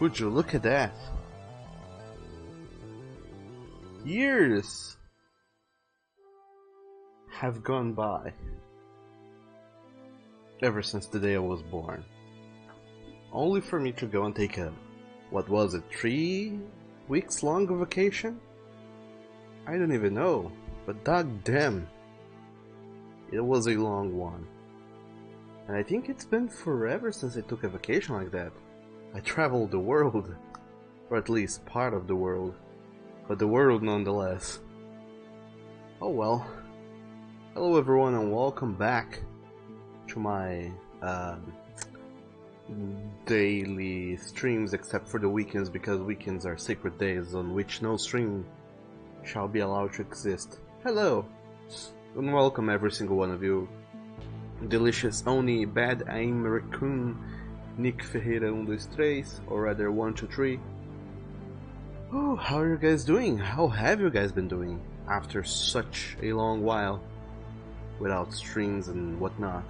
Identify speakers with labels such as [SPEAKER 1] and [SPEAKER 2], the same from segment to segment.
[SPEAKER 1] Would you look at that? Years have gone by ever since the day I was born. Only for me to go and take a, what was it, 3 weeks long vacation? I don't even know, but damn, it was a long one. And I think it's been forever since I took a vacation like that. I traveled the world, or at least part of the world, but the world nonetheless. Oh well. Hello everyone and welcome back to my daily streams, except for the weekends, because weekends are sacred days on which no stream shall be allowed to exist. Hello and welcome every single one of you. Delicious Oni, Bad Aim, Raccoon, Nick Ferreira 123, or rather 123. Oh, how are you guys doing? How have you guys been doing after such a long while without streams and whatnot?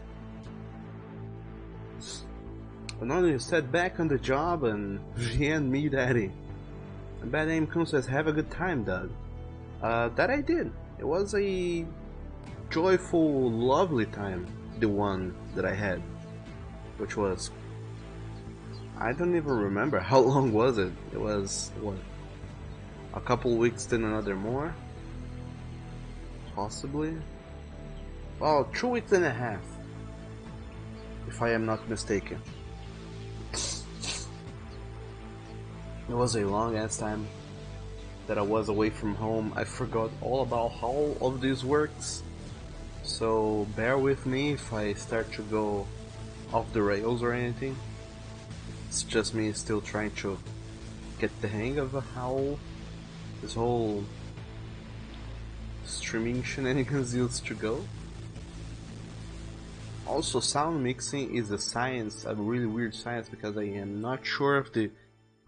[SPEAKER 1] Another said back on the job and Jean me daddy. And Bad Aim Kun says have a good time, Doug. That I did. It was a joyful, lovely time, the one that I had, which was, I don't even remember how long was it. It was what, a couple weeks, then another more, possibly. Well, 2 weeks and a half, if I am not mistaken. It was a long ass time that I was away from home. I forgot all about how all of this works, so bear with me if I start to go off the rails or anything. It's just me still trying to get the hang of how this whole streaming shenanigans used to go. Also, sound mixing is a science, a really weird science, because I am not sure if the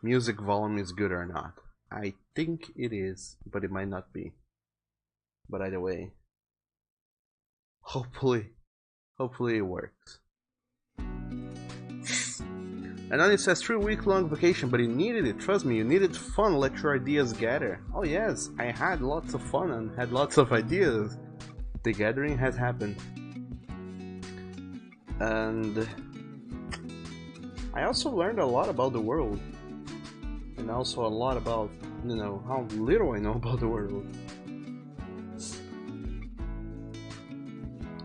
[SPEAKER 1] music volume is good or not. I think it is, but it might not be. But either way, hopefully it works. And then it says 3-week long vacation, but you needed it, trust me, you needed fun, let your ideas gather. Oh yes, I had lots of fun and had lots of ideas. The gathering has happened. And I also learned a lot about the world. And also a lot about, you know, how little I know about the world.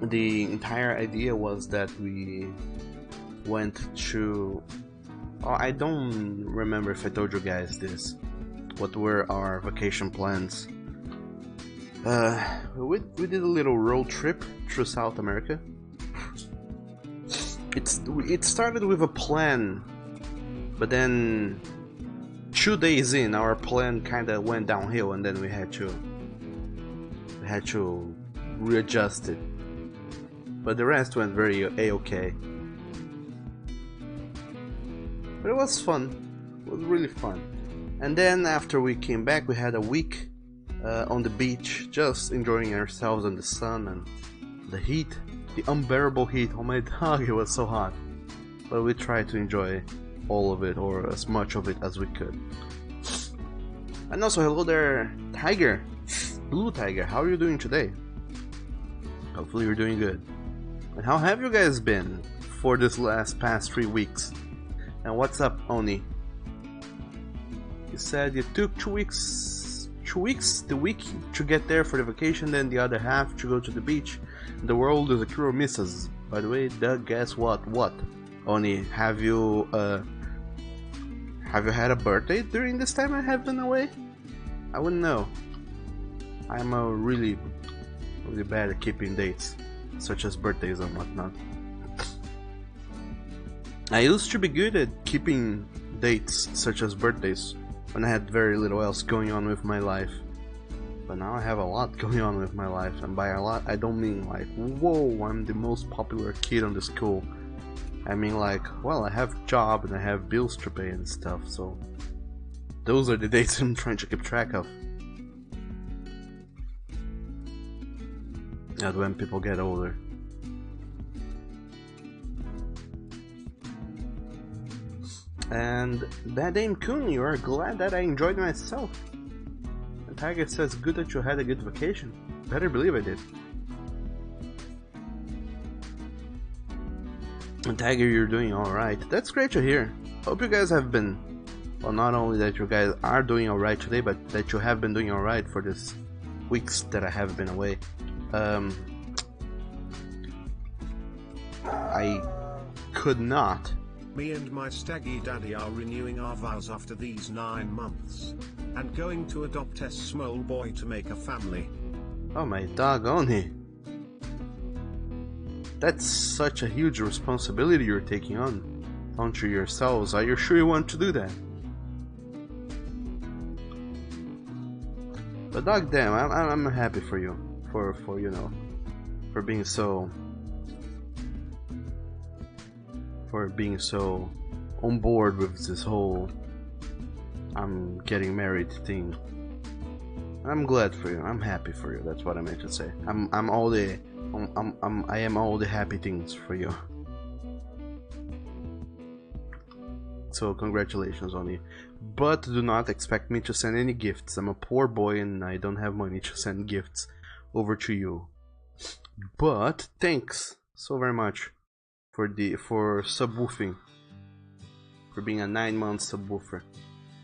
[SPEAKER 1] The entire idea was that we went to... Oh, I don't remember if I told you guys this. What were our vacation plans? We did a little road trip through South America. It started with a plan, but then 2 days in, our plan kinda went downhill, and then we had to readjust it. But the rest went very a-okay. But it was fun. It was really fun. And then after we came back, we had a week on the beach, just enjoying ourselves in the sun and the heat, the unbearable heat. Oh my god, it was so hot. But we tried to enjoy all of it, or as much of it as we could. And also, hello there, Tiger, Blue Tiger. How are you doing today? Hopefully you're doing good. And how have you guys been for this past 3 weeks? And what's up, Oni? You said you took 2 weeks, the week to get there for the vacation, then the other half to go to the beach. The world is a cure of misses. By the way, Doug, guess what? What? Oni, have you had a birthday during this time I have been away? I wouldn't know. I'm really bad at keeping dates, such as birthdays and whatnot. I used to be good at keeping dates, such as birthdays, when I had very little else going on with my life. But now I have a lot going on with my life, and by a lot I don't mean like, whoa, I'm the most popular kid on the school. I mean like, well, I have a job and I have bills to pay and stuff, so those are the dates I'm trying to keep track of. And when people get older. And Bad Aim Kun, you are glad that I enjoyed myself. And Tiger says, good that you had a good vacation. Better believe I did. And Tiger, you're doing alright. That's great to hear. Hope you guys have been, well, not only that you guys are doing alright today, but that you have been doing alright for this weeks that I have been away. I could not.
[SPEAKER 2] Me and my staggy daddy are renewing our vows after these 9 months. And going to adopt a small boy to make a family.
[SPEAKER 1] Oh my doggone. That's such a huge responsibility you're taking on onto yourselves. Are you sure you want to do that? But dog damn, I'm happy for you. For you know, for being so on board with this whole I'm getting married thing. I'm glad for you. I'm happy for you. That's what I meant to say. I am all the happy things for you. So congratulations on you. But do not expect me to send any gifts. I'm a poor boy and I don't have money to send gifts over to you. But thanks so very much for subwoofing. For being a 9-month subwoofer.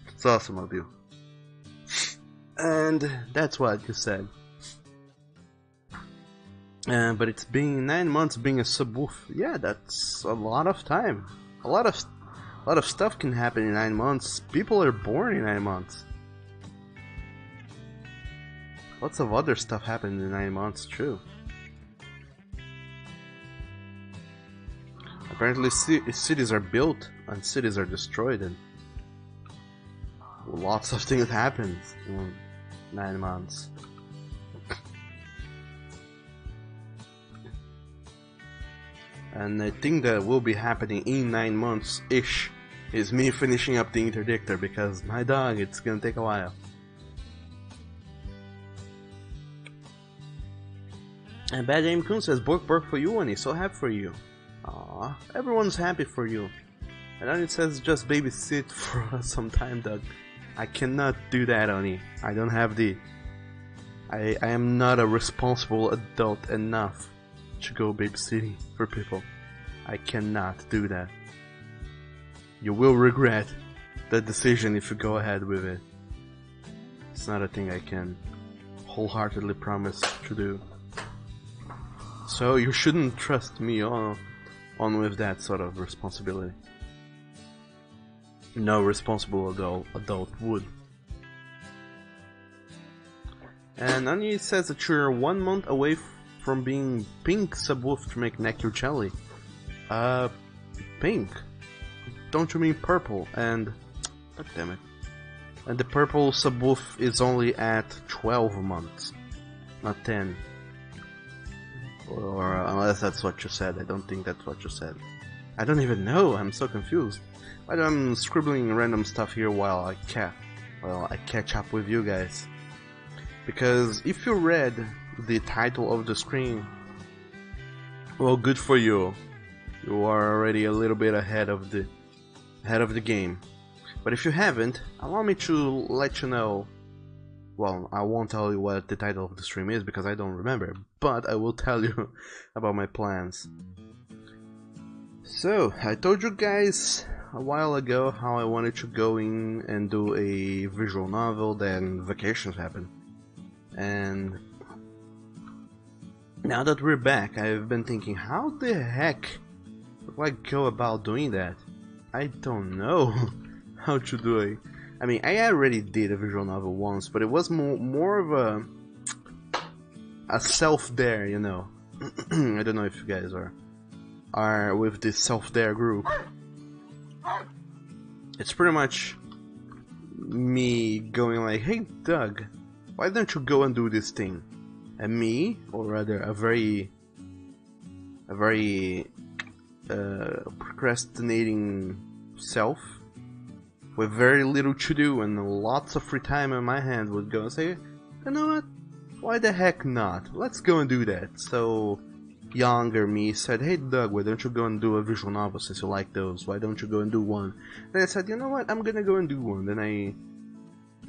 [SPEAKER 1] It's awesome of you. And that's what you said. But it's been 9 months being a subwoof. Yeah, that's a lot of time. A lot of stuff can happen in 9 months. People are born in 9 months. Lots of other stuff happened in 9 months too. Apparently cities are built and cities are destroyed, and lots of things happened in 9 months. And I think that will be happening in 9 months-ish is me finishing up the interdictor, because my dog, it's gonna take a while. And Bad Aim Kun says, Bork for you, Oni, so happy for you. Aww, everyone's happy for you. And then it says, just babysit for some time, dog. I cannot do that, Oni. I don't have the... I am not a responsible adult enough to go babysitting for people. I cannot do that. You will regret that decision if you go ahead with it. It's not a thing I can wholeheartedly promise to do. So you shouldn't trust me on with that sort of responsibility. No responsible adult would. And Anya says that you're 1 month away from being pink subwoof to make neck your jelly. Pink? Don't you mean purple? And... God damn it. And the purple subwoof is only at 12 months, not 10. Or unless that's what you said. I don't think that's what you said. I don't even know, I'm so confused. But I'm scribbling random stuff here while I catch up with you guys. Because if you read the title of the screen, well, good for you. You are already a little bit ahead of the game. But if you haven't, allow me to let you know. Well, I won't tell you what the title of the stream is because I don't remember, but I will tell you about my plans. So, I told you guys a while ago how I wanted to go in and do a visual novel, then vacations happened. And now that we're back, I've been thinking, how the heck do I go about doing that? I don't know how to do it. I mean, I already did a visual novel once, but it was more of a self-dare, you know. I don't know if you guys are with this self-dare group. It's pretty much me going like, hey Doug, why don't you go and do this thing? And me, or rather a very procrastinating self with very little to do and lots of free time on my hands, would go and say, you know what, why the heck not? Let's go and do that. So younger me said, "Hey Doug, why don't you go and do a visual novel since you like those? Why don't you go and do one?" Then I said, "You know what? I'm gonna go and do one." Then I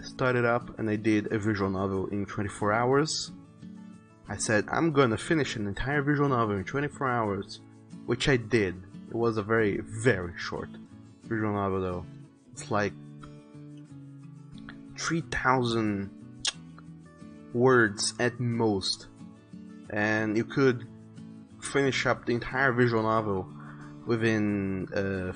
[SPEAKER 1] started up and I did a visual novel in 24 hours. I said, I'm gonna finish an entire visual novel in 24 hours, which I did. It was a very, very short visual novel though. It's like 3,000 words at most. And you could finish up the entire visual novel within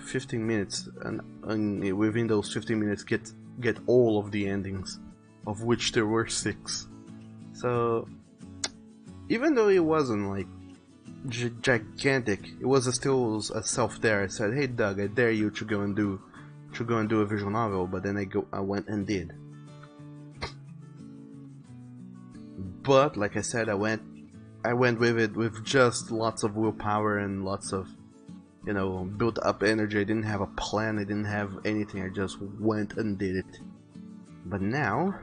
[SPEAKER 1] 15 minutes, and within those 15 minutes get all of the endings, of which there were 6. So even though it wasn't like gigantic, it was still a self-dare. I said, "Hey Doug, I dare you to go and do a visual novel," but then I went and did. But like I said, I went with it with just lots of willpower and lots of, built up energy. I didn't have a plan, I didn't have anything, I just went and did it. But now,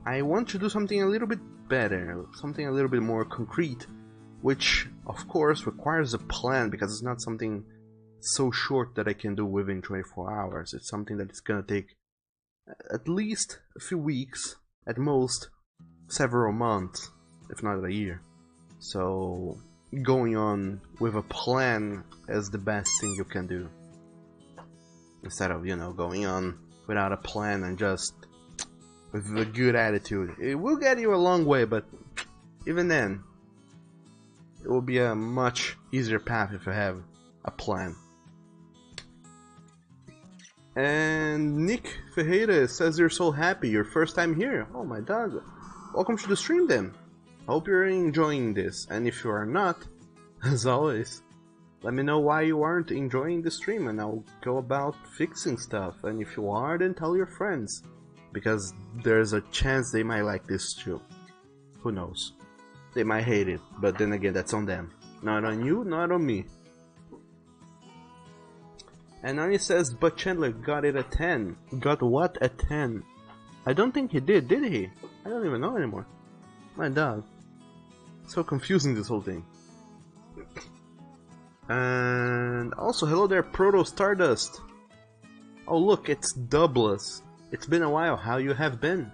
[SPEAKER 1] I want to do something a little bit better, something a little bit more concrete, which of course requires a plan, because it's not something so short that I can do within 24 hours. It's something that is gonna take at least a few weeks, at most several months, if not a year. So going on with a plan is the best thing you can do, instead of going on without a plan and just with a good attitude. It will get you a long way, but even then it will be a much easier path if you have a plan. And Nick Ferreira says you're so happy, your first time here. Oh my god, welcome to the stream then. Hope you're enjoying this, and if you are not, as always, let me know why you aren't enjoying the stream and I'll go about fixing stuff. And if you are, then tell your friends, because there's a chance they might like this too. Who knows? They might hate it, but then again, that's on them. Not on you, not on me. And Nani says, but Chandler got it at 10. Got what at 10? I don't think he did he? I don't even know anymore. My dog. So confusing, this whole thing. And also, hello there, Proto Stardust. Oh look, it's Douglas. It's been a while, how you have been?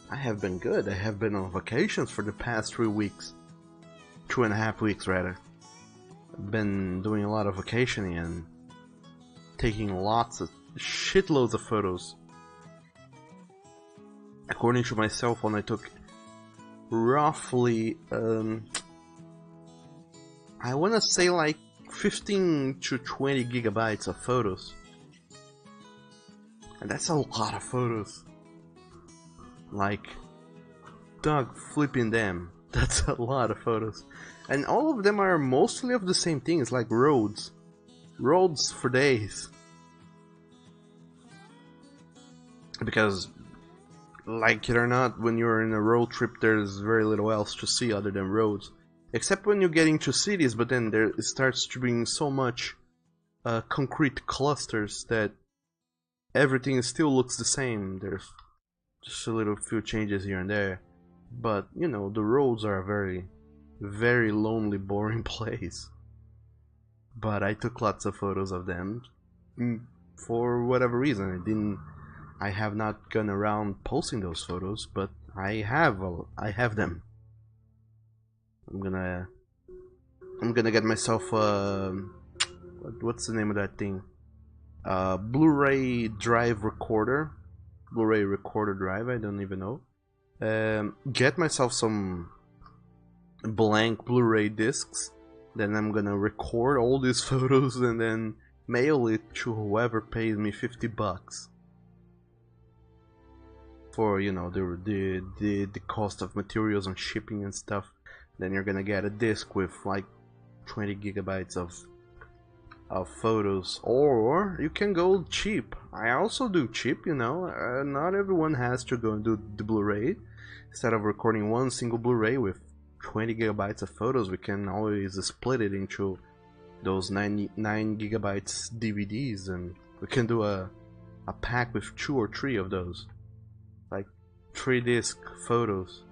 [SPEAKER 1] I have been good. I have been on vacations for the past 3 weeks. 2.5 weeks rather. I've been doing a lot of vacationing and taking shitloads of photos. According to my cell phone, I took roughly, I wanna say like 15 to 20 gigabytes of photos. And that's a lot of photos. Like, dog flipping them. That's a lot of photos. And all of them are mostly of the same thing. It's like roads. Roads for days. Because, like it or not, when you're in a road trip, there's very little else to see other than roads. Except when you get into cities, but then it starts to bring so much concrete clusters that everything still looks the same. There's just a little few changes here and there. But, the roads are a very, very lonely, boring place. But I took lots of photos of them for whatever reason. I have not gone around posting those photos, but I have them. I'm gonna get myself what's the name of that thing? Blu-ray drive recorder. Blu-ray recorder drive, I don't even know. Get myself some blank Blu-ray discs. Then I'm gonna record all these photos and then mail it to whoever pays me $50 for the cost of materials and shipping and stuff. Then you're gonna get a disc with like 20 gigabytes of photos, or you can go cheap. I also do cheap, not everyone has to go and do the Blu-ray. Instead of recording one single Blu-ray with 20 gigabytes of photos, we can always split it into those 9 gigabytes DVDs, and we can do a pack with 2 or 3 of those, like 3 disc photos,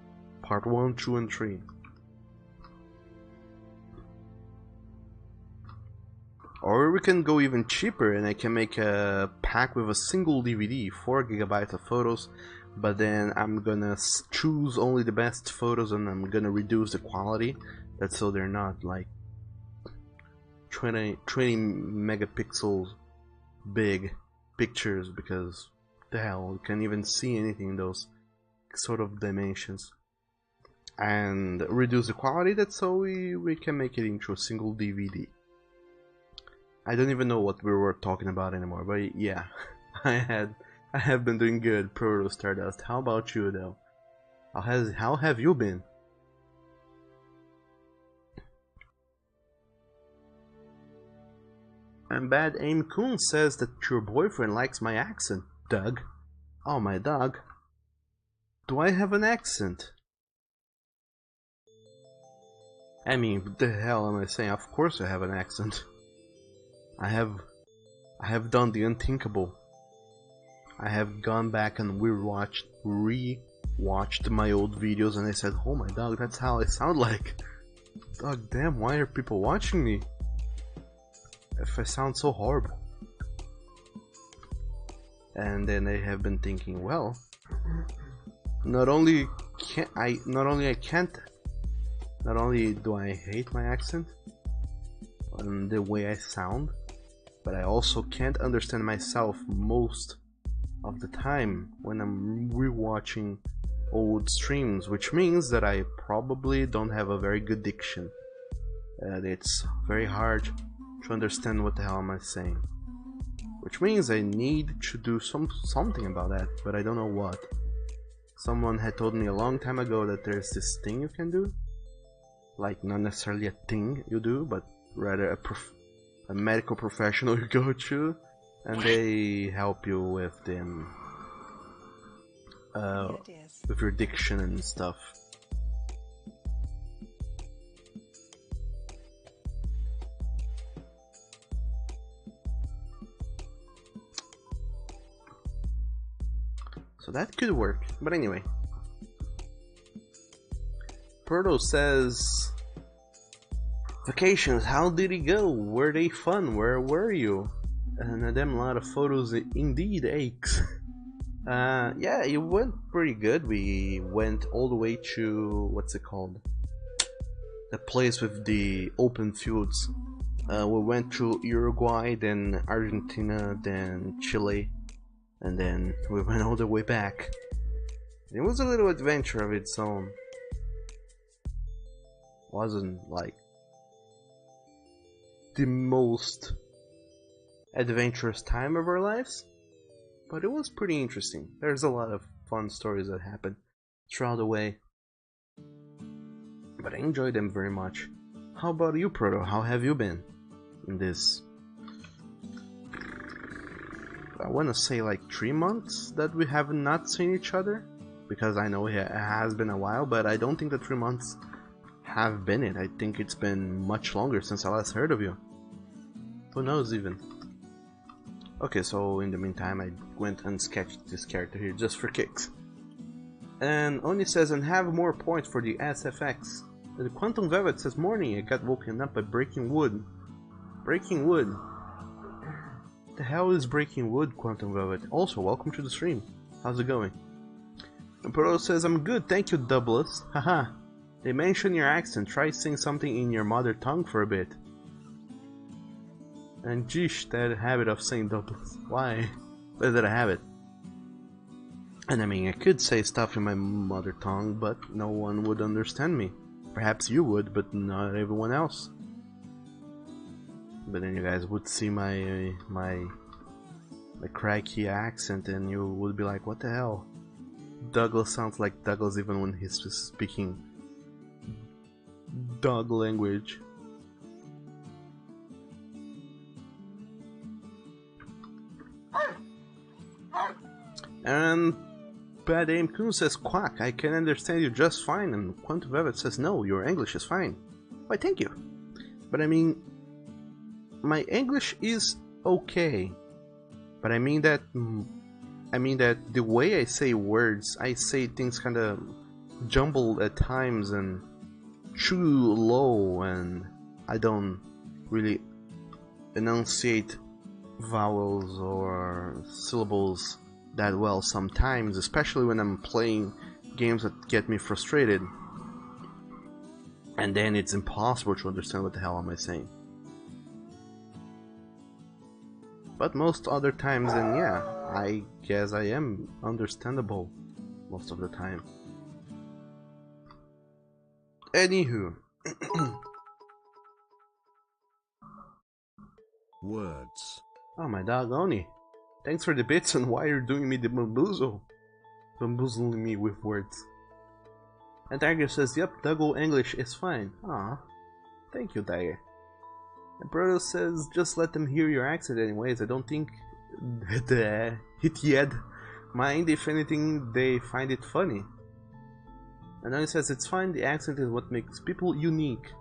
[SPEAKER 1] part 1, 2 and 3. Or we can go even cheaper and I can make a pack with a single DVD, 4 GB of photos, but then I'm gonna choose only the best photos and I'm gonna reduce the quality, that's so they're not like 20 megapixels big pictures, because the hell, you can't even see anything in those sort of dimensions. And reduce the quality, that's so we can make it into a single DVD. I don't even know what we were talking about anymore, but yeah, I have been doing good, Proto Stardust. How about you though? How have you been? And Bad Aim Kun says that your boyfriend likes my accent, Doug. Oh, my dog. Do I have an accent? I mean, what the hell am I saying? Of course I have an accent. I have done the unthinkable. I have gone back and rewatched my old videos and I said, oh my dog, that's how I sound like. Dog damn, why are people watching me? If I sound so horrible. And then I have been thinking, well, not only do I hate my accent and the way I sound, but I also can't understand myself most of the time when I'm rewatching old streams, which means that I probably don't have a very good diction. It's very hard to understand what the hell am I saying, which means I need to do something about that, but I don't know what. Someone had told me a long time ago that there's this thing you can do, like not necessarily a thing you do, but rather a medical professional you go to, and they help you with them, with your diction and stuff. So that could work, but anyway. Proto says, vacations, how did it go? Were they fun? Where were you? And a damn lot of photos indeed aches. Yeah, it went pretty good. We went all the way to, what's it called? The place with the open fields. We went to Uruguay, then Argentina, then Chile, and then we went all the way back. It was a little adventure of its own. Wasn't like the most adventurous time of our lives, but it was pretty interesting. There's a lot of fun stories that happened throughout the way, but I enjoyed them very much. How about you, Proto? How have you been in this, I want to say like 3 months that we have not seen each other? Because I know it has been a while, but I don't think that 3 months have been it. I think it's been much longer since I last heard of you. Who knows even? Okay, so in the meantime I went and sketched this character here just for kicks. And Oni says, and have more points for the SFX. The Quantum Velvet says, morning, I got woken up by breaking wood. Breaking wood? The hell is breaking wood, Quantum Velvet? Also, welcome to the stream. How's it going? And Pro says, I'm good, thank you, Douglas. Haha. They mention your accent, try saying something in your mother tongue for a bit. And geesh, that habit of saying Douglas. Why? Where did I have it? And I mean, I could say stuff in my mother tongue, but no one would understand me. Perhaps you would, but not everyone else. But then you guys would see my cracky accent and you would be like, what the hell? Douglas sounds like Douglas even when he's just speaking dog language. And Bad Aim Kun says, quack, I can understand you just fine. And Quantum Velvet says, no, your English is fine. Why, thank you. But I mean, my English is okay. But I mean that the way I say words, I say things kind of jumbled at times and too low, and I don't really enunciate vowels or syllables that well sometimes, especially when I'm playing games that get me frustrated, and then it's impossible to understand what the hell am I saying. But most other times, then yeah, I guess I am understandable most of the time. Anywho.
[SPEAKER 2] Words.
[SPEAKER 1] Oh, my dog Oni. Thanks for the bits and why you're doing me the bamboozling me with words. And Tiger says, yep, Dougal English is fine. Aw, thank you, Tiger. And Proto says, just let them hear your accent anyways. I don't think the hit yet mind. If anything, they find it funny. And then he says, it's fine, the accent is what makes people unique.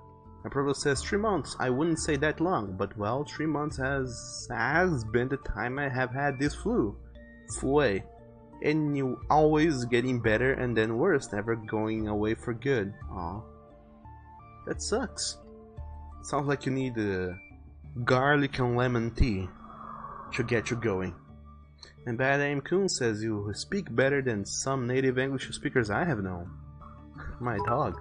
[SPEAKER 1] And Proto says, 3 months. I wouldn't say that long, but well, 3 months has been the time I have had this flu. Away. And you always getting better and then worse, never going away for good. Aw. That sucks. Sounds like you need garlic and lemon tea to get you going. And Bad Aim Coon says you speak better than some native English speakers I have known. My dog.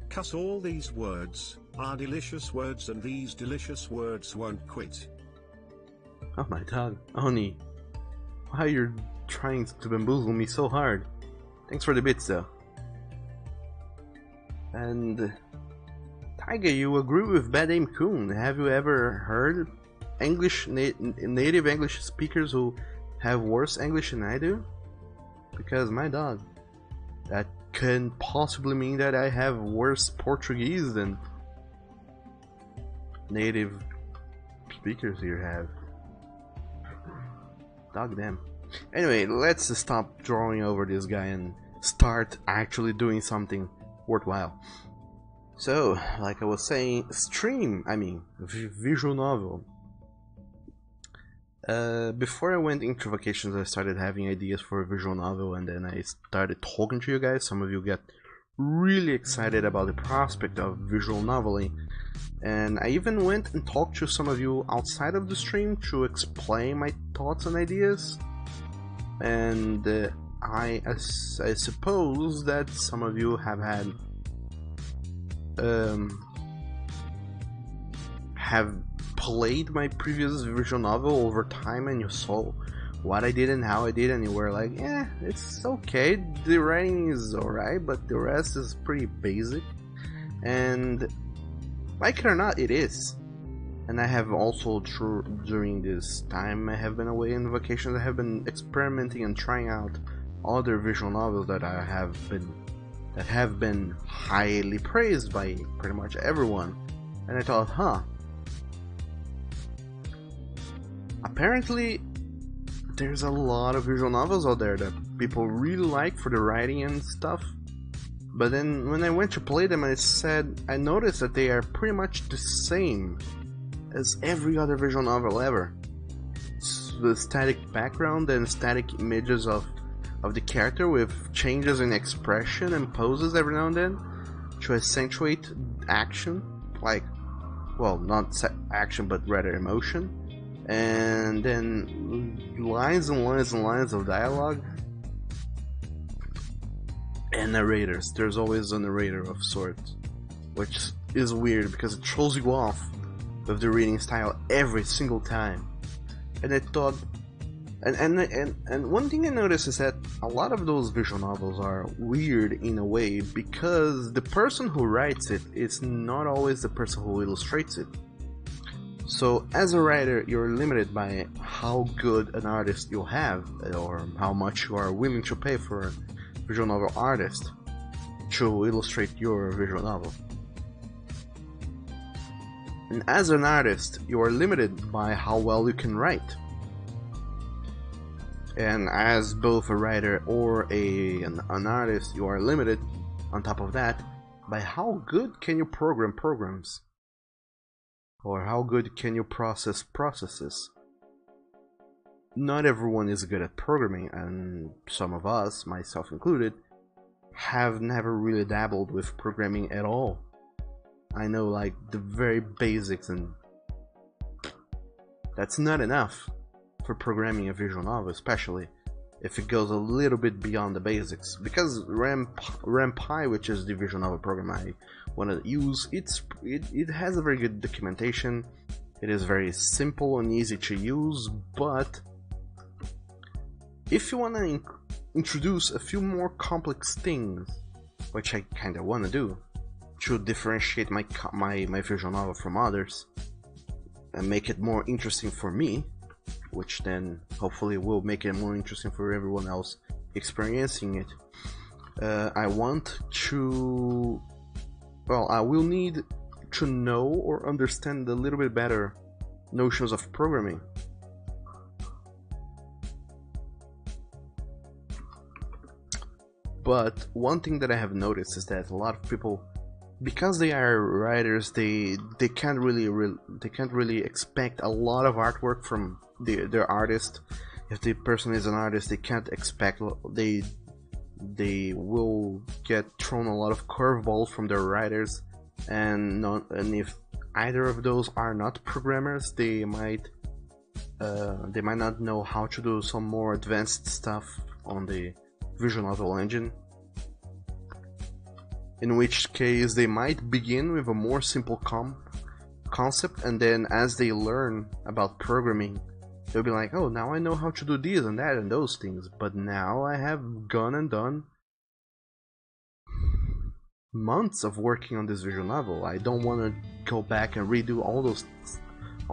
[SPEAKER 2] Cuss, all these words are delicious words, and these delicious words won't quit.
[SPEAKER 1] Oh my dog. Oni. Why you're trying to bamboozle me so hard? Thanks for the bits though. And Tiger, you agree with Bad Aim Coon. Have you ever heard English native English speakers who have worse English than I do? Because my dog, that can possibly mean that I have worse Portuguese than native speakers here have. Dog damn. Anyway, let's stop drawing over this guy and start actually doing something worthwhile. So, like I was saying, visual novel. Before I went into vacations, I started having ideas for a visual novel, and then I started talking to you guys. Some of you get really excited about the prospect of visual noveling, and I even went and talked to some of you outside of the stream to explain my thoughts and ideas. And I suppose that some of you have had have played my previous visual novel over time, and you saw what I did and how I did, and you were like, yeah, it's okay, the writing is alright, but the rest is pretty basic. And like it or not, it is. And I have also, during this time I have been away in vacations, I have been experimenting and trying out other visual novels that have been highly praised by pretty much everyone. And I thought, apparently there's a lot of visual novels out there that people really like for the writing and stuff. But then when I went to play them, I noticed that they are pretty much the same as every other visual novel ever. The static background and static images of the character with changes in expression and poses every now and then to accentuate action, like, well, not action but rather emotion, and then lines and lines and lines of dialogue and narrators. There's always a narrator of sorts, which is weird because it throws you off with the reading style every single time. And I thought, and one thing I noticed is that a lot of those visual novels are weird in a way because the person who writes it is not always the person who illustrates it. So as a writer, you're limited by how good an artist you have, or how much you are willing to pay for a visual novel artist to illustrate your visual novel. And as an artist, you are limited by how well you can write. And as both a writer or an artist, you are limited, on top of that, by how good can you program programs. Or how good can you process processes. Not everyone is good at programming, and some of us, myself included, have never really dabbled with programming at all. I know like the very basics, and that's not enough for programming a visual novel, especially if it goes a little bit beyond the basics. Because RamPy, which is the visual novel program I want to use, it has a very good documentation. It is very simple and easy to use, but if you want to introduce a few more complex things, which I kind of want to do, to differentiate my visual novel from others and make it more interesting for me, which then hopefully will make it more interesting for everyone else experiencing it, I want to, well, I will need to know or understand a little bit better notions of programming. But one thing that I have noticed is that a lot of people, because they are writers, they can't really expect a lot of artwork from their artist. If the person is an artist, they can't expect, they will get thrown a lot of curveballs from their writers, and if either of those are not programmers, they might not know how to do some more advanced stuff on the visual novel engine, in which case they might begin with a more simple concept, and then as they learn about programming, they'll be like, oh, now I know how to do this and that and those things, but now I have gone and done months of working on this visual novel. I don't want to go back and redo all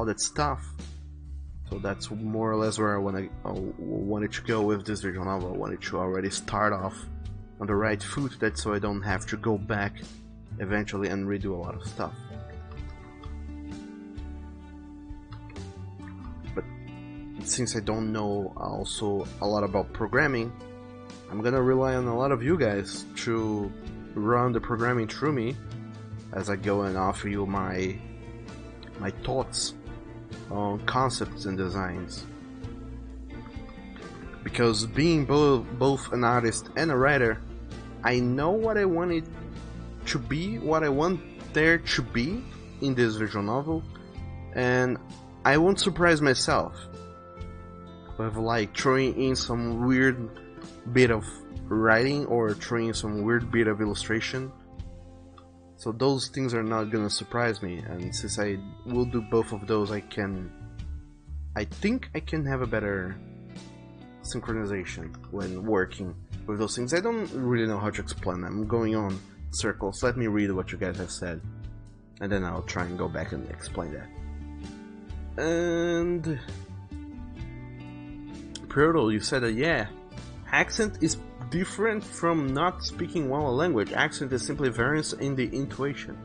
[SPEAKER 1] that stuff. So that's more or less where I wanted to go with this visual novel. I wanted to already start off on the right foot, so I don't have to go back eventually and redo a lot of stuff. But since I don't know also a lot about programming, I'm gonna rely on a lot of you guys to run the programming through me as I go and offer you my thoughts on concepts and designs. Because being both an artist and a writer, I know what I want it to be, what I want there to be in this visual novel, and I won't surprise myself with like throwing in some weird bit of writing or throwing in some weird bit of illustration. So those things are not gonna surprise me, and since I will do both of those, I think I can have a better synchronization when working with those things. I don't really know how to explain them. I'm going on circles. Let me read what you guys have said, and then I'll try and go back and explain that. And Proto, you said that yeah, accent is different from not speaking well a language. Accent is simply variance in the intonation.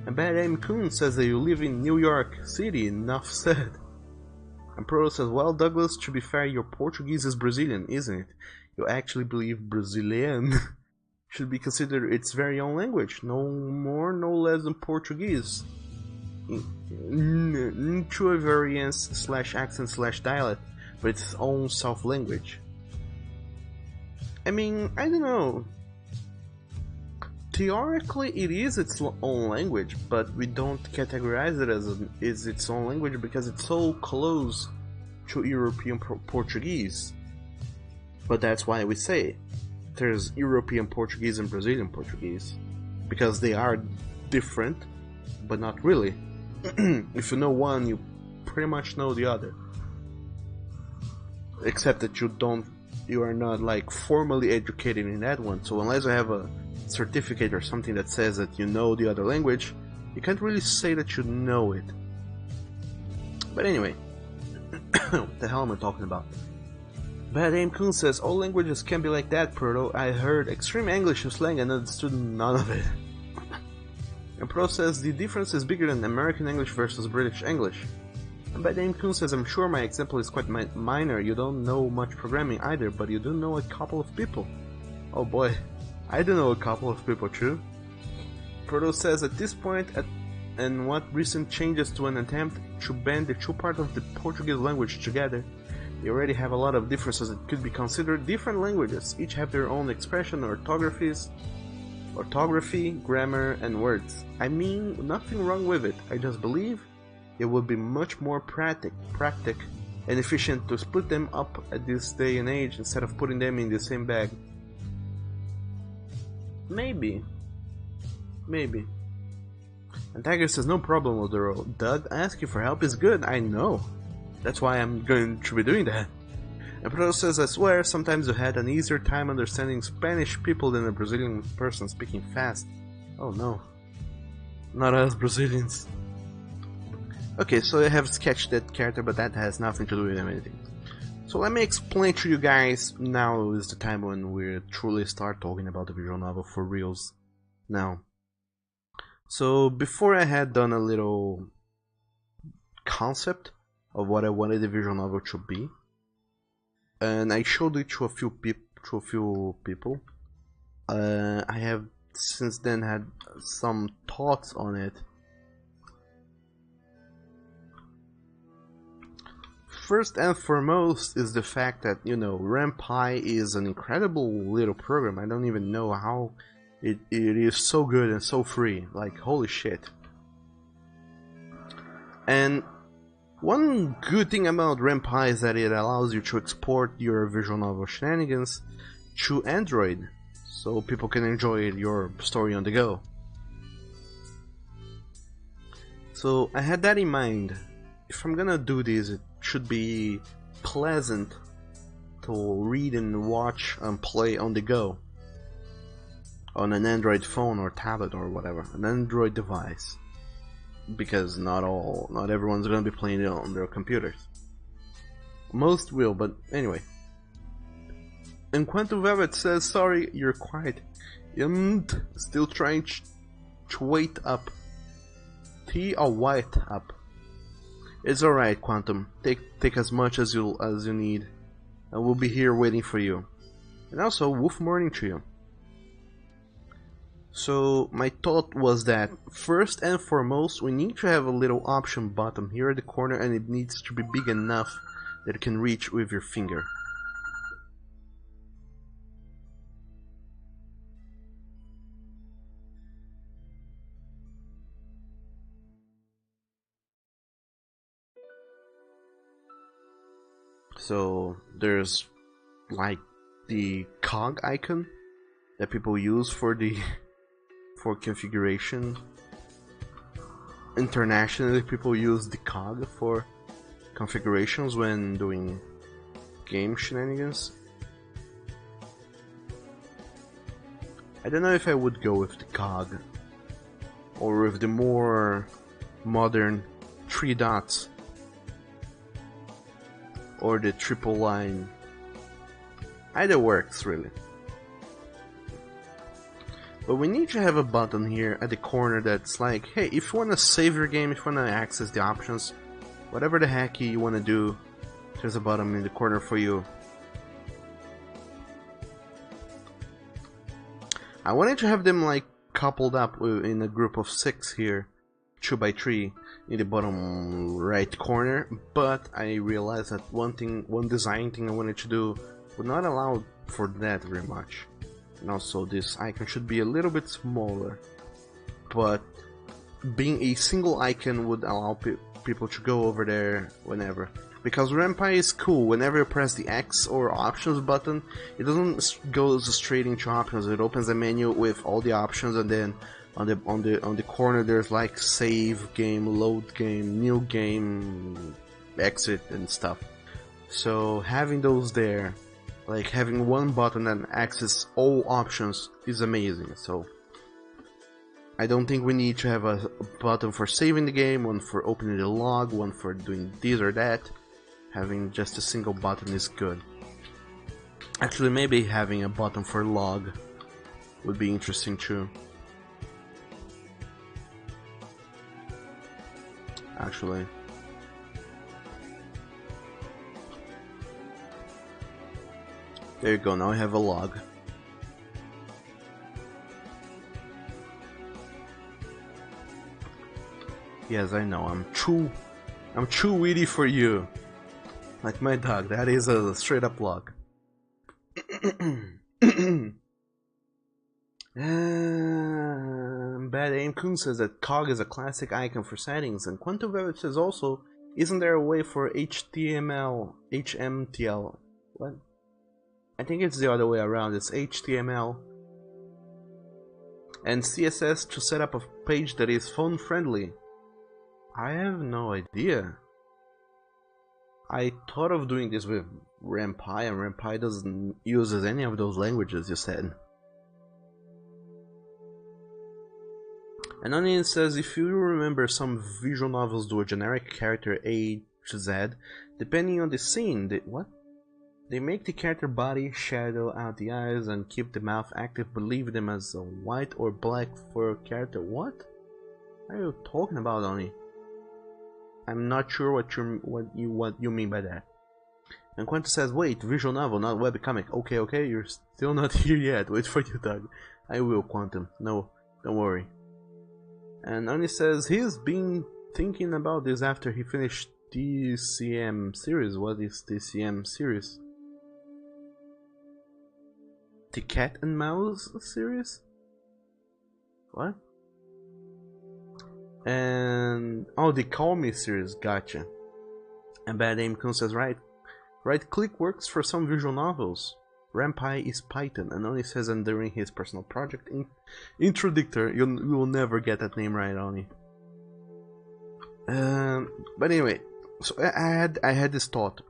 [SPEAKER 1] And Bad Aim Kun says that you live in New York City. Enough said. And Proto says, well, Douglas, to be fair, your Portuguese is Brazilian, isn't it? You actually believe Brazilian should be considered its very own language, no more, no less than Portuguese. Into a variance / accent / dialect, but its own self-language. I mean, I don't know. Theoretically, it is its own language, but we don't categorize it as its own language because it's so close to European Portuguese. But that's why we say there's European Portuguese and Brazilian Portuguese, because they are different, but not really. If you know one, you pretty much know the other, except that you are not like formally educated in that one. So unless you have a certificate or something that says that you know the other language, you can't really say that you know it. But anyway, what the hell am I talking about? Bad Aim Kun says, all languages can be like that, Proto. I heard extreme English and slang and understood none of it. And Pro says, the difference is bigger than American English versus British English. And Bad Aim Kun says, I'm sure my example is quite minor. You don't know much programming either, but you do know a couple of people. Oh boy, I do know a couple of people too. Proto says, at this point, and what recent changes to an attempt to band the two parts of the Portuguese language together, you already have a lot of differences that could be considered different languages. Each have their own expression, orthographies, Orthography, grammar, and words. I mean, nothing wrong with it. I just believe it would be much more practic and efficient to split them up at this day and age instead of putting them in the same bag. Maybe. And Tiger says no problem with the role. Doug, asking for help is good, I know. That's why I'm going to be doing that. And Pedro says, I swear, sometimes you had an easier time understanding Spanish people than a Brazilian person speaking fast. Oh no. Not us Brazilians. Okay, so I have sketched that character, but that has nothing to do with anything. So let me explain to you guys. Now is the time when we truly start talking about the visual novel for reals. Now. So before I had done a little concept of what I wanted the visual novel to be, and I showed it to a few people. I have since then had some thoughts on it. First and foremost is the fact that, you know, Rampai is an incredible little program. I don't even know how it is so good and so free. Like, holy shit. And one good thing about Rampai is that it allows you to export your visual novel shenanigans to Android, so people can enjoy your story on the go. So I had that in mind. If I'm gonna do this, it should be pleasant to read and watch and play on the go, on an Android phone or tablet or whatever, an Android device. Because not everyone's gonna be playing it on their computers. Most will, but anyway. And Quantum Velvet says, sorry, you're quiet. Still trying to wait up. Tea or white up. It's alright, Quantum. Take as much as you need. And we'll be here waiting for you. And also, Wolf Morning to you. So my thought was that first and foremost we need to have a little option button here at the corner, and it needs to be big enough that it can reach with your finger. So there's like the cog icon that people use for configuration. Internationally, people use the cog for configurations when doing game shenanigans. I don't know if I would go with the cog or with the more modern 3 dots or the triple line. Either works, really. But we need to have a button here at the corner that's like, hey, if you want to save your game, if you want to access the options, whatever the heck you want to do, there's a button in the corner for you. I wanted to have them like coupled up in a group of 6 here, 2 by 3 in the bottom right corner, but I realized that one design thing I wanted to do would not allow for that very much. And also this icon should be a little bit smaller, but being a single icon would allow people to go over there whenever. Because Rampai is cool, whenever you press the X or options button, it doesn't go straight into options. It opens a menu with all the options, and then on the corner there's like save game, load game, new game, exit and stuff. So having those there, like having one button that access all options, is amazing. So I don't think we need to have a button for saving the game, one for opening the log, one for doing this or that. Having just a single button is good. Actually, maybe having a button for log would be interesting too. Actually. There you go, now I have a log. Yes, I know, I'm too witty for you. Like my dog, that is a straight up log. Bad Aim Kun says that cog is a classic icon for settings, and Quantum Velvet says also, isn't there a way for HMTL? What? I think it's the other way around. It's HTML and CSS to set up a page that is phone friendly. I have no idea. I thought of doing this with RamPy, and RamPy doesn't use any of those languages you said. And Onion says, if you remember, some visual novels do a generic character A to Z, depending on the scene. They make the character body, shadow out the eyes, and keep the mouth active, but leave them as a white or black for a character. What are you talking about, Oni? I'm not sure what you mean by that. And Quentin says, wait, visual novel, not webcomic. Okay, you're still not here yet. Wait for you, Doug. I will, Quantum. No, don't worry. And Oni says he's been thinking about this after he finished TCM series. What is TCM series? The Cat and Mouse series? What? And oh, the Call Me series, gotcha. And Bad Aim Kun says right click works for some visual novels. RamPy is Python, and Oni says, and during his personal project Introductor, you will never get that name right, Oni. But anyway, so I had this thought,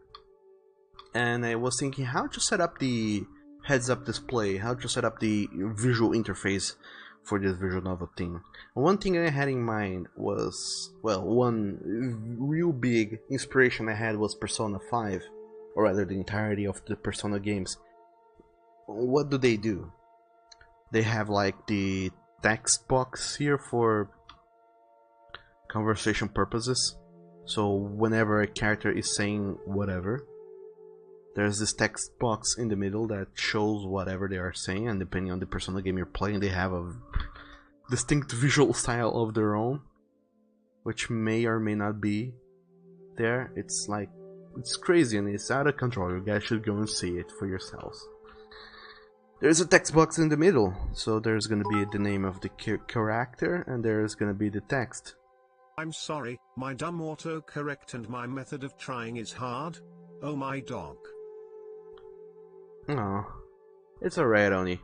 [SPEAKER 1] and I was thinking how to set up the heads-up display, how to set up the visual interface for this visual novel thing. One thing I had in mind was, well, one real big inspiration I had was Persona 5, or rather the entirety of the Persona games. What do? They have like the text box here for conversation purposes. So whenever a character is saying whatever, there's this text box in the middle that shows whatever they are saying, and depending on the Persona game you're playing, they have a distinct visual style of their own, which may or may not be there. It's crazy and it's out of control. You guys should go and see it for yourselves. There's a text box in the middle, so there's gonna be the name of the character, and there's gonna be the text.
[SPEAKER 2] I'm sorry, my dumb autocorrect and my method of trying is hard. Oh my dog.
[SPEAKER 1] Oh, it's alright, Oni.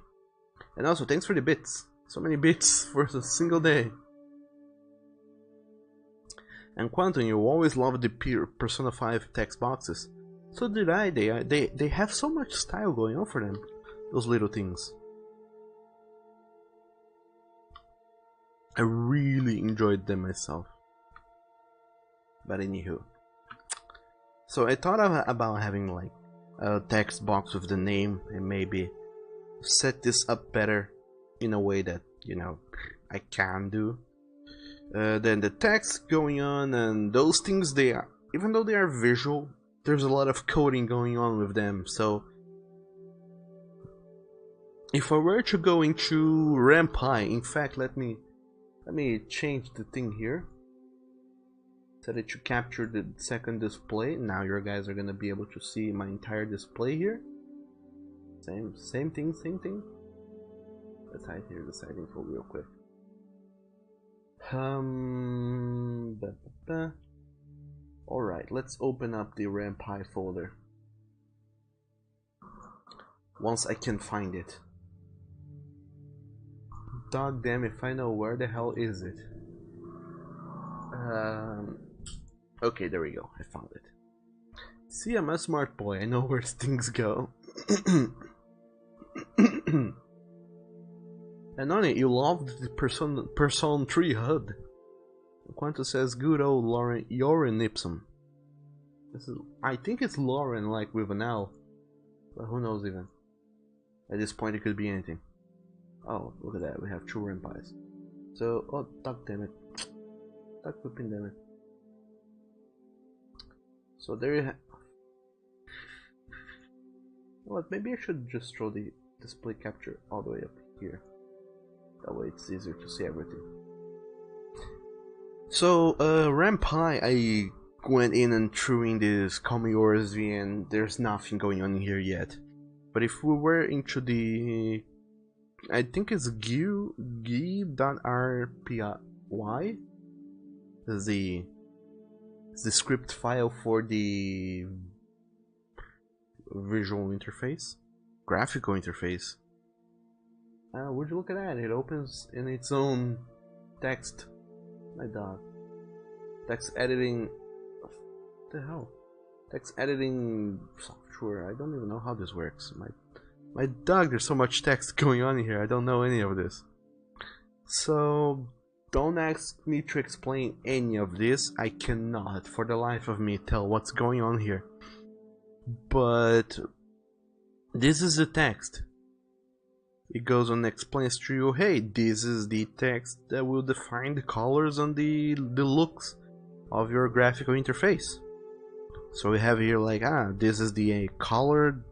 [SPEAKER 1] And also, thanks for the bits. So many bits for a single day. And Quantum, you always loved the Persona 5 text boxes. So did I. They have so much style going on for them. Those little things. I really enjoyed them myself. But anywho. So I thought about having like a text box with the name and maybe set this up better in a way that, you know, I can do. Then the text going on and those things, they are, even though they are visual, there's a lot of coding going on with them. So if I were to go into RamPy, in fact, let me change the thing here. Set it to capture the second display. Now your guys are gonna be able to see my entire display here. Same thing. Let's hide here the settings for real quick. Alright, let's open up the RamPy folder. Once I can find it. Dog damn if I know where the hell is it. Okay, there we go. I found it. See, I'm a smart boy. I know where things go. And on it, you loved the Persona 3 HUD. Quanto says, good old Lauren Ipsum. I think it's Lauren, like with an L. But who knows even. At this point, it could be anything. Oh, look at that. We have two RamPys. So, oh, duck damn it. Duck whipping damn it. So there you have. What? Maybe I should just throw the display capture all the way up here. That way it's easier to see everything. So, RamPy, I went in and threw in this Call Me OSV, and there's nothing going on in here yet. But if we were into the I think it's gi.rpy is the script file for the visual interface, graphical interface. Would you look at that? It opens in its own text. My dog. Text editing. What the hell? Text editing software. I don't even know how this works. My dog, there's so much text going on here. I don't know any of this. So don't ask me to explain any of this. I cannot, for the life of me, tell what's going on here. But this is the text. It goes on and explains to you, hey, this is the text that will define the colors and the looks of your graphical interface. So we have here like, this is the color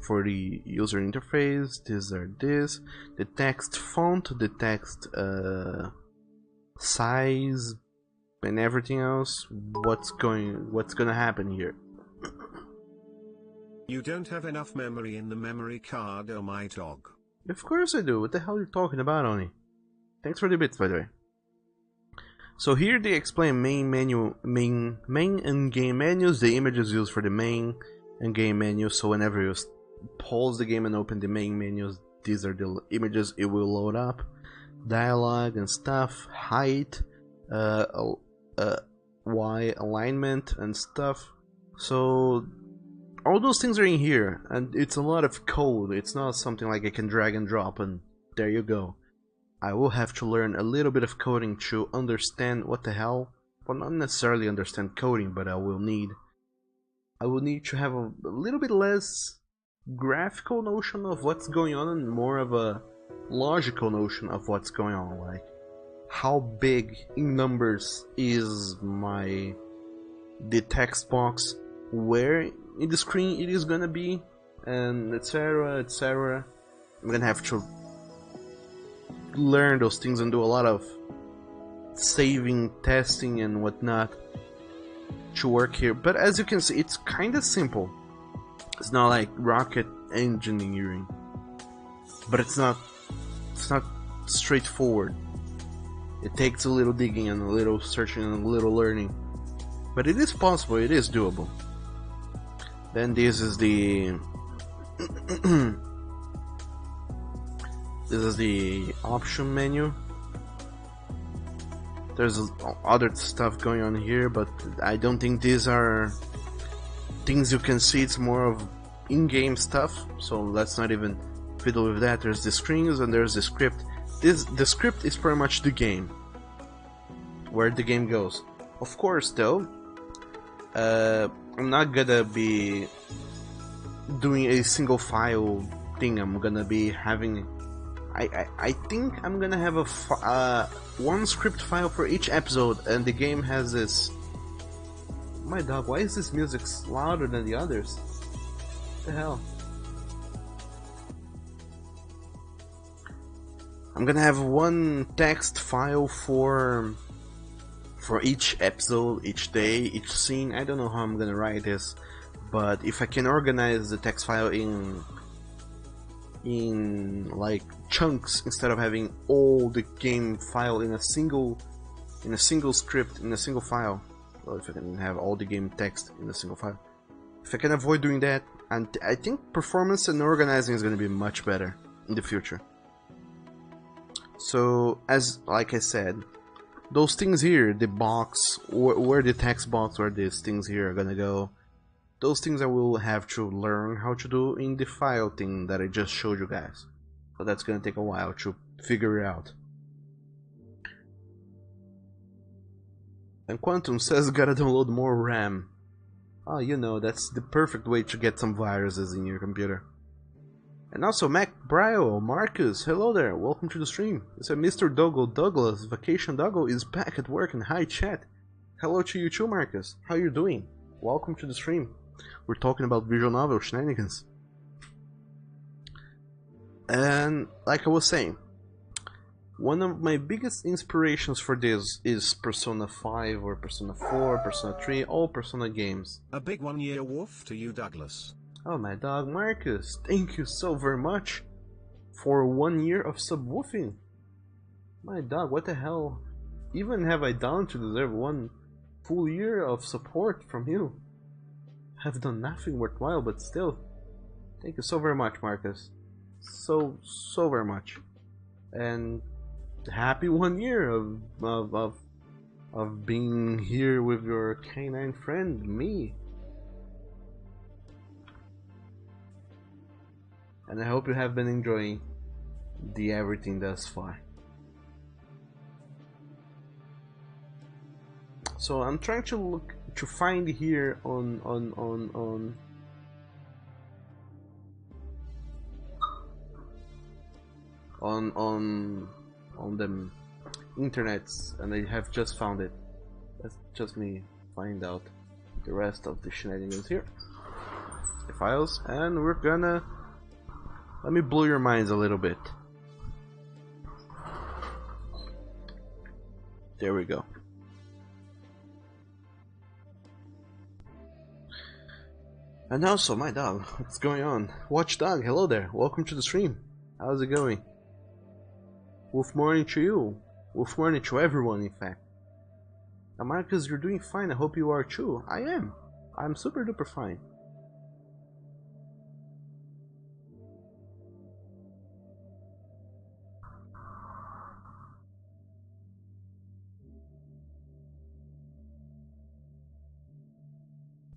[SPEAKER 1] for the user interface, these are this, the text font, the text size, and everything else. What's gonna happen here?
[SPEAKER 2] You don't have enough memory in the memory card, oh my dog.
[SPEAKER 1] Of course I do. What the hell are you talking about, Oni? Thanks for the bits, by the way. So here they explain main and game menus, the images used for the main and game menus. So whenever you pause the game and open the main menus, these are the images it will load up. Dialogue and stuff, height, Y alignment and stuff. So all those things are in here, and it's a lot of code. It's not something like I can drag and drop and there you go. I will have to learn a little bit of coding to understand what the hell. Well, not necessarily understand coding, but I will need to have a little bit less graphical notion of what's going on and more of a logical notion of what's going on. Like, how big in numbers is the text box, where in the screen it is gonna be, and etc, etc. I'm gonna have to learn those things and do a lot of saving, testing and whatnot to work here. But as you can see, it's kinda simple. It's not like rocket engineering, but it's not straightforward. It takes a little digging and a little searching and a little learning, but it is possible, it is doable. Then this is the this is the option menu. There's other stuff going on here, but I don't think these are things you can see. It's more of in-game stuff, so let's not even fiddle with that. There's the screens and there's the script. The script is pretty much the game, where the game goes. Of course, though, I'm not gonna be doing a single file thing. I'm gonna be having, I think I'm gonna have one script file for each episode, and the game has this. My dog, why is this music louder than the others? What the hell? I'm gonna have one text file for each episode, each day, each scene. I don't know how I'm gonna write this, but if I can organize the text file in like chunks instead of having all the game file in a single script, in a single file, or if I can have all the game text in a single file, if I can avoid doing that, and I think performance and organizing is gonna be much better in the future. So, like I said, those things here, the box, where the text box, where these things here are gonna go, those things I will have to learn how to do in the file thing that I just showed you guys. So that's gonna take a while to figure it out. And Quantum says gotta download more RAM. Oh, you know, that's the perfect way to get some viruses in your computer. And also Mac Brio, Marcus, hello there, welcome to the stream. It's Mr. Doggo Douglas, Vacation Doggo is back at work and hi chat. Hello to you too, Marcus, how you doing? Welcome to the stream. We're talking about visual novel shenanigans. And like I was saying, one of my biggest inspirations for this is Persona 5 or Persona 4, Persona 3, all Persona games.
[SPEAKER 2] A big 1 year woof to you, Douglas.
[SPEAKER 1] Oh, my dog Marcus, thank you so very much for 1 year of subwoofing. My dog, what the hell even have I done to deserve 1 full year of support from you? I've done nothing worthwhile, but still. Thank you so very much, Marcus. So very much. And happy 1 year of being here with your canine friend, me. And I hope you have been enjoying the everything thus far. So I'm trying to find here on the internets, and I have just found it. That's just me find out the rest of the shenanigans here. The files, and we're gonna let me blow your minds a little bit. There we go. And also, my dog, what's going on? Watchdog, hello there, welcome to the stream. How's it going? Wolf morning to you. Wolf morning to everyone, in fact. Now, Marcus, you're doing fine, I hope you are too. I am. I'm super duper fine.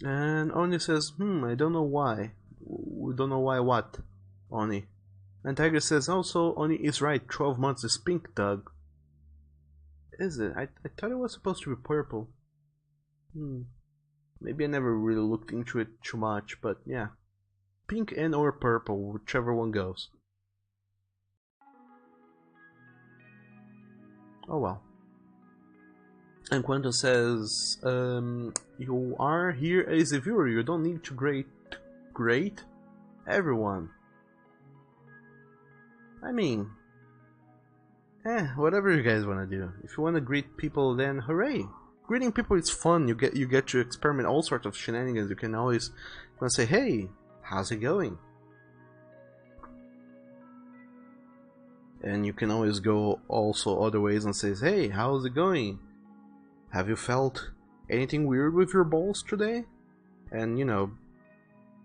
[SPEAKER 1] And Oni says, I don't know why. We don't know why what, Oni. And Tiger says, also, Oni is right, 12 months is pink, Doug. Is it? I thought it was supposed to be purple. Maybe I never really looked into it too much, but yeah. Pink and or purple, whichever one goes. Oh well. And Quentin says, you are here as a viewer, you don't need to grade everyone. I mean, whatever you guys want to do. If you want to greet people, then hooray! Greeting people is fun. You get to experiment all sorts of shenanigans. You can always say, hey, how's it going? And you can always go also other ways and say, hey, how's it going? Have you felt anything weird with your balls today? And, you know,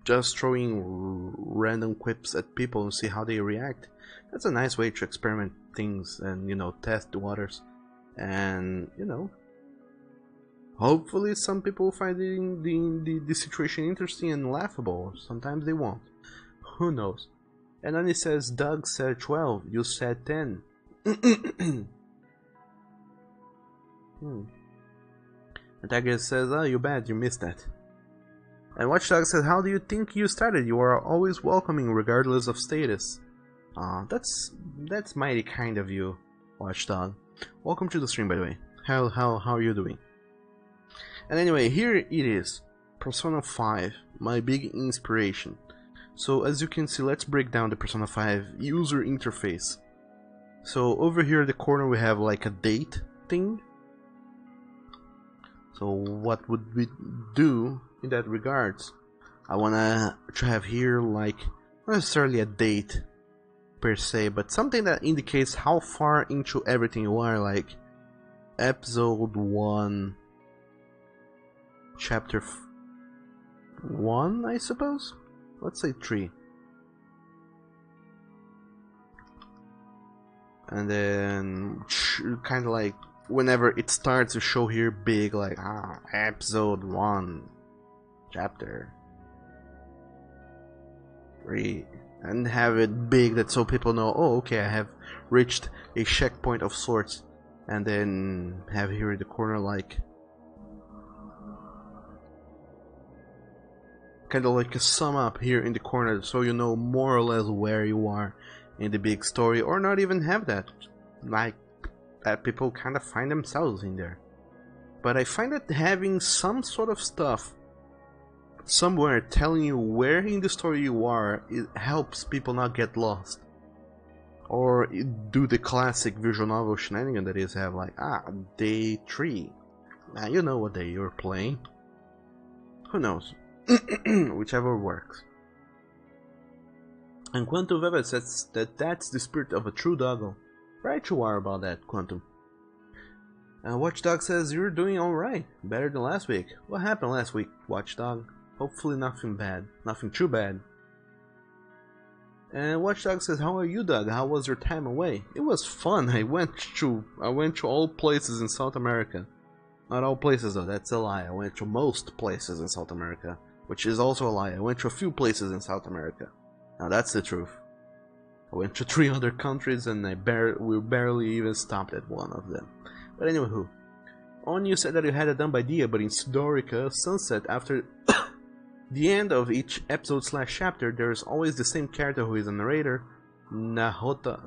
[SPEAKER 1] just throwing random quips at people and see how they react. That's a nice way to experiment things and, you know, test the waters. And, you know, hopefully some people find the situation interesting and laughable. Sometimes they won't. Who knows? And then he says, Doug said 12, you said 10. And Tiger says, oh, you bad, you missed that. And Watchdog says, how do you think you started? You are always welcoming regardless of status. That's mighty kind of you, Watchdog. Welcome to the stream, by the way. How are you doing? And anyway, here it is. Persona 5, my big inspiration. So as you can see, let's break down the Persona 5 user interface. So over here in the corner we have like a date thing. So what would we do in that regards? I wanna to have here like not necessarily a date per se, but something that indicates how far into everything you are, like episode 1, chapter 1, I suppose? Let's say 3. And then kind of like whenever it starts to show here big, like episode 1, chapter 3, and have it big that so people know, oh okay, I have reached a checkpoint of sorts. And then have here in the corner like kind of like a sum up here in the corner, so you know more or less where you are in the big story, or not even have that, like that people kind of find themselves in there. But I find that having some sort of stuff somewhere telling you where in the story you are, it helps people not get lost. Or do the classic visual novel shenanigan that is have like, day 3. Now you know what day you're playing. Who knows? Whichever works. And Quantum Veva says that that's the spirit of a true doggo. Right you are about that, Quantum. Watchdog says you're doing alright. Better than last week. What happened last week, Watchdog? Hopefully nothing bad. Nothing too bad. And Watchdog says, how are you, Doug? How was your time away? It was fun. I went to all places in South America. Not all places though, that's a lie. I went to most places in South America. Which is also a lie. I went to a few places in South America. Now that's the truth. I went to 3 other countries and we barely even stopped at one of them. But anywho, On, you said that you had a dumb idea, but in Sudorica Sunset, after the end of each episode/chapter, there is always the same character who is a narrator, narrator,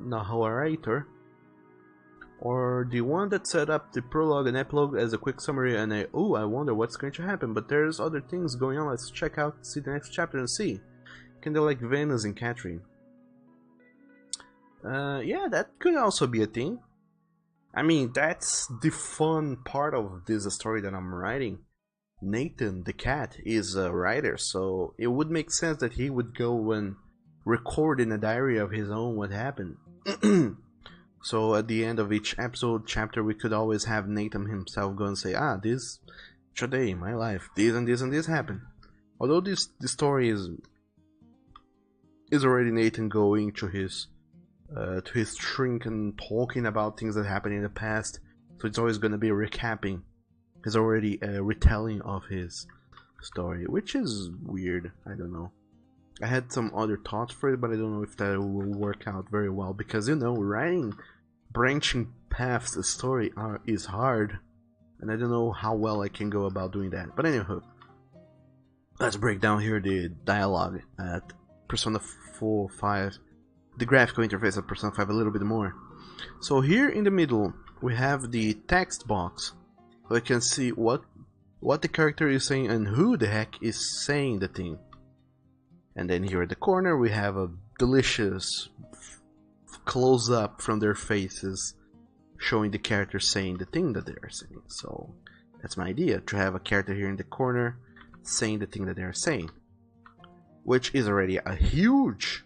[SPEAKER 1] or the one that set up the prologue and epilogue as a quick summary and I wonder what's going to happen, but there's other things going on, let's check out, see the next chapter and see. Kinda like Venus and Catherine. Yeah, that could also be a thing. I mean, that's the fun part of this story that I'm writing. Nathan, the cat, is a writer, so it would make sense that he would go and record in a diary of his own what happened. So at the end of each episode, chapter, we could always have Nathan himself go and say, this, today in my life, this and this and this happened. Although this story is already Nathan going to his shrink and talking about things that happened in the past, so it's always going to be recapping. He's already retelling of his story, which is weird. I don't know. I had some other thoughts for it, but I don't know if that will work out very well, because writing branching paths a story is hard, and I don't know how well I can go about doing that. But anywho, let's break down here the dialogue at Persona 4 5, the graphical interface of Persona 5 a little bit more. So here in the middle we have the text box, so I can see what the character is saying and who the heck is saying the thing. And then here at the corner we have a delicious close-up from their faces showing the character saying the thing that they are saying. So that's my idea, to have a character here in the corner saying the thing that they are saying, which is already a huge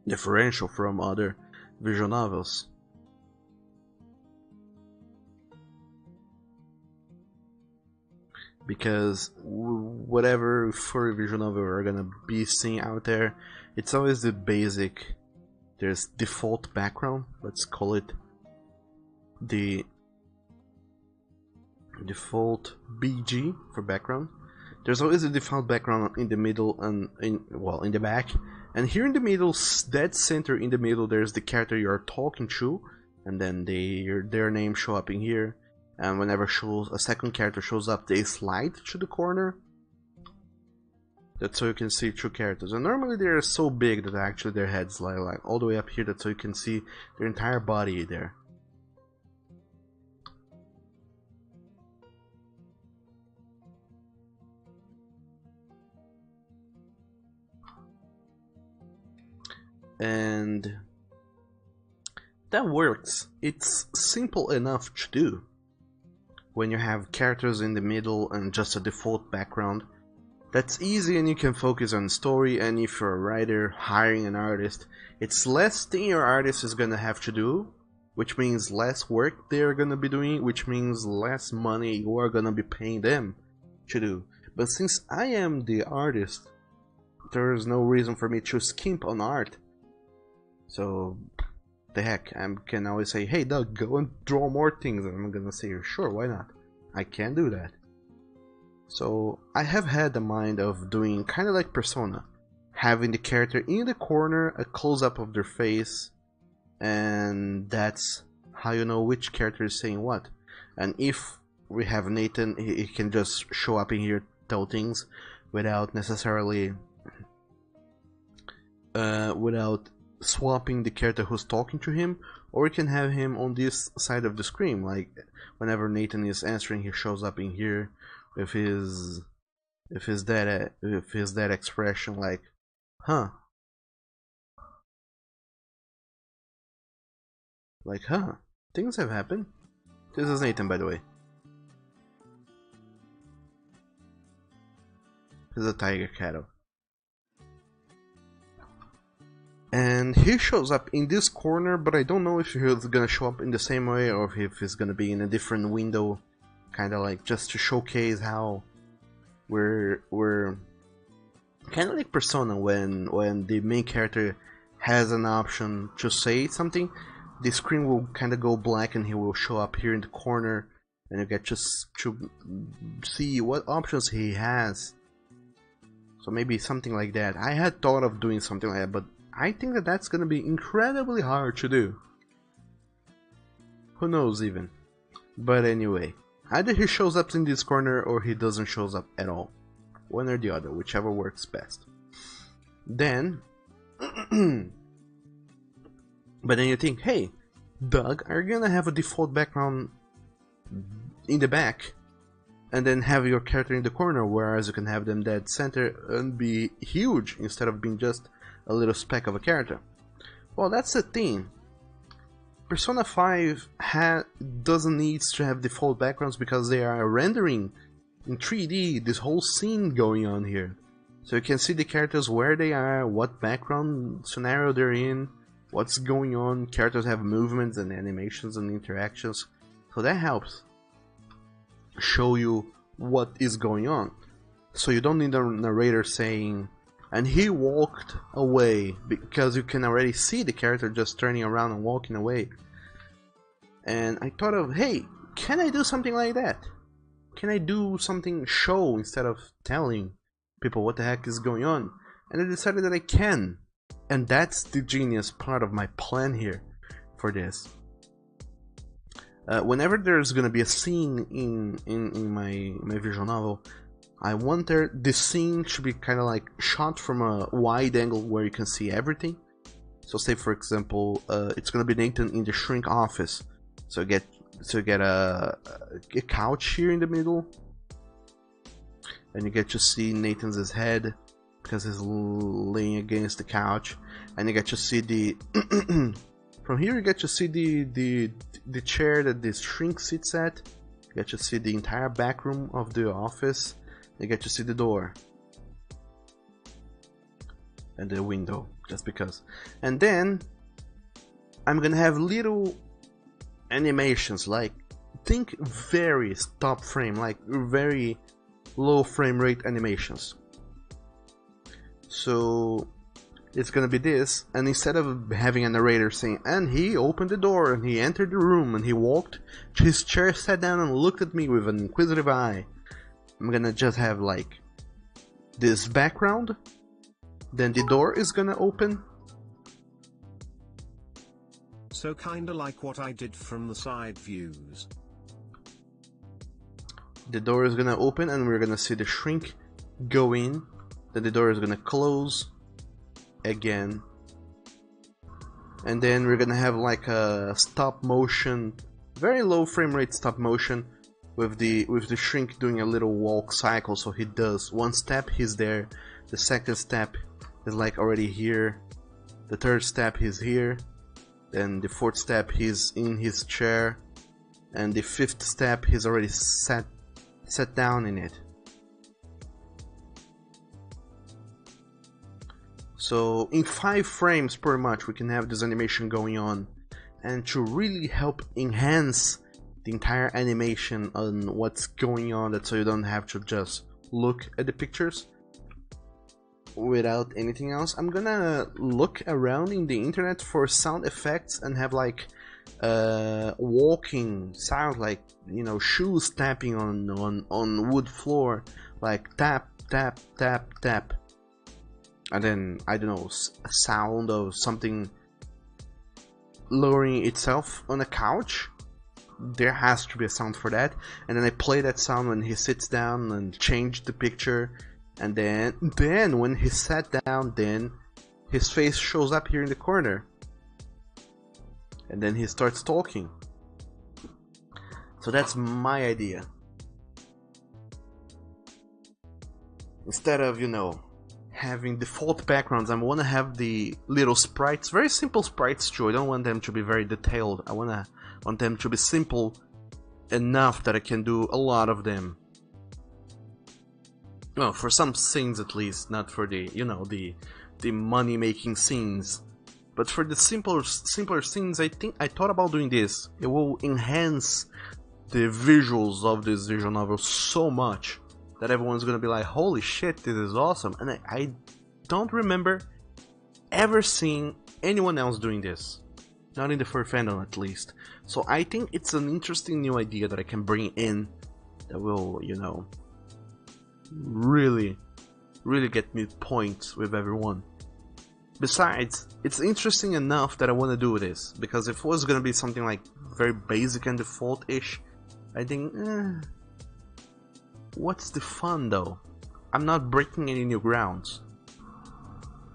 [SPEAKER 1] differential from other visual novels. Because whatever furry visual novel we're gonna be seeing out there, it's always the basic. There's default background, let's call it the default BG for background. There's always a default background in the middle and in the back, and here in the middle, dead center in the middle, there's the character you're talking to, and then their name show up in here. And whenever a second character shows up, they slide to the corner. That's so you can see two characters. And normally they're so big that actually their heads lie like all the way up here. That's so you can see their entire body there. And that works. It's simple enough to do. When you have characters in the middle and just a default background, that's easy and you can focus on story. And if you're a writer hiring an artist, it's less thing your artist is gonna have to do, which means less work they're gonna be doing, which means less money you are gonna be paying them to do. But since I am the artist, there's no reason for me to skimp on art. So the heck, I can always say, hey Doug, go and draw more things, and I'm gonna say, sure, why not? I can do that. So I have had the mind of doing kind of like Persona, having the character in the corner, a close-up of their face, and that's how you know which character is saying what. And if we have Nathan, he can just show up in here, tell things without necessarily without swapping the character who's talking to him, or we can have him on this side of the screen, like whenever Nathan is answering, he shows up in here with his that expression like, huh, like, huh, things have happened. This is Nathan, by the way. This is a tiger cattle. And he shows up in this corner, but I don't know if he's gonna show up in the same way or if he's gonna be in a different window, kind of like just to showcase how we're kind of like Persona when the main character has an option to say something, the screen will kind of go black and he will show up here in the corner, and you get just to see what options he has. So maybe something like that. I had thought of doing something like that, but I think that that's gonna be incredibly hard to do. Who knows even. But anyway, either he shows up in this corner or he doesn't show up at all. One or the other, whichever works best. Then, but then you think, hey, Doug, are you gonna have a default background in the back and then have your character in the corner, whereas you can have them dead center and be huge instead of being just a little speck of a character? Well, that's the thing. Persona 5 doesn't need to have default backgrounds because they are rendering in 3D this whole scene going on here. So you can see the characters where they are, what background scenario they're in, what's going on. Characters have movements and animations and interactions. So that helps show you what is going on. So you don't need a narrator saying, and he walked away, because you can already see the character just turning around and walking away. And I thought of, hey, can I do something like that? Can I do something show instead of telling people what the heck is going on? And I decided that I can. And that's the genius part of my plan here for this. Whenever there's gonna be a scene in my visual novel, I want this scene should be kind of like shot from a wide angle where you can see everything. So say for example, it's gonna be Nathan in the shrink office. So get a couch here in the middle, and you get to see Nathan's head because he's laying against the couch, and you get to see the from here you get to see the chair that this shrink sits at. You get to see the entire back room of the office. You get to see the door and the window, just because. And then I'm gonna have little animations, like think very stop frame, like very low frame rate animations. So it's gonna be this, and instead of having a narrator saying, and he opened the door and he entered the room and he walked to his chair, sat down and looked at me with an inquisitive eye, I'm gonna just have like this background, then the door is gonna open.
[SPEAKER 2] So kinda like what I did from the side views.
[SPEAKER 1] The door is gonna open and we're gonna see the shrink go in, then the door is gonna close again, and then we're gonna have like a stop motion, very low frame rate stop motion, with the shrink doing a little walk cycle. So he does one step, he's there, the second step is like already here, the third step he's here, then the fourth step he's in his chair, and the fifth step he's already sat down in it. So in 5 frames pretty much we can have this animation going on, and to really help enhance the entire animation on what's going on, that so you don't have to just look at the pictures without anything else. I'm gonna look around in the internet for sound effects and have like walking sound, like, you know, shoes tapping on wood floor, like tap tap tap tap, and then I don't know, a sound of something lowering itself on a couch. There has to be a sound for that, and then I play that sound when he sits down and change the picture, and then when he sat down, then his face shows up here in the corner, and then he starts talking. So that's my idea. Instead of, you know, having default backgrounds, I want to have the little sprites, very simple sprites too. I don't want them to be very detailed. I want them to be simple enough that I can do a lot of them. Well, for some scenes at least, not for the, you know, the money making scenes. But for the simpler things, I think I thought about doing this. It will enhance the visuals of this visual novel so much that everyone's gonna be like, holy shit, this is awesome. And I don't remember ever seeing anyone else doing this. Not in the fur fandom, at least. So I think it's an interesting new idea that I can bring in that will, you know, really get me points with everyone. Besides, it's interesting enough that I want to do this, because if it was gonna be something like very basic and default-ish, I think, what's the fun though? I'm not breaking any new grounds.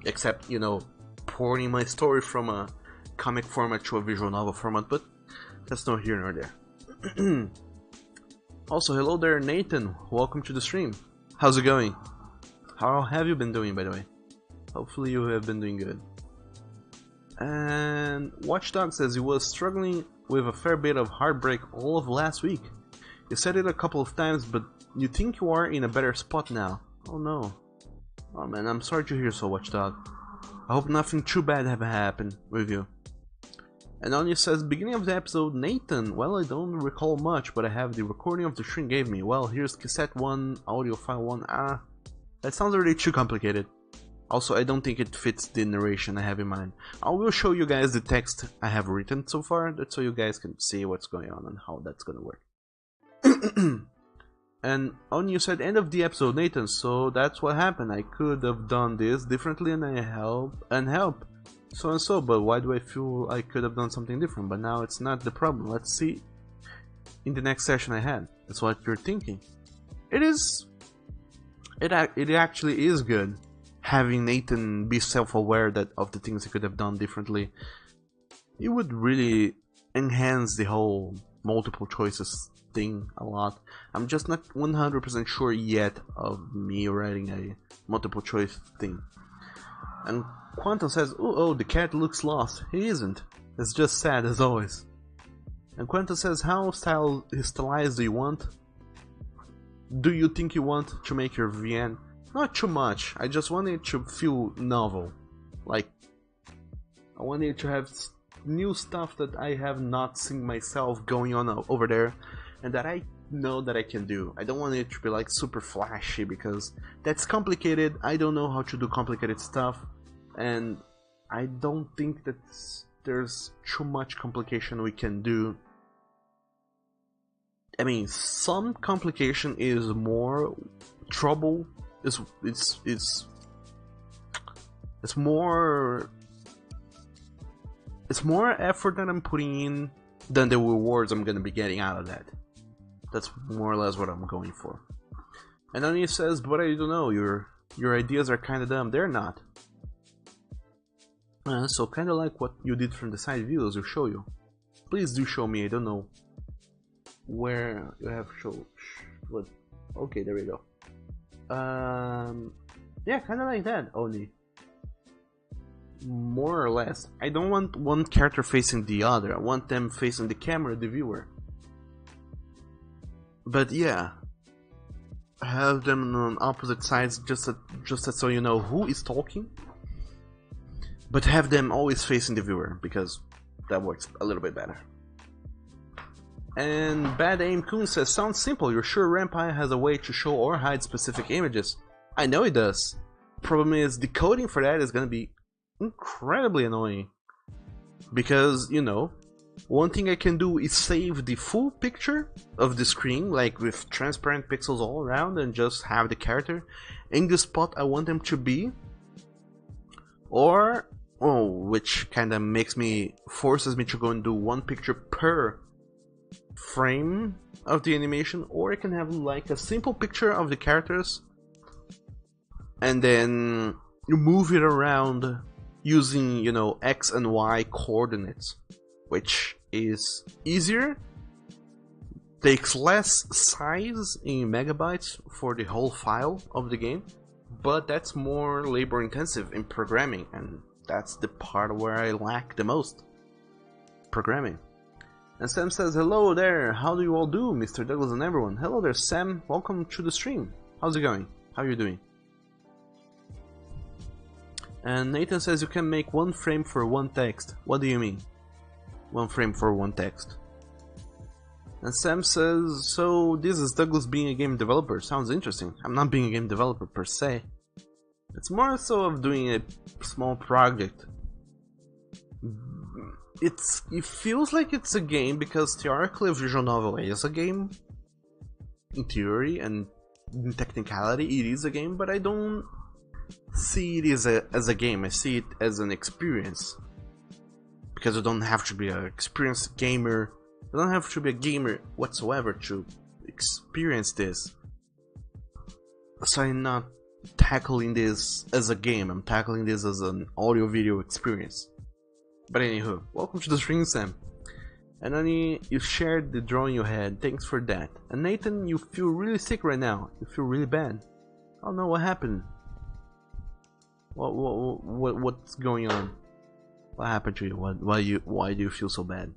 [SPEAKER 1] Except, you know, porting my story from a comic format to a visual novel format, but that's not here nor there. Also, hello there, Nathan. Welcome to the stream. How's it going? How have you been doing, by the way? Hopefully you have been doing good. And Watchdog says he was struggling with a fair bit of heartbreak all of last week. You said it a couple of times, but you think you are in a better spot now. Oh no. Oh man, I'm sorry to hear so, Watchdog. I hope nothing too bad have happened with you. And Anya says, beginning of the episode, Nathan, well, I don't recall much, but I have the recording of the stream gave me. Well, here's cassette 1, audio file 1, that sounds already too complicated. Also, I don't think it fits the narration I have in mind. I will show you guys the text I have written so far, that's so you guys can see what's going on and how that's gonna work. And Anya said, end of the episode, Nathan, so that's what happened. I could have done this differently and I help, so and so, but why do I feel I could have done something different? But now it's not the problem. Let's see in the next session I had. That's what you're thinking. It actually is good having Nathan be self-aware that of the things he could have done differently. It would really enhance the whole multiple choices thing a lot. I'm just not 100% sure yet of me writing a multiple choice thing. And Quantum says, oh, the cat looks lost. He isn't. It's just sad as always. And Quantum says, how stylized do you want? Do you think you want to make your VN? Not too much. I just want it to feel novel. Like, I want it to have new stuff that I have not seen myself going on over there, and that I know that I can do. I don't want it to be like super flashy, because that's complicated. I don't know how to do complicated stuff, and I don't think that there's too much complication we can do. I mean, some complication is more trouble. It's more effort that I'm putting in than the rewards I'm gonna be getting out of that. That's more or less what I'm going for. And then he says, but I don't know, your ideas are kinda dumb. They're not. So kinda like what you did from the side views will show you. Please do show me, I don't know where you have show what. Okay, there we go. Yeah, kinda like that only. More or less. I don't want one character facing the other. I want them facing the camera, the viewer. But yeah, have them on opposite sides, just so you know who is talking. But have them always facing the viewer, because that works a little bit better. And Bad Aim Kun says, sounds simple. You're sure Rampire has a way to show or hide specific images? I know it does. Problem is, decoding for that is gonna be incredibly annoying. Because, you know, one thing I can do is save the full picture of the screen, like with transparent pixels all around, and just have the character in the spot I want them to be. Or, which kinda forces me to go and do one picture per frame of the animation, or I can have like a simple picture of the characters and then you move it around using, you know, X and Y coordinates, which is easier, takes less size in megabytes for the whole file of the game, but that's more labor intensive in programming, and that's the part where I lack the most. Programming. And Sam says, hello there, how do you all do, Mr. Douglas and everyone? Hello there, Sam, welcome to the stream. How's it going? How are you doing? And Nathan says you can make one frame for one text. What do you mean? One frame for one text. And Sam says, so this is Douglas being a game developer. Sounds interesting. I'm not being a game developer per se. It's more so of doing a small project. It feels like it's a game because theoretically a visual novel is a game. In theory and in technicality it is a game, but I don't see it as a game. I see it as an experience. Because you don't have to be an experienced gamer. You don't have to be a gamer whatsoever to experience this. So I'm not tackling this as a game, I'm tackling this as an audio-video experience. But anywho, welcome to the stream, Sam. And Annie, you shared the drawing you had, thanks for that. And Nathan, you feel really sick right now, you feel really bad. Oh no, what happened? What's going on? What happened to you? Why do you feel so bad?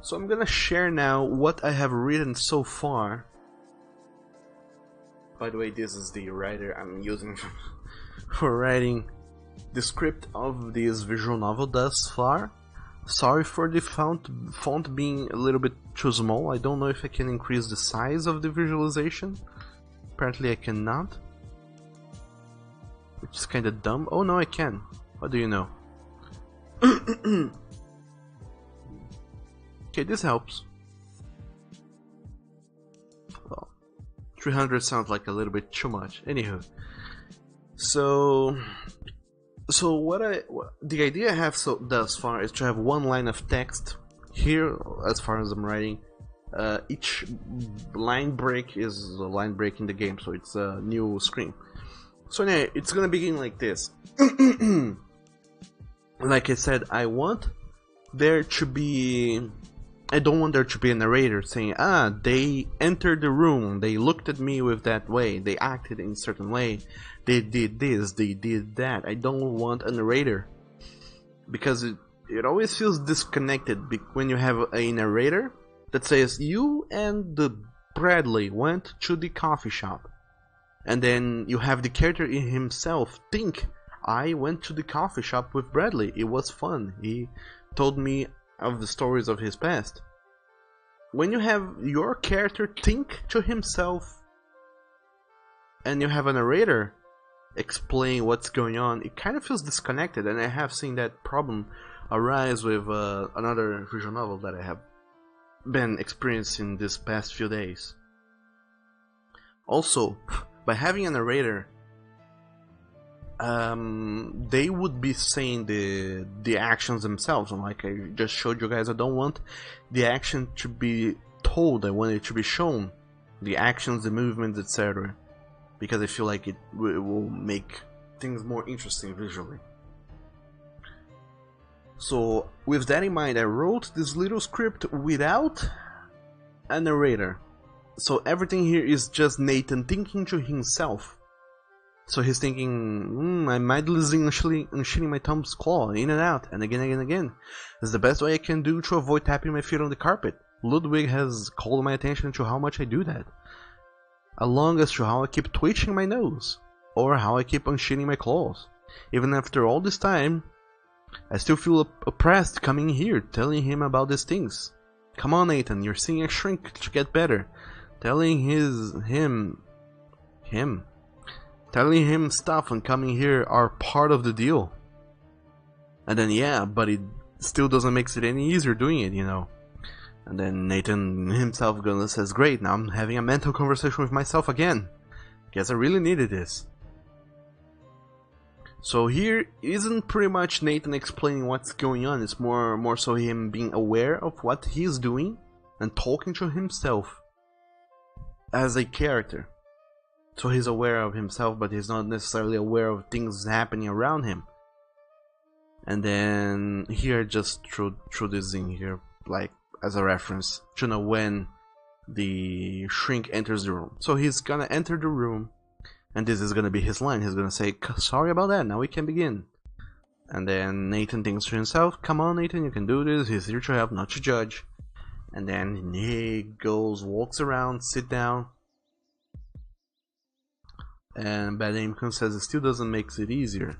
[SPEAKER 1] So I'm gonna share now what I have written so far. By the way, this is the writer I'm using for writing the script of this visual novel thus far. Sorry for the font being a little bit too small. I don't know if I can increase the size of the visualization. Apparently I cannot. Which is kinda dumb. Oh no, I can. What do you know? Okay, this helps. Well, 300 sounds like a little bit too much. Anywho, so the idea I have thus far is to have one line of text here, as far as I'm writing. Each line break is a line break in the game, so it's a new screen. So anyway, it's gonna begin like this. Like I said, I don't want there to be a narrator saying, they entered the room, they looked at me with that way, they acted in a certain way, they did this, they did that. I don't want a narrator. Because it always feels disconnected when you have a narrator that says, you and the Bradley went to the coffee shop. And then you have the character in himself think, I went to the coffee shop with Bradley, it was fun, he told me of the stories of his past. When you have your character think to himself and you have a narrator explain what's going on, it kind of feels disconnected, and I have seen that problem arise with another visual novel that I have been experiencing this past few days. Also, by having a narrator, they would be saying the actions themselves, and like I just showed you guys, I don't want the action to be told, I want it to be shown, the actions, the movements, etc., because I feel like it will make things more interesting visually. So with that in mind, I wrote this little script without a narrator, so everything here is just Nathan thinking to himself. So he's thinking, I'm mindlessly unshitting my thumb's claw in and out, and again and again. It's the best way I can do to avoid tapping my feet on the carpet. Ludwig has called my attention to how much I do that, along as to how I keep twitching my nose, or how I keep unshitting my claws. Even after all this time, I still feel oppressed coming here, telling him about these things. Come on, Nathan, you're seeing a shrink to get better. Telling him stuff and coming here are part of the deal. And then yeah, but it still doesn't make it any easier doing it, you know. And then Nathan himself gonna says, great, now I'm having a mental conversation with myself again. Guess I really needed this. So here isn't pretty much Nathan explaining what's going on, it's more so him being aware of what he's doing and talking to himself as a character. So he's aware of himself, but he's not necessarily aware of things happening around him. And then here, just throw this in here, like as a reference, to know when the shrink enters the room. So he's gonna enter the room, and this is gonna be his line. He's gonna say, sorry about that, now we can begin. And then Nathan thinks to himself, come on Nathan, you can do this, he's here to help, not to judge. And then he goes, walks around, sit down, And Bad Aim Kun says it still doesn't make it easier.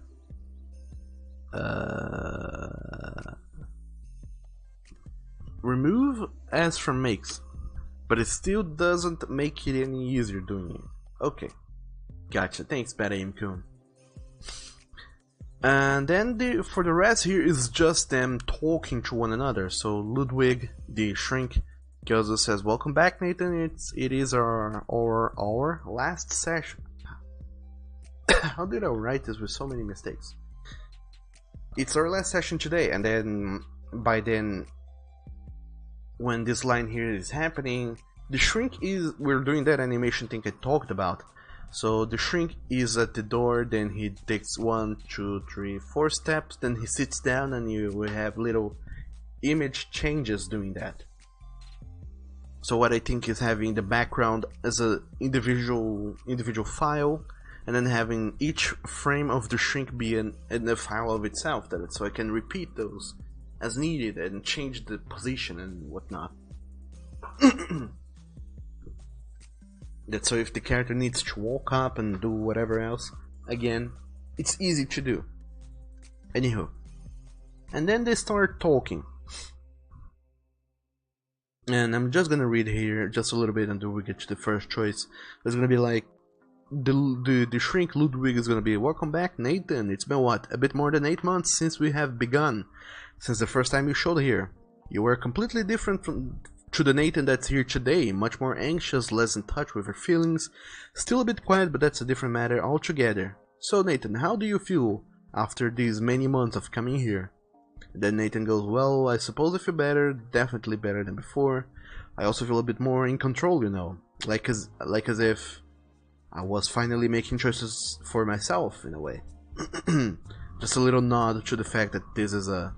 [SPEAKER 1] Remove as from makes, but it still doesn't make it any easier doing it. Okay, gotcha. Thanks, Bad Aim Kun. And then for the rest here is just them talking to one another. So Ludwig, the shrink, goes and says, "Welcome back, Nathan. It is our last session." How did I write this with so many mistakes? It's our last session today, and then by then, when this line here is happening, the shrink we're doing that animation thing I talked about. So the shrink is at the door, then he takes 1, 2, 3, 4 steps, then he sits down, and you will have little image changes doing that. So what I think is having the background as a individual file, and then having each frame of the shrink be in a file of itself, so I can repeat those as needed and change the position and whatnot. That so if the character needs to walk up and do whatever else, again, it's easy to do. Anywho, and then they start talking, and I'm just gonna read here just a little bit until we get to the first choice. It's gonna be like the shrink Ludwig is gonna be, "Welcome back, Nathan. It's been what, a bit more than 8 months since we have begun. Since the first time you showed here, you were completely different to the Nathan that's here today. Much more anxious, less in touch with her feelings, still a bit quiet, but that's a different matter altogether. So Nathan, how do you feel after these many months of coming here?" And then Nathan goes, "Well, I suppose I feel better, definitely better than before. I also feel a bit more in control, you know, like as if I was finally making choices for myself in a way." Just a little nod to the fact that this is a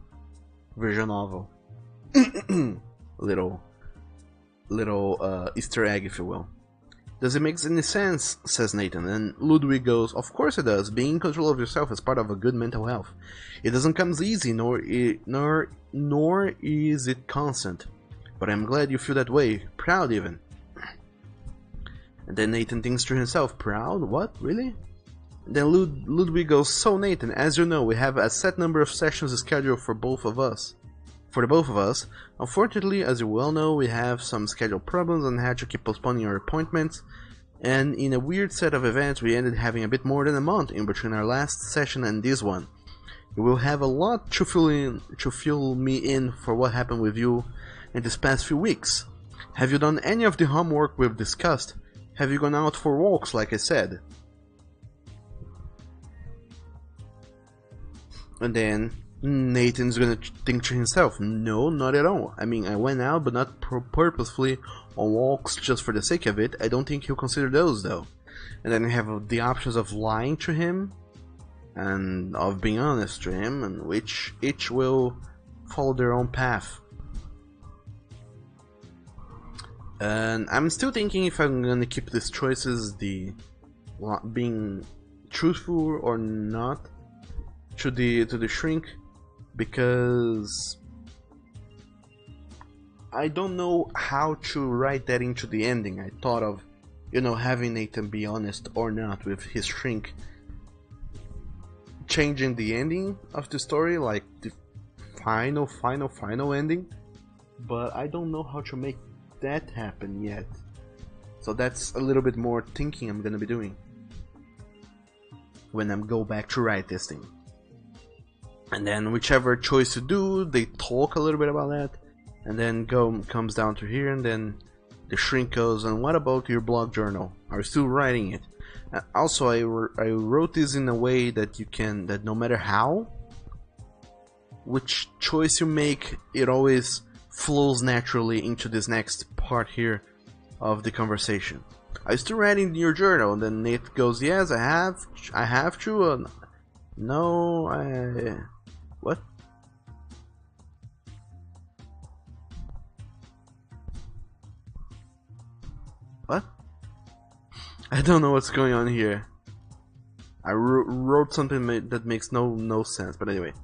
[SPEAKER 1] visual novel. little Easter egg, if you will. "Does it make any sense?" says Nathan, and Ludwig goes, "Of course it does. Being in control of yourself is part of a good mental health. It doesn't come easy, nor is it constant. But I'm glad you feel that way. Proud even." And then Nathan thinks to himself, "Proud? What? Really?" And then Ludwig goes, "So Nathan, as you know, we have a set number of sessions scheduled for the both of us. Unfortunately, as you well know, we have some schedule problems and had to keep postponing our appointments, and in a weird set of events we ended having a bit more than a month in between our last session and this one. You will have a lot to fill me in for what happened with you in these past few weeks. Have you done any of the homework we've discussed? Have you gone out for walks like I said?" And then Nathan's gonna think to himself, "No, not at all. I mean, I went out, but not purposefully on walks just for the sake of it. I don't think he'll consider those, though." And then you have the options of lying to him and of being honest to him, and which each will follow their own path. And I'm still thinking if I'm gonna keep these choices, being truthful or not to the shrink, because I don't know how to write that into the ending. I thought of, having Nathan be honest or not with his shrink, changing the ending of the story, like the final ending, but I don't know how to make that happen yet. So that's a little bit more thinking I'm gonna be doing when I go back to write this thing. And then whichever choice to do, they talk a little bit about that, and then comes down to here, and then the shrink goes, "And what about your blog journal? Are you still writing it?" Also, I wrote this in a way that that no matter which choice you make, it always flows naturally into this next part here of the conversation. "Are you still writing your journal?" And then Nate goes, "Yes, I have to. No, what?" What? I don't know what's going on here. I wrote something that makes no sense, but anyway.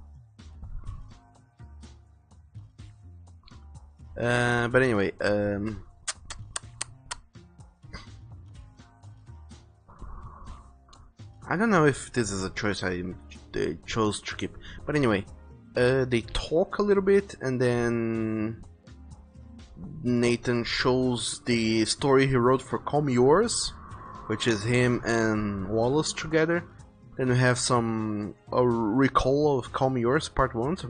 [SPEAKER 1] I don't know if this is a choice I chose to keep, but anyway, they talk a little bit, and then Nathan shows the story he wrote for Call Me Yours, which is him and Wallace together. Then we have a recall of Call Me Yours Part 1, so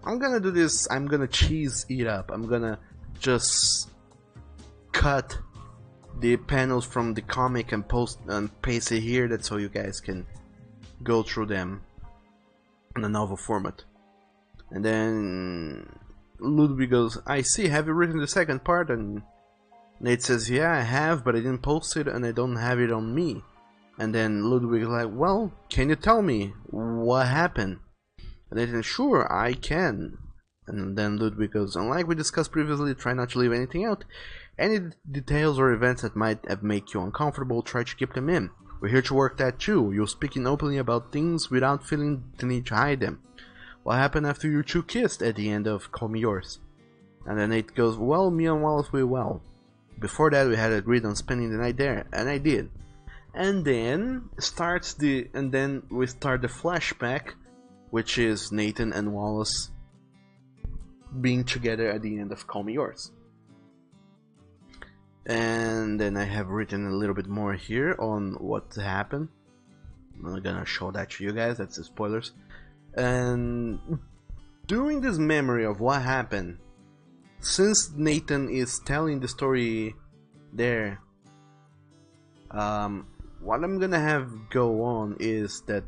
[SPEAKER 1] I'm gonna do this, I'm gonna cheese it up. I'm gonna just cut the panels from the comic and paste it here, that's so you guys can go through them in a novel format. And then Ludwig goes, I see, have you written the second part? And Nate says, yeah, I have, but I didn't post it and I don't have it on me. And then Ludwig is like, well, can you tell me what happened? And Nathan, sure, I can. And then Ludwig goes, unlike we discussed previously, try not to leave anything out. Any details or events that might make you uncomfortable, try to keep them in. We're here to work that too. You're speaking openly about things without feeling the need to hide them. What happened after you two kissed at the end of Call Me Yours? And then Nate goes, well, me and Wallace were well. Before that we had agreed on spending the night there, and I did. And then we start the flashback, which is Nathan and Wallace being together at the end of Call Me Yours. And then I have written a little bit more here on what happened. I'm not gonna show that to you guys, that's the spoilers. And during this memory of what happened, since Nathan is telling the story there, what I'm gonna have go on is that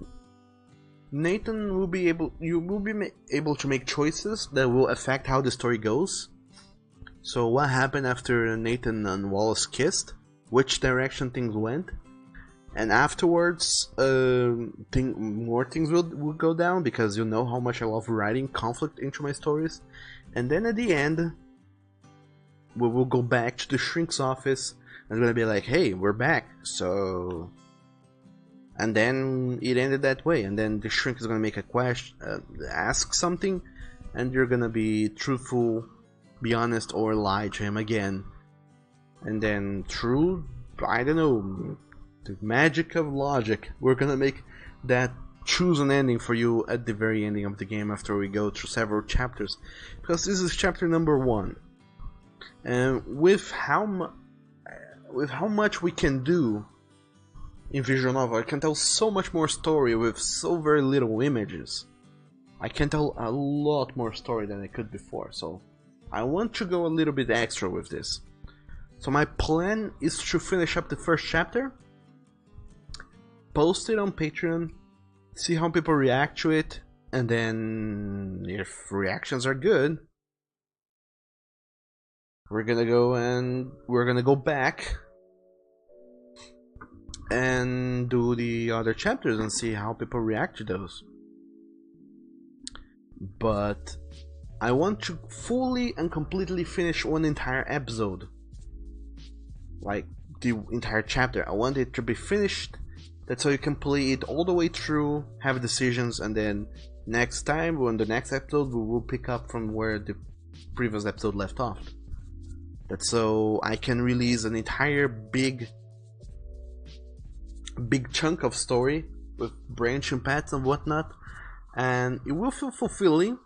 [SPEAKER 1] Nathan will be able to make choices that will affect how the story goes. So what happened after Nathan and Wallace kissed, which direction things went, and afterwards more things will go down, because you know how much I love writing conflict into my stories. And then at the end we will go back to the shrink's office and it's gonna be like, hey, we're back, so... And then it ended that way, and then the shrink is gonna make a question, ask something, and you're gonna be truthful, be honest, or lie to him again. And then through, I don't know, the magic of logic, we're gonna make that choose an ending for you at the very ending of the game after we go through several chapters, because this is chapter number 1. And with how much we can do in visual novel, I can tell so much more story with so very little images. I can tell a lot more story than I could before, so I want to go a little bit extra with this. So my plan is to finish up the first chapter, post it on Patreon, see how people react to it, and then if reactions are good, we're gonna go back and do the other chapters and see how people react to those. But I want to fully and completely finish one entire episode, like the entire chapter. I want it to be finished, that's how you can play it all the way through, have decisions, and then next time, on the next episode, we will pick up from where the previous episode left off. That's so I can release an entire big chunk of story with branching paths and whatnot, and it will feel fulfilling,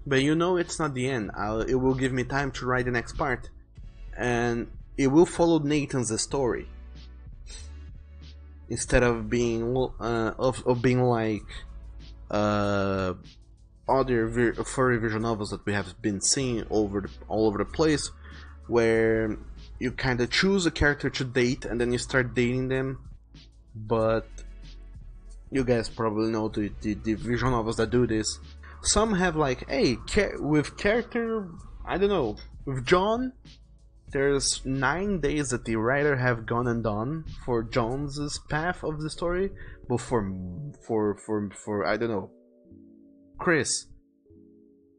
[SPEAKER 1] but you know it's not the end. It will give me time to write the next part, and it will follow Nathan's story instead of being like other furry visual novels that we have been seeing all over the place, where you kind of choose a character to date and then you start dating them. But you guys probably know the visual novels that do this. Some have like, hey, with character, I don't know, with John, there's 9 days that the writer have gone and done for John's path of the story, but for I don't know, Chris.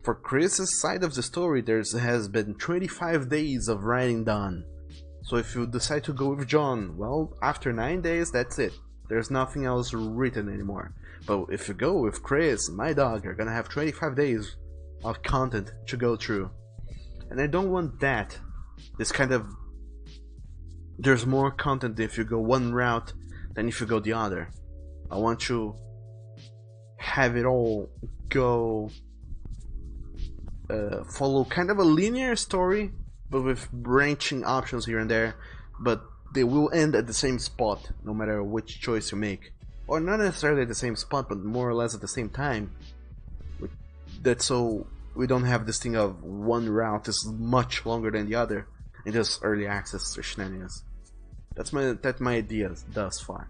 [SPEAKER 1] For Chris's side of the story, has been 25 days of writing done. So if you decide to go with John, well, after 9 days, that's it. There's nothing else written anymore. But if you go with Chris, my dog, you're gonna have 25 days of content to go through. And I don't want that. This kind of... There's more content if you go one route than if you go the other. I want to have it all go follow kind of a linear story, but with branching options here and there, but they will end at the same spot no matter which choice you make, or not necessarily at the same spot, but more or less at the same time. That's so we don't have this thing of one route is much longer than the other in just early access to shenanigans. That's my idea thus far.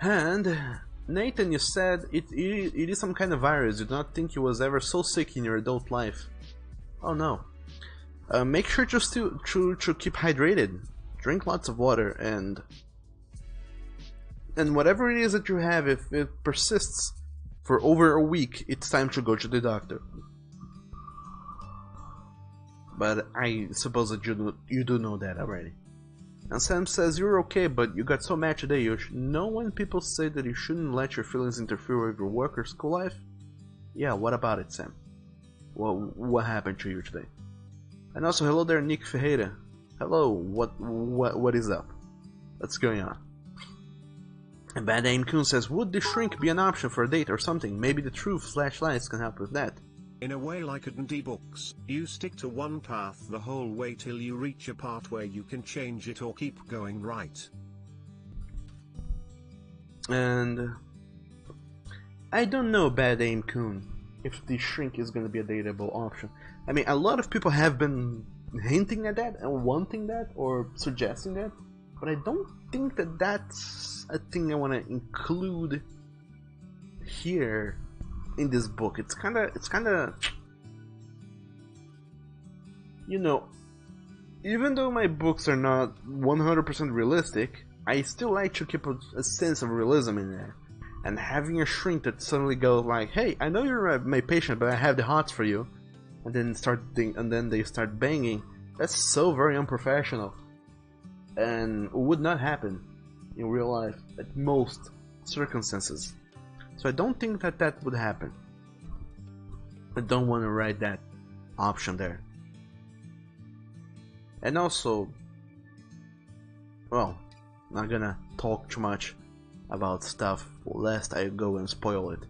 [SPEAKER 1] And Nathan, you said it is some kind of virus. You do not think you was ever so sick in your adult life? Oh no. Make sure just to keep hydrated. Drink lots of water, and whatever it is that you have, if it persists for over a week, it's time to go to the doctor. But I suppose that you do know that already. And Sam says you're okay, but you got so mad today. You know when people say that you shouldn't let your feelings interfere with your work or school life? Yeah, what about it, Sam? What happened to you today? And also, hello there, Nick Ferreira. Hello, what is up? What's going on? And Bad Aim Kun says, would the shrink be an option for a date or something? Maybe the truth/lies can help with that.
[SPEAKER 2] In a way like D books, you stick to one path the whole way till you reach a part where you can change it or keep going right.
[SPEAKER 1] And I don't know, Bad Aim Kun, if the shrink is going to be a dateable option. I mean, a lot of people have been hinting at that and wanting that or suggesting that, but I don't think that that's a thing I want to include here in this book. It's kind of, you know, even though my books are not 100% realistic, I still like to keep a sense of realism in there. And having a shrink that suddenly goes like, "Hey, I know you're my patient, but I have the hots for you," and then they start banging. That's so very unprofessional, and would not happen in real life at most circumstances. So I don't think that would happen. I don't want to write that option there. And also, well, not gonna talk too much about stuff lest I go and spoil it.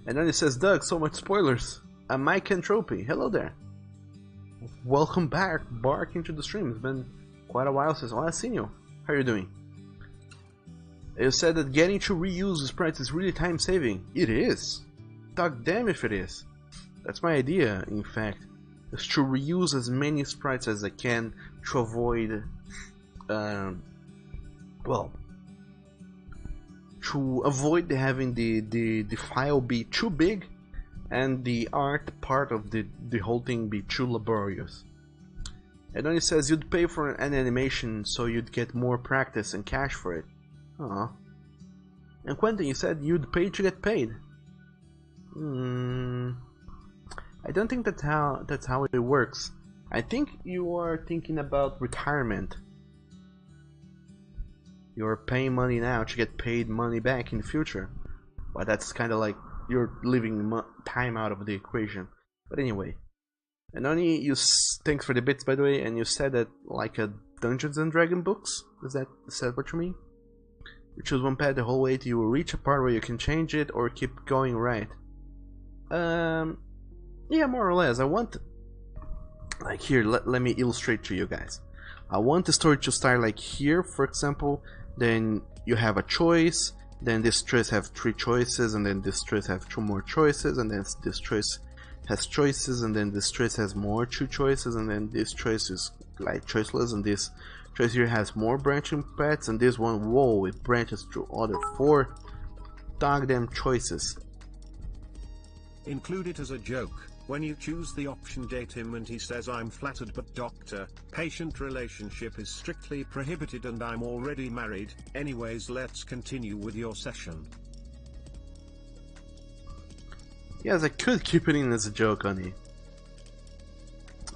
[SPEAKER 1] And then it says, Doug, so much spoilers. I'm Mike Entropy. Hello there. Welcome back into the stream. It's been quite a while since I've seen you. How are you doing? You said that getting to reuse the sprites is really time saving. It is. Dog damn if it is. That's my idea, in fact. Is to reuse as many sprites as I can to avoid having the file be too big and the art part of the whole thing be too laborious. And then it says you'd pay for an animation so you'd get more practice and cash for it. Aw. And Quentin, you said you'd pay to get paid. I don't think that's how it works. I think you are thinking about retirement. You're paying money now to get paid money back in the future. But that's kind of like you're leaving time out of the equation. But anyway. And only thanks for the bits, by the way, and you said that like a Dungeons and Dragons books? Is that what you mean? You choose one path the whole way till you reach a part where you can change it or keep going right. Yeah, more or less. I want, like here, let me illustrate to you guys. I want the story to start like here, for example. Then you have a choice, then this choice have 3 choices, and then this choice have 2 more choices, and then this choice has choices, and then this choice has more 2 choices, and then this choice is like choiceless, and this choice here has more branching paths, and this one, whoa, it branches to other 4 goddamn choices.
[SPEAKER 2] Include it as a joke. When you choose the option date him and he says I'm flattered but doctor-patient relationship is strictly prohibited and I'm already married. Anyways, let's continue with your session.
[SPEAKER 1] Yes, I could keep it in as a joke, honey.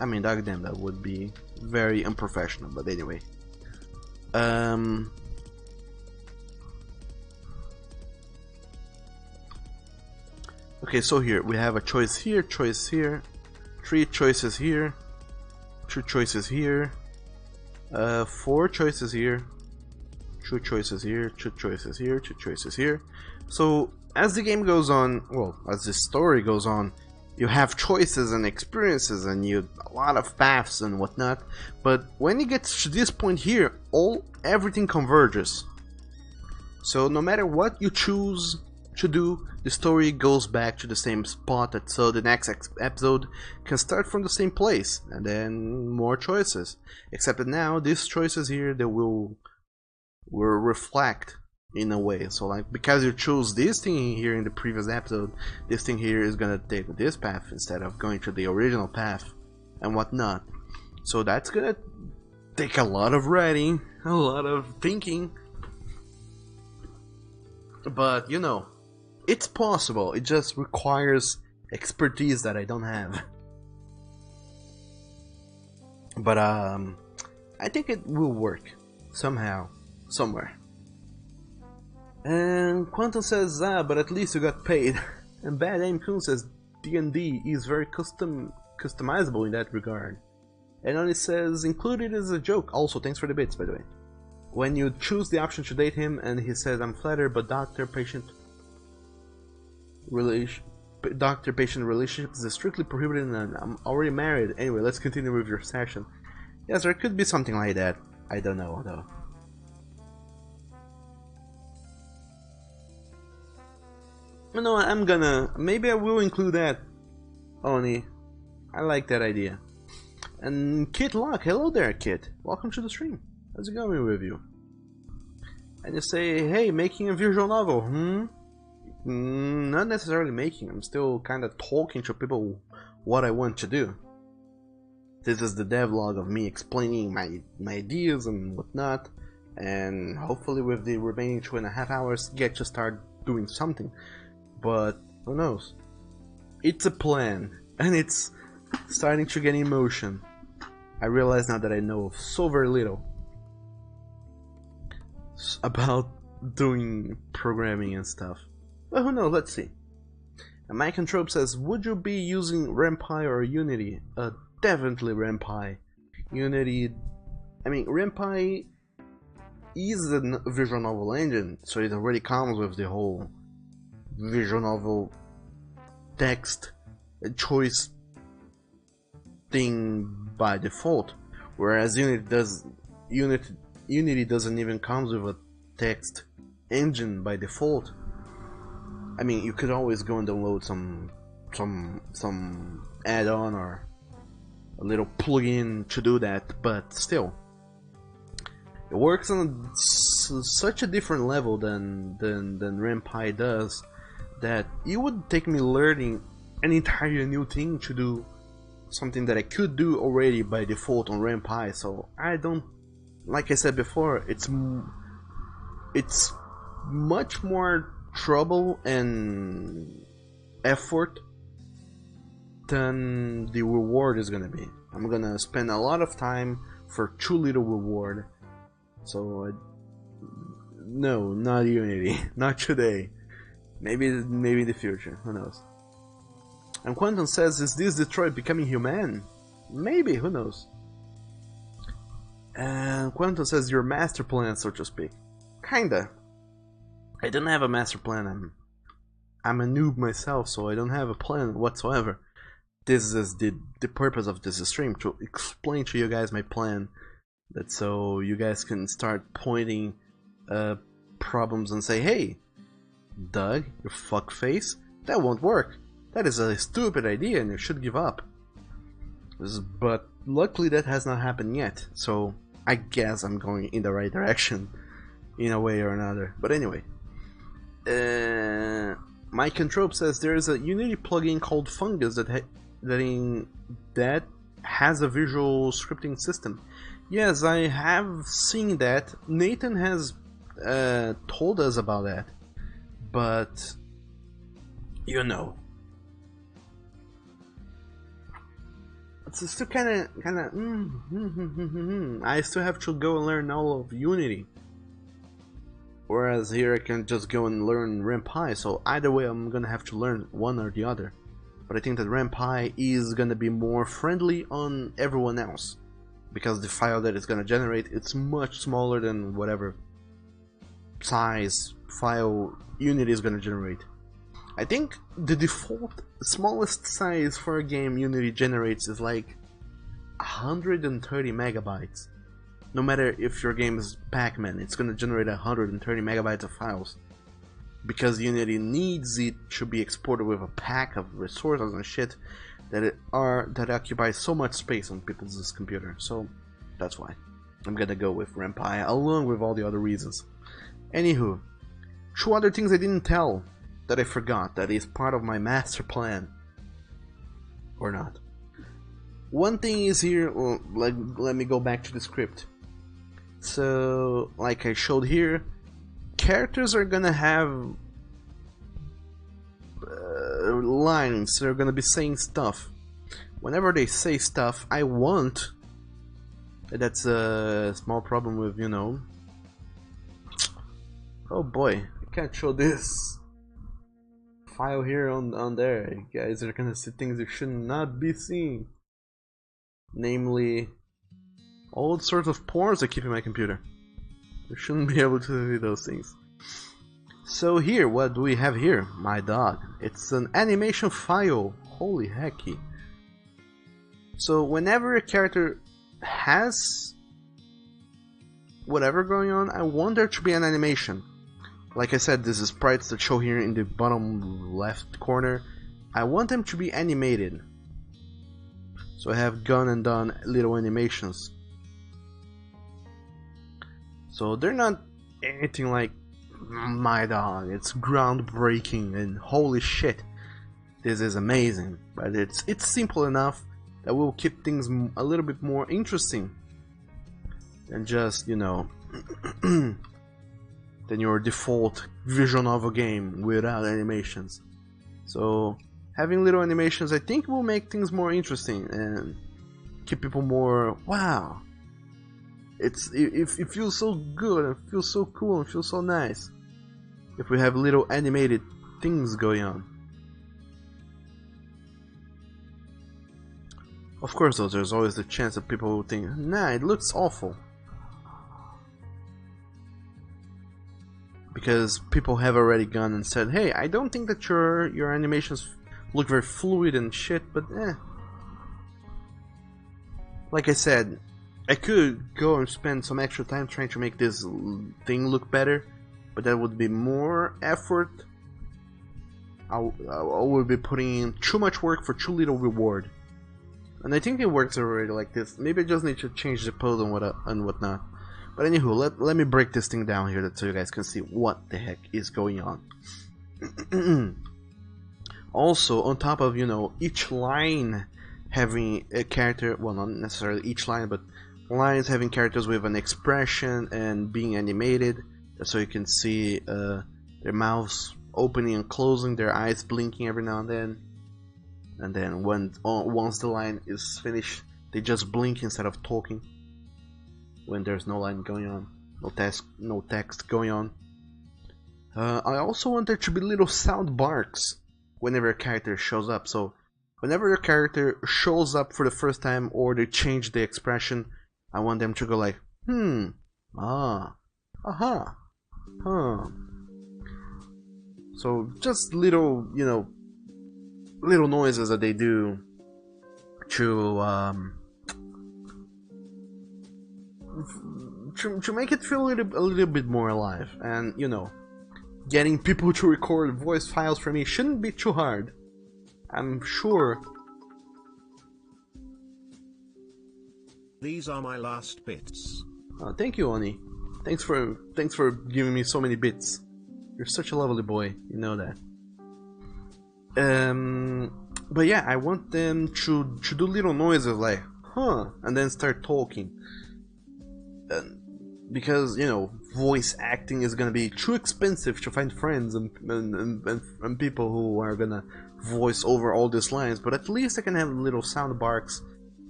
[SPEAKER 1] I mean, goddamn, that would be very unprofessional, but anyway. Okay, so here we have a choice here, 3 choices here, 2 choices here, 4 choices here, 2 choices here, 2 choices here, 2 choices here. So as the game goes on, well, as the story goes on, you have choices and experiences and a lot of paths and whatnot. But when you get to this point here, everything converges. So no matter what you choose to do, the story goes back to the same spot, so the next episode can start from the same place, and then more choices. Except that now these choices here, they will reflect in a way. So like, because you chose this thing here in the previous episode, this thing here is gonna take this path instead of going to the original path and whatnot. So that's gonna take a lot of writing, a lot of thinking, but you know, it's possible. It just requires expertise that I don't have. But I think it will work somehow, somewhere. And Quantum says, but at least you got paid. And Bad Aim Kun says, D&D is very customizable in that regard. And only says, included as a joke. Also, thanks for the bits, by the way. When you choose the option to date him, and he says, I'm flattered, but doctor-patient relationships is strictly prohibited and I'm already married. Anyway, let's continue with your session. Yes, there could be something like that. I don't know, though. You know, maybe I will include that, Oni. I like that idea. And Kit Locke, hello there, Kit. Welcome to the stream. How's it going with you? And you say, hey, making a visual novel, not necessarily making, I'm still kind of talking to people what I want to do. This is the devlog of me explaining my ideas and whatnot, and hopefully with the remaining 2.5 hours get to start doing something. But who knows? It's a plan, and it's starting to get emotion. I realize now that I know so very little about doing programming and stuff. But who knows, let's see. And Mike and Trope says, would you be using RenPy or Unity? Definitely RenPy. Unity, I mean, RenPy is a visual novel engine, so it already comes with the whole visual novel text choice thing by default, whereas Unity doesn't even come with a text engine by default. I mean, you could always go and download some add-on or a little plugin to do that, but still, it works on such a different level than RenPy does that it would take me learning an entire new thing to do something that I could do already by default on RenPy. So I don't, like I said before, it's much more trouble and effort than the reward is gonna be. I'm gonna spend a lot of time for too little reward. So no, not Unity, not today. Maybe in the future, who knows. And Quantum says, is this Detroit becoming human? Maybe, who knows. And Quantum says, your master plan, so to speak. Kinda. I don't have a master plan. I'm a noob myself, so I don't have a plan whatsoever. This is the purpose of this stream, to explain to you guys my plan, that so you guys can start pointing problems and say, hey, Doug, you fuckface, that won't work. That is a stupid idea and you should give up. But luckily that has not happened yet, so I guess I'm going in the right direction in a way or another. But anyway, Mike and Trope says there is a Unity plugin called Fungus that has a visual scripting system. Yes, I have seen that. Nathan has told us about that, but you know, it's still kind of. I still have to go and learn all of Unity. Whereas here I can just go and learn RenPy, so either way I'm gonna have to learn one or the other. But I think that RenPy is gonna be more friendly on everyone else, because the file that it's gonna generate, it's much smaller than whatever size file Unity is gonna generate. I think the default smallest size for a game Unity generates is like 130 megabytes. No matter if your game is Pac-Man, it's gonna generate 130 megabytes of files. Because Unity needs it to be exported with a pack of resources and shit that occupies so much space on people's computer. So that's why I'm gonna go with RampI along with all the other reasons. Anywho, 2 other things I didn't tell that I forgot that is part of my master plan. Or not. One thing is here, well, let me go back to the script. So, like I showed here, characters are gonna have lines, they're gonna be saying stuff. Whenever they say stuff, I want... That's a small problem with, you know... Oh boy, I can't show this file here on there. You guys are gonna see things you should not be seeing. Namely, all sorts of porns I keep in my computer. You shouldn't be able to see those things. So here, what do we have here? My dog. It's an animation file. Holy hecky. So whenever a character has whatever going on, I want there to be an animation. Like I said, this is sprites that show here in the bottom left corner. I want them to be animated. So I have gone and done little animations. So they're not anything like my dog. It's groundbreaking and holy shit, this is amazing. But it's simple enough that will keep things a little bit more interesting than just, you know, than your default visual novel game without animations. So having little animations, I think, will make things more interesting and keep people more, wow, it feels so good and feels so cool and feels so nice if we have little animated things going on. Of course though, there's always the chance that people will think, nah, it looks awful. Because people have already gone and said, hey, I don't think that your animations look very fluid and shit, but eh. Like I said, I could go and spend some extra time trying to make this thing look better, but that would be more effort. I would be putting in too much work for too little reward. And I think it works already like this. Maybe I just need to change the pose and whatnot. But anywho, let me break this thing down here so you guys can see what the heck is going on. Also, on top of, you know, each line having a character, well, not necessarily each line, but lines having characters with an expression and being animated, so you can see their mouths opening and closing, their eyes blinking every now and then. And then once the line is finished, they just blink instead of talking. When there's no line going on, no text going on. I also want there to be little sound barks whenever a character shows up. So whenever a character shows up for the first time or they change the expression, I want them to go like, ah, aha, huh. So just little, you know, little noises that they do to make it feel a little bit more alive. And, you know, getting people to record voice files for me shouldn't be too hard. I'm sure.
[SPEAKER 2] These are my last bits.
[SPEAKER 1] Thank you, Oni. Thanks for giving me so many bits. You're such a lovely boy, you know that. But yeah, I want them to do little noises like, huh, and then start talking. Because, you know, voice acting is gonna be too expensive to find friends and people who are gonna voice over all these lines, but at least I can have little sound barks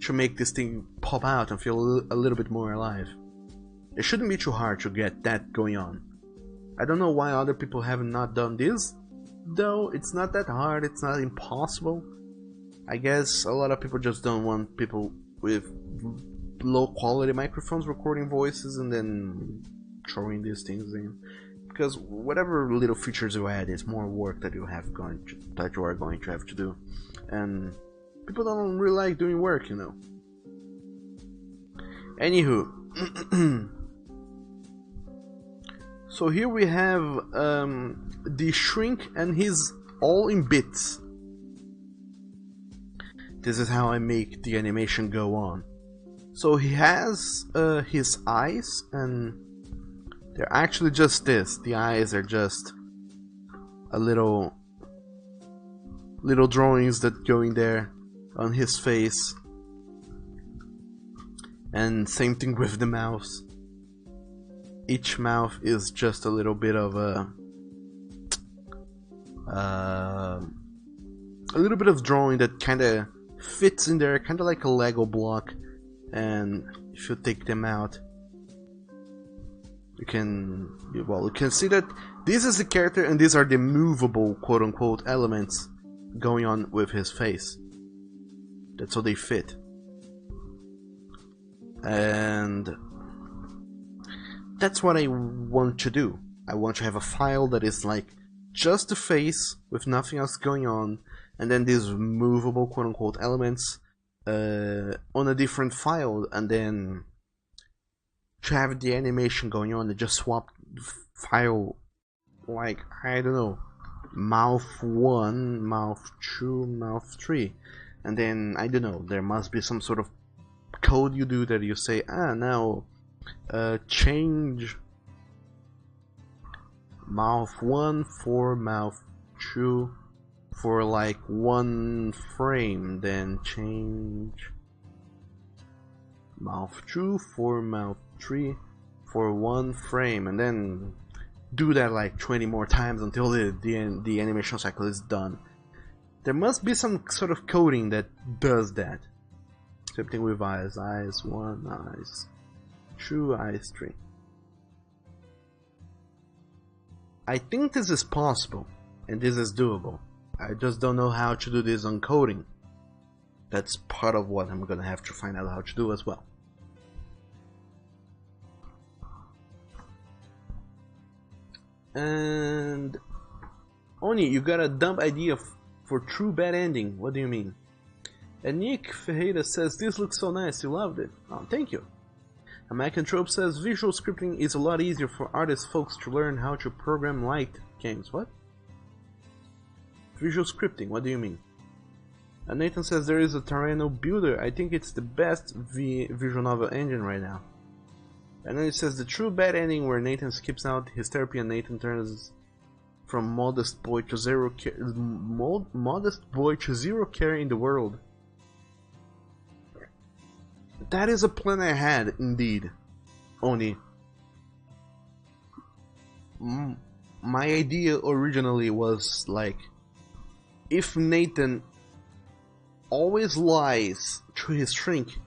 [SPEAKER 1] to make this thing pop out and feel a little bit more alive. It shouldn't be too hard to get that going on. I don't know why other people have not done this, though. It's not that hard, it's not impossible. I guess a lot of people just don't want people with low quality microphones recording voices and then throwing these things in. because whatever little features you add is more work that you are going to have to do, and people don't really like doing work, you know. Anywho, so here we have the shrink, and he's all in bits. This is how I make the animation go on. So he has his eyes, and they're actually just this. The eyes are just a little drawings that go in there on his face. And same thing with the mouth. Each mouth is just a little bit of a little bit of drawing that kind of fits in there, kind of like a Lego block. And if you take them out, you can see that this is the character, and these are the movable quote-unquote elements going on with his face. That's how they fit. And that's what I want to do. I want to have a file that is like just the face with nothing else going on, and then these movable quote-unquote elements on a different file, and then to have the animation going on and just swap file, like, I don't know, mouth 1, mouth 2, mouth 3, and then, I don't know, there must be some sort of code you do that you say, now change mouth 1 for mouth 2 for like 1 frame, then change mouth 2 for mouth 3 for 1 frame, and then do that like 20 more times until the animation cycle is done. There must be some sort of coding that does that. Same thing with eyes. Eyes 1, eyes 2, eyes 3. I think this is possible, and this is doable. I just don't know how to do this on coding. That's part of what I'm gonna have to find out how to do as well. And Oni, you got a dumb idea for true bad ending. What do you mean? And Nick Ferreira says, this looks so nice, you loved it. Oh, thank you. And Macantrope says, visual scripting is a lot easier for artist folks to learn how to program light games. What? Visual scripting, what do you mean? And Nathan says, there is a Tyranno Builder. I think it's the best visual novel engine right now. And then it says, the true bad ending where Nathan skips out his therapy and Nathan turns from modest boy to zero care in the world. That is a plan I had, indeed, Oni. My idea originally was like, if Nathan always lies to his shrink,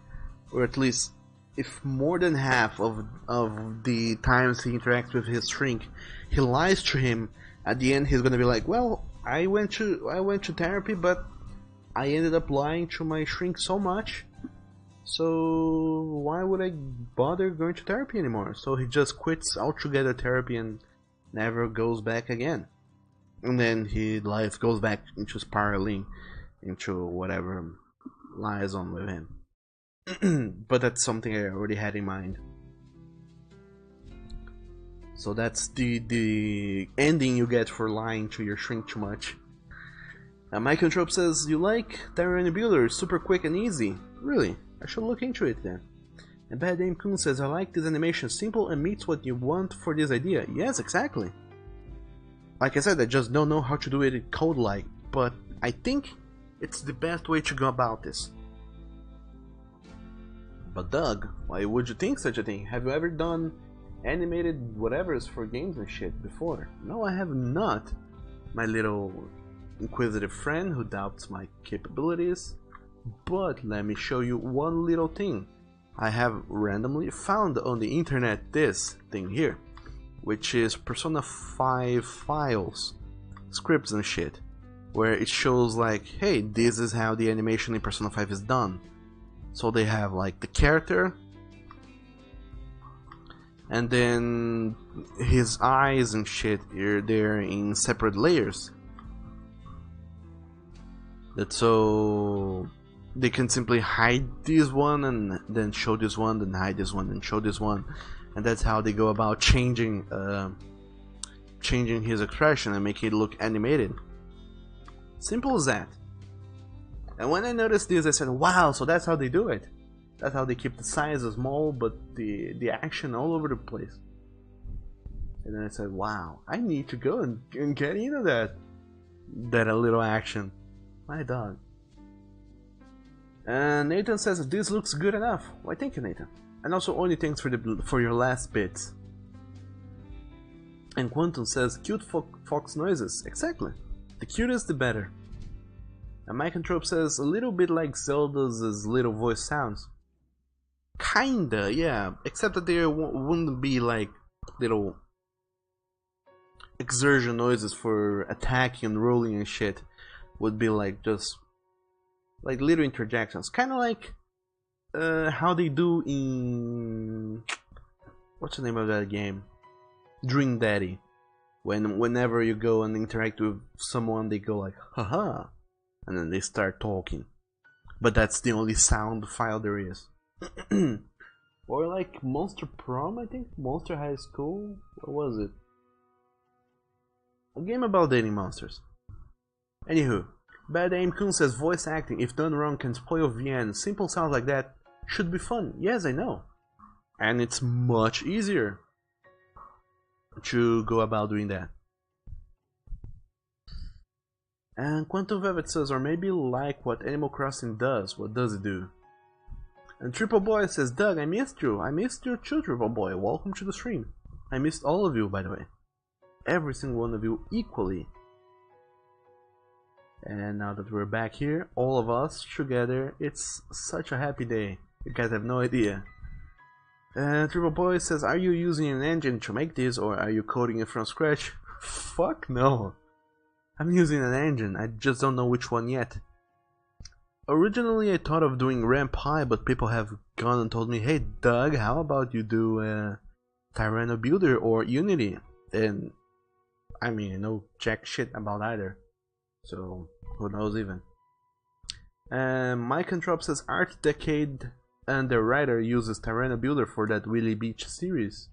[SPEAKER 1] or at least if more than half of the times he interacts with his shrink, he lies to him, at the end he's gonna be like, well, I went to therapy, but I ended up lying to my shrink so much, so why would I bother going to therapy anymore? So he just quits altogether therapy and never goes back again. And then his life goes back into spiraling into whatever lies on with him. But that's something I already had in mind. So that's the ending you get for lying to your shrink too much. Michael Trope says, you like Tyranno Builder, super quick and easy. Really? I should look into it then. And Bad Dame Kun says, I like this animation, simple and meets what you want for this idea. Yes, exactly. Like I said, I just don't know how to do it in code-like, but I think it's the best way to go about this. But Doug, why would you think such a thing? Have you ever done animated whatevers for games and shit before? No, I have not, my little inquisitive friend who doubts my capabilities. But let me show you one little thing I have randomly found on the internet, this thing here, which is Persona 5 files, scripts and shit, where it shows like, hey, this is how the animation in Persona 5 is done. So they have like the character, and then his eyes and shit are there in separate layers. That's so they can simply hide this one and then show this one, then hide this one and show this one, and that's how they go about changing his expression and make it look animated. Simple as that. And when I noticed this, I said, wow, so that's how they do it. That's how they keep the size small, but the action all over the place. And then I said, wow, I need to go and get into that a little action. My dog. And Nathan says, this looks good enough. Why, thank you, Nathan. And also, only thanks for your last bits. And Quantum says, cute fox noises. Exactly. The cutest, the better. And Micanthrope says, a little bit like Zelda's little voice sounds. Kinda, yeah. Except that there wouldn't be like little exertion noises for attacking and rolling and shit. Would be like just like little interjections. Kinda like how they do in... What's the name of that game? Dream Daddy. Whenever you go and interact with someone, they go like, haha. And then they start talking. But that's the only sound file there is. Or like Monster Prom, I think? Monster High School? What was it? A game about dating monsters. Anywho, Bad Aim Kun says voice acting, if done wrong, can spoil VN. Simple sounds like that should be fun. Yes, I know. And it's much easier to go about doing that. And Quantum Velvet says, or maybe like what Animal Crossing does. What does it do? And Triple Boy says, Doug, I missed you. I missed you too, Triple Boy. Welcome to the stream. I missed all of you, by the way. Every single one of you equally. And now that we're back here, all of us together, it's such a happy day. You guys have no idea. Triple Boy says, are you using an engine to make this, or are you coding it from scratch? Fuck no. I'm using an engine, I just don't know which one yet. Originally I thought of doing Ramp High, but people have gone and told me, hey Doug, how about you do Tyranno Builder or Unity? And I mean, I know jack shit about either. So, who knows even. Micanthrope says, Art Decade and the writer uses Tyranno Builder for that Willy Beach series.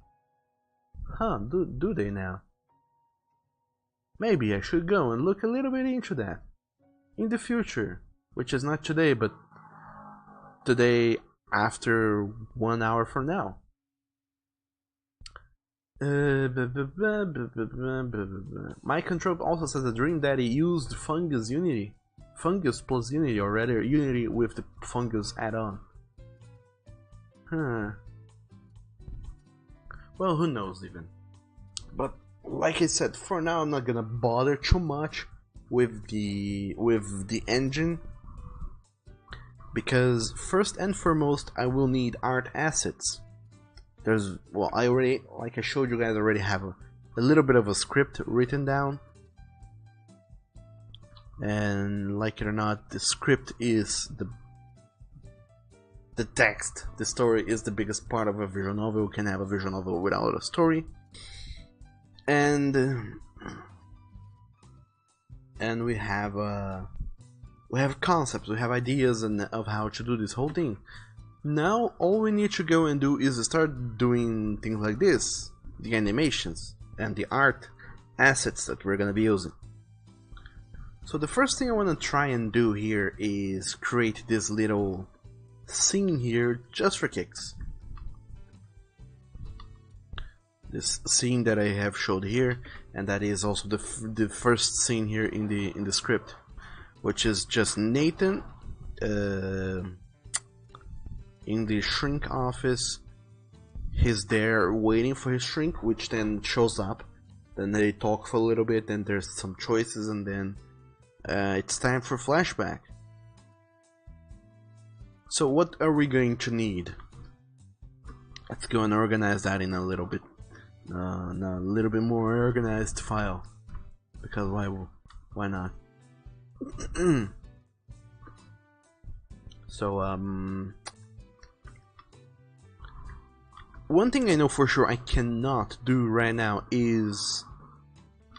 [SPEAKER 1] Huh, do they now? Maybe I should go and look a little bit into that. In the future. Which is not today, but today after 1 hour from now. Micanthrope also says that Dream Daddy used Fungus plus Unity, or rather Unity with the Fungus add-on. Huh. Well, who knows even. But like I said, for now I'm not gonna bother too much with the engine, because first and foremost I will need art assets. Well, I already, like I showed you guys, already have a little bit of a script written down, and like it or not, the script is the text. The story is the biggest part of a visual novel. You can have a visual novel without a story, and we have concepts, we have ideas of how to do this whole thing. Now all we need to go and do is start doing things like this, the animations and the art assets that we're gonna be using. So the first thing I want to try and do here is create this little scene here just for kicks. This scene that I have showed here, and that is also the first scene here in the script, which is just Nathan in the shrink office. He's there waiting for his shrink, which then shows up. Then they talk for a little bit, then there's some choices, and then it's time for flashback. So what are we going to need? Let's go and organize that in a little bit. A little bit more organized file. Because why not? So one thing I know for sure I cannot do right now is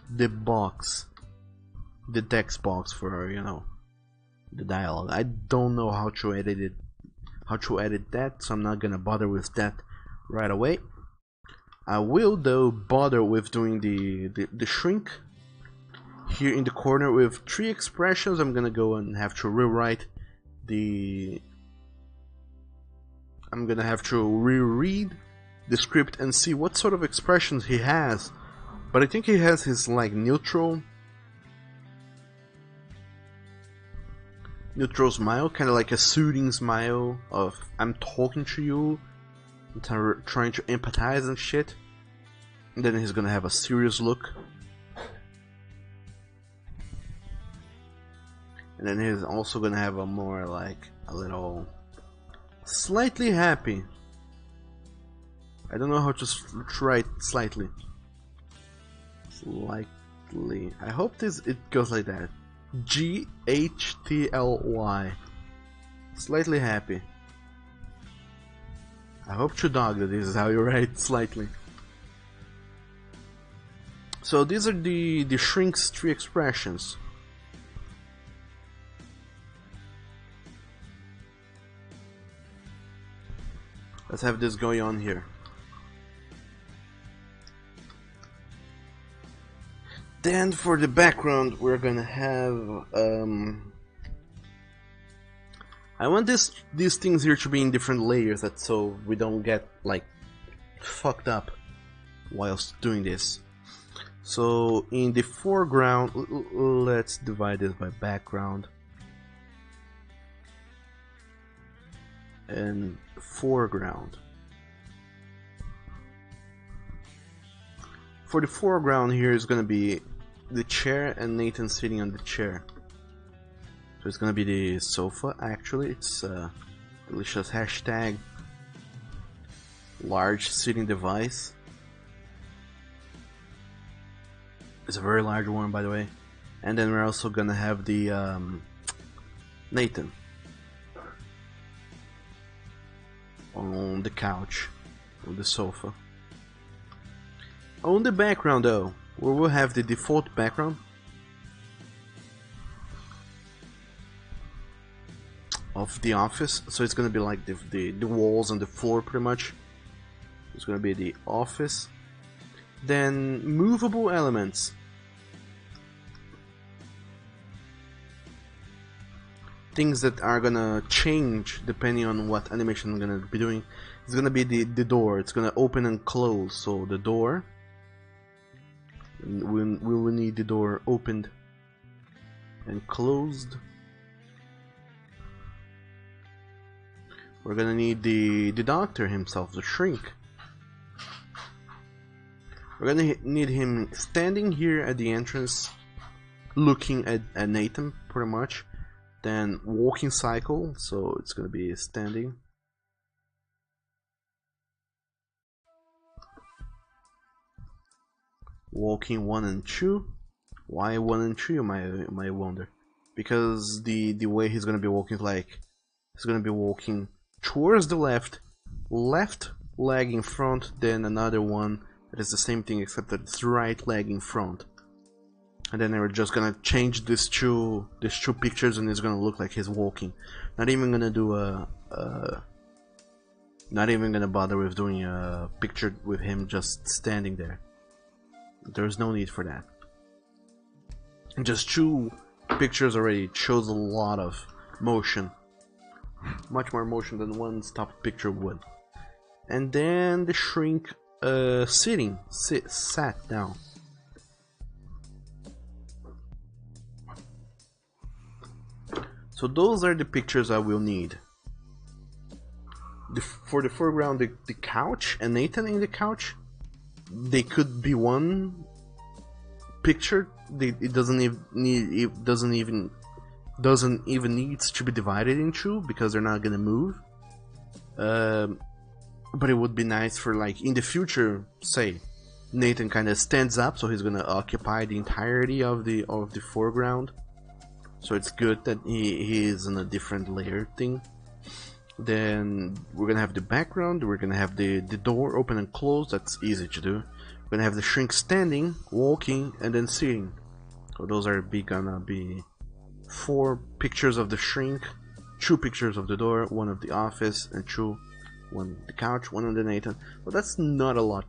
[SPEAKER 1] the box, the text box for, you know, the dialogue. I don't know how to edit it, that, so I'm not gonna bother with that right away. I will though bother with doing the shrink here in the corner with 3 expressions. I'm gonna go and have to rewrite the. I'm gonna have to reread the script and see what sort of expressions he has. But I think he has his like neutral smile, kind of like a soothing smile of I'm talking to you, trying to empathize and shit. And then he's gonna have a serious look. And then he's also gonna have a more like a little slightly happy. I don't know how to write slightly. Slightly. I hope it goes like that. GHTLY. Slightly happy. I hope to dog that this is how you write slightly. So these are the shrink's 3 expressions. Let's have this going on here. Then for the background we're gonna have I want these things here to be in different layers, that so we don't get like fucked up whilst doing this. So in the foreground, let's divide this by background and foreground. For the foreground here is gonna be the chair and Nathan sitting on the chair. So it's gonna be the sofa. Actually, it's delicious hashtag large sitting device. It's a very large one, by the way. And then we're also gonna have the Nathan on the couch, on the sofa. On the background though, we will have the default background of the office. So it's gonna be like the walls and the floor pretty much. It's gonna be the office. Then movable elements. Things that are gonna change depending on what animation I'm gonna be doing. It's gonna be the door. It's gonna open and close. So the door. We will need the door opened and closed. We're gonna need the doctor himself, the shrink. We're gonna need him standing here at the entrance, looking at Nathan, pretty much. Then walking cycle, so it's gonna be standing. Walking 1 and 2. Why 1 and 2, you might wonder? Because the way he's gonna be walking is like he's gonna be walking towards the left leg in front, then another one that is the same thing except that it's right leg in front. And then we're just gonna change these two pictures, and it's gonna look like he's walking. Not even gonna do not even gonna bother with doing a picture with him just standing there. There's no need for that. And just 2 pictures already shows a lot of motion. Much more motion than one stock picture would. And then the shrink sat down. So those are the pictures I will need. For the foreground, the couch and Nathan in the couch, they could be one picture. It doesn't even needs to be divided in 2 because they're not gonna move. But it would be nice for, like, in the future, say Nathan kind of stands up, so he's gonna occupy the entirety of the foreground. So it's good that he is in a different layer thing. Then we're gonna have the background, we're gonna have the door open and close, that's easy to do. We're gonna have the shrink standing, walking, and then sitting. So those are gonna be 4 pictures of the shrink, 2 pictures of the door, 1 of the office, and 2, 1 on the couch, 1 on the Nathan. But that's not a lot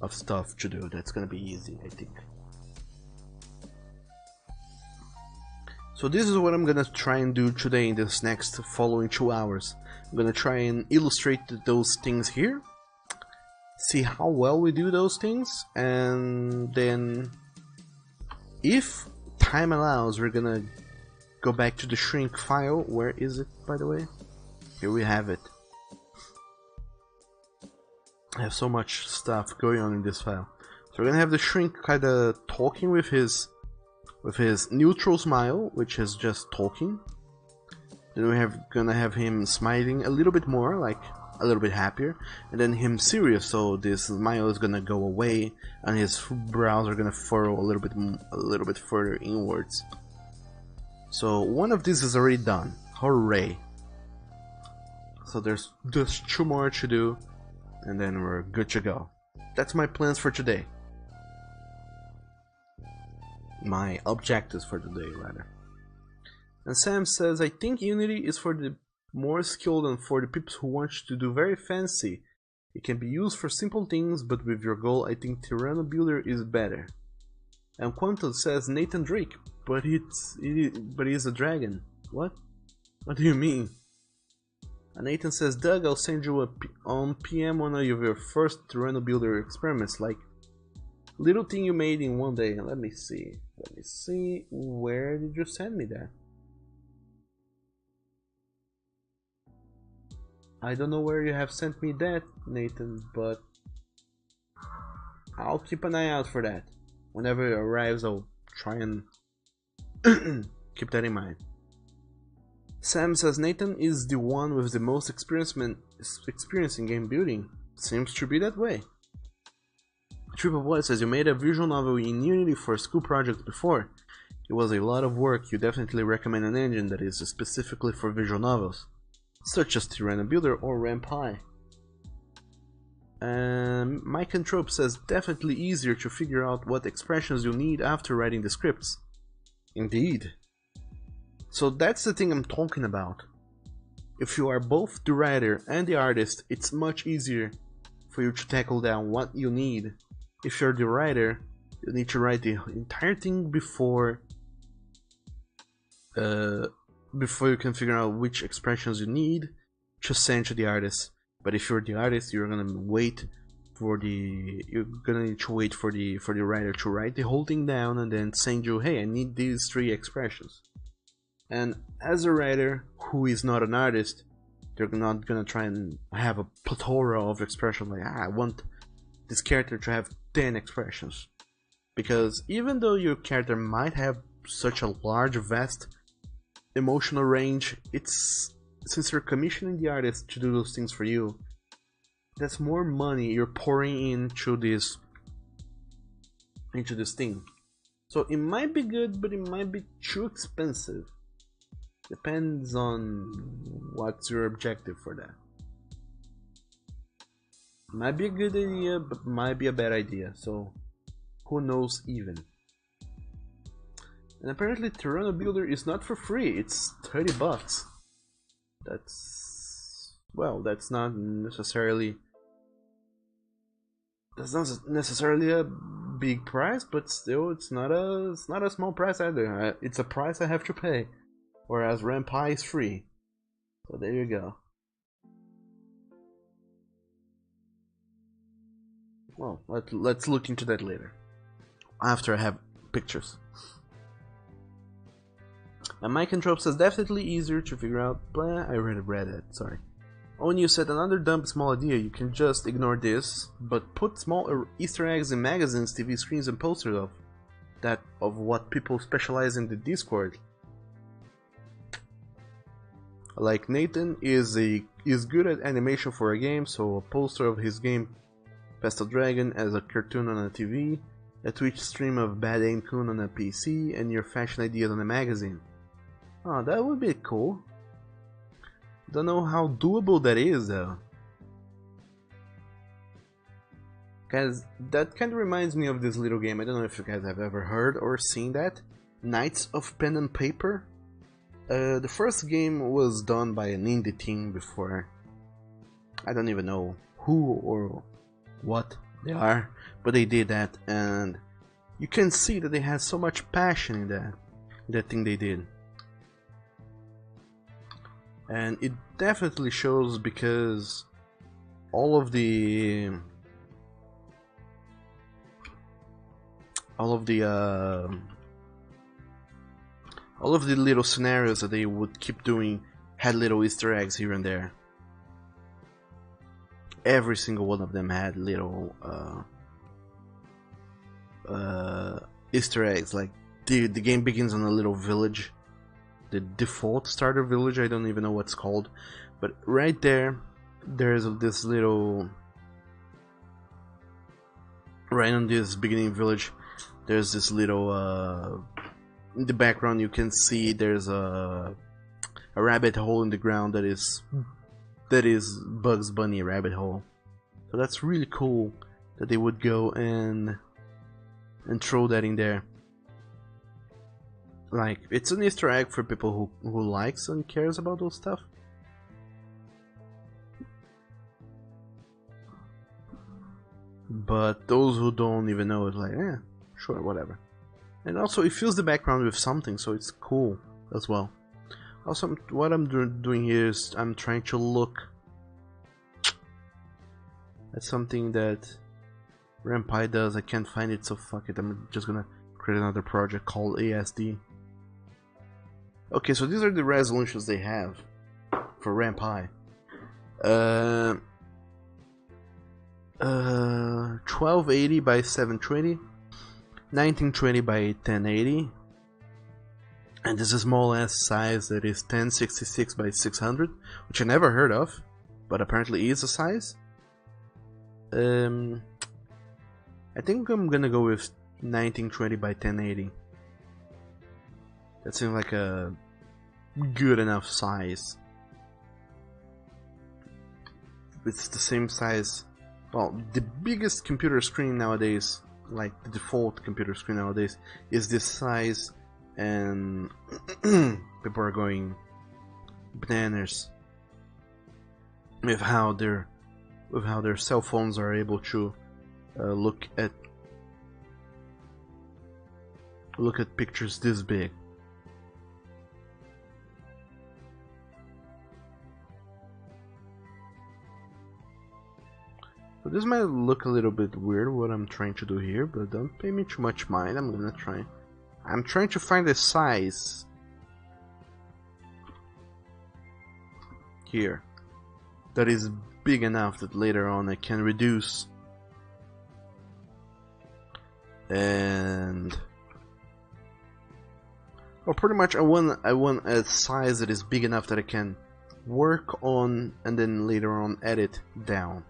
[SPEAKER 1] of stuff to do, that's gonna be easy, I think. So this is what I'm gonna try and do today in this next following 2 hours. I'm gonna try and illustrate those things here, see how well we do those things, and then if time allows, we're gonna go back to the shrink file. Where is it, by the way? Here we have it. I have so much stuff going on in this file. So we're gonna have the shrink kinda talking with his neutral smile, which is just talking. Then we're gonna have him smiling a little bit more, like a little bit happier, and then him serious, so this smile is gonna go away and his brows are gonna furrow a little bit further inwards. So one of these is already done. Hooray! So there's just 2 more to do, and then we're good to go. That's my plans for today. My objectives for today, rather. And Sam says, I think Unity is for the more skilled and for the people who want to do very fancy. It can be used for simple things, but with your goal, I think Tyranno Builder is better. And Quantum says, Nathan Drake, but he's a dragon. What? What do you mean? And Nathan says, Doug, I'll send you on PM one of your first Tyranno Builder experiments, like little thing you made in one day. Let me see. Where did you send me that? I don't know where you have sent me that, Nathan, but I'll keep an eye out for that. Whenever it arrives, I'll try and keep that in mind. Sam says Nathan is the one with the most experience in game building. Seems to be that way. Triple Boy says you made a visual novel in Unity for a school project before. It was a lot of work. You definitely recommend an engine that is specifically for visual novels, such as Tyranno Builder or RampHigh. Mike Anthrope says definitely easier to figure out what expressions you need after writing the scripts. Indeed. So that's the thing I'm talking about. If you are both the writer and the artist, it's much easier for you to tackle down what you need. If you're the writer, you need to write the entire thing before you can figure out which expressions you need to send to the artist. But if you're the artist, you're gonna need to wait for the writer to write the whole thing down and then send you, hey, I need these 3 expressions. And as a writer who is not an artist, they're not gonna try and have a plethora of expressions like, I want this character to have 10 expressions. Because even though your character might have such a large, vast emotional range, since you're commissioning the artist to do those things for you, that's more money you're pouring into this thing. So it might be good, but it might be too expensive. Depends on what's your objective for that. Might be a good idea, but might be a bad idea, so who knows even. And apparently Tyranno Builder is not for free, it's 30 bucks. That's not necessarily a big price, but still it's not a small price either. It's a price I have to pay. Whereas RampHigh is free. So there you go. Well, let's look into that later. After I have pictures. And Mike Anthrope says definitely easier to figure out. Blah, I already read it, sorry. When you said another dumb small idea, you can just ignore this, but put small Easter eggs in magazines, TV screens, and posters of what people specialize in the Discord. Like Nathan is good at animation for a game, so a poster of his game Pestle Dragon as a cartoon on a TV, a Twitch stream of Bad Aim Kun on a PC, and your fashion ideas on a magazine. Oh, that would be cool. Don't know how doable that is though. Guys, that kind of reminds me of this little game. I don't know if you guys have ever heard or seen that. Knights of Pen and Paper. The first game was done by an indie team before. I don't even know who or what they are, but they did that, and you can see that they had so much passion in that thing they did. And it definitely shows because all of the little scenarios that they would keep doing had little Easter eggs here and there. Every single one of them had little Easter eggs. Like the game begins on a little village, the default starter village. I don't even know what's called, but right there's this little. Right on this beginning village, there's this little. In the background, you can see there's a rabbit hole in the ground that is Bugs Bunny rabbit hole. So that's really cool that they would go and throw that in there. Like, it's an Easter egg for people who likes and cares about those stuff. But those who don't even know, it's like, sure, whatever. And also, it fills the background with something, so it's cool as well. Also, what I'm doing here is I'm trying to look at something that Rampai does. I can't find it, so fuck it. I'm just gonna create another project called ASD. Okay, so these are the resolutions they have for Rampai. 1280 by 720, 1920 by 1080, and this is small ass size that is 1066 by 600, which I never heard of, but apparently is a size. I think I'm gonna go with 1920 by 1080. That seems like a good enough size. It's the same size. Well, the biggest computer screen nowadays, like the default computer screen nowadays, is this size, and people are going bananas with how their cell phones are able to look at pictures this big. So this might look a little bit weird what I'm trying to do here, but don't pay me too much mind. I'm trying to find a size here that is big enough that later on I can reduce and pretty much I want a size that is big enough that I can work on and then later on edit down.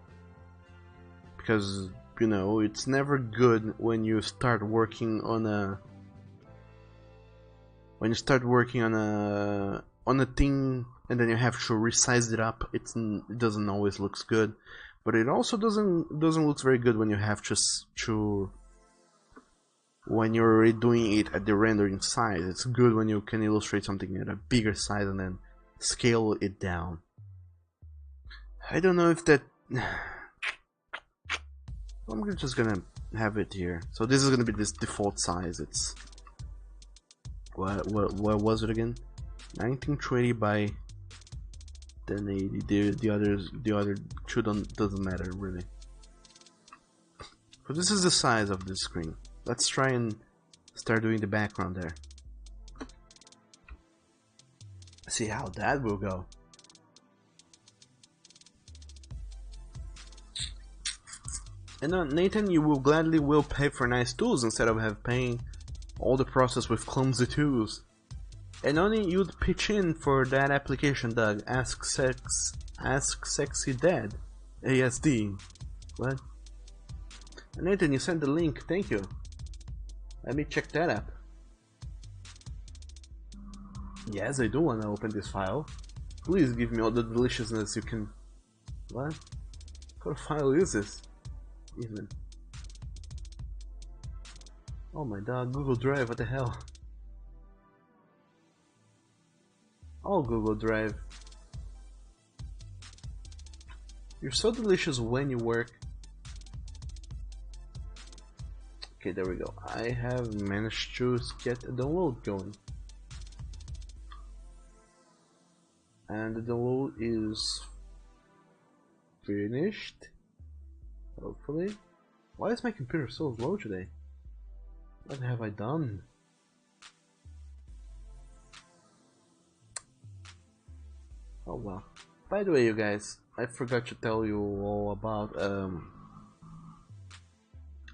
[SPEAKER 1] Because, you know, it's never good when you start working on a thing and then you have to resize it up. It doesn't always look good, but it also doesn't look very good when you have to when you're redoing it at the rendering size. It's good when you can illustrate something at a bigger size and then scale it down. I don't know if that. I'm just gonna have it here. So this is gonna be this default size. It's what was it again? 1920 by 1080. The other two doesn't matter really. So this is the size of the screen. Let's try and start doing the background there. See how that will go. And Nathan, you will gladly pay for nice tools instead of paying all the process with clumsy tools. And only you'd pitch in for that application, Doug. Ask Sexy Dad. ASD. What? And Nathan, you sent the link. Thank you. Let me check that up. Yes, I do want to open this file. Please give me all the deliciousness you can. What? What file is this? Even. Oh my god, Google Drive, what the hell? Oh, Google Drive. You're so delicious when you work. Okay, there we go. I have managed to get a download going. And the download is finished. Hopefully. Why is my computer so slow today? What have I done? Oh well. By the way, you guys, I forgot to tell you all about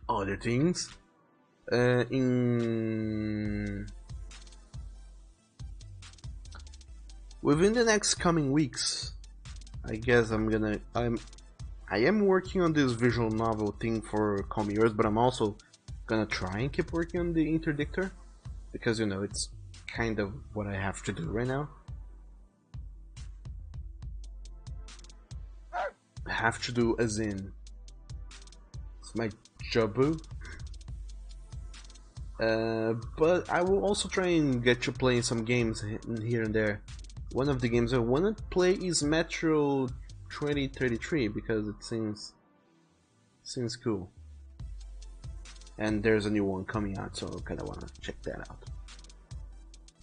[SPEAKER 1] other things. Within the next coming weeks, I guess I am working on this visual novel thing for Call Me Yours, but I'm also gonna try and keep working on the interdictor because you know it's kind of what I have to do right now. I have to do as in it's my job. But I will also try and get you playing some games here and there. One of the games I want to play is Metro 2033 because it seems cool. And there's a new one coming out, so I kind of want to check that out.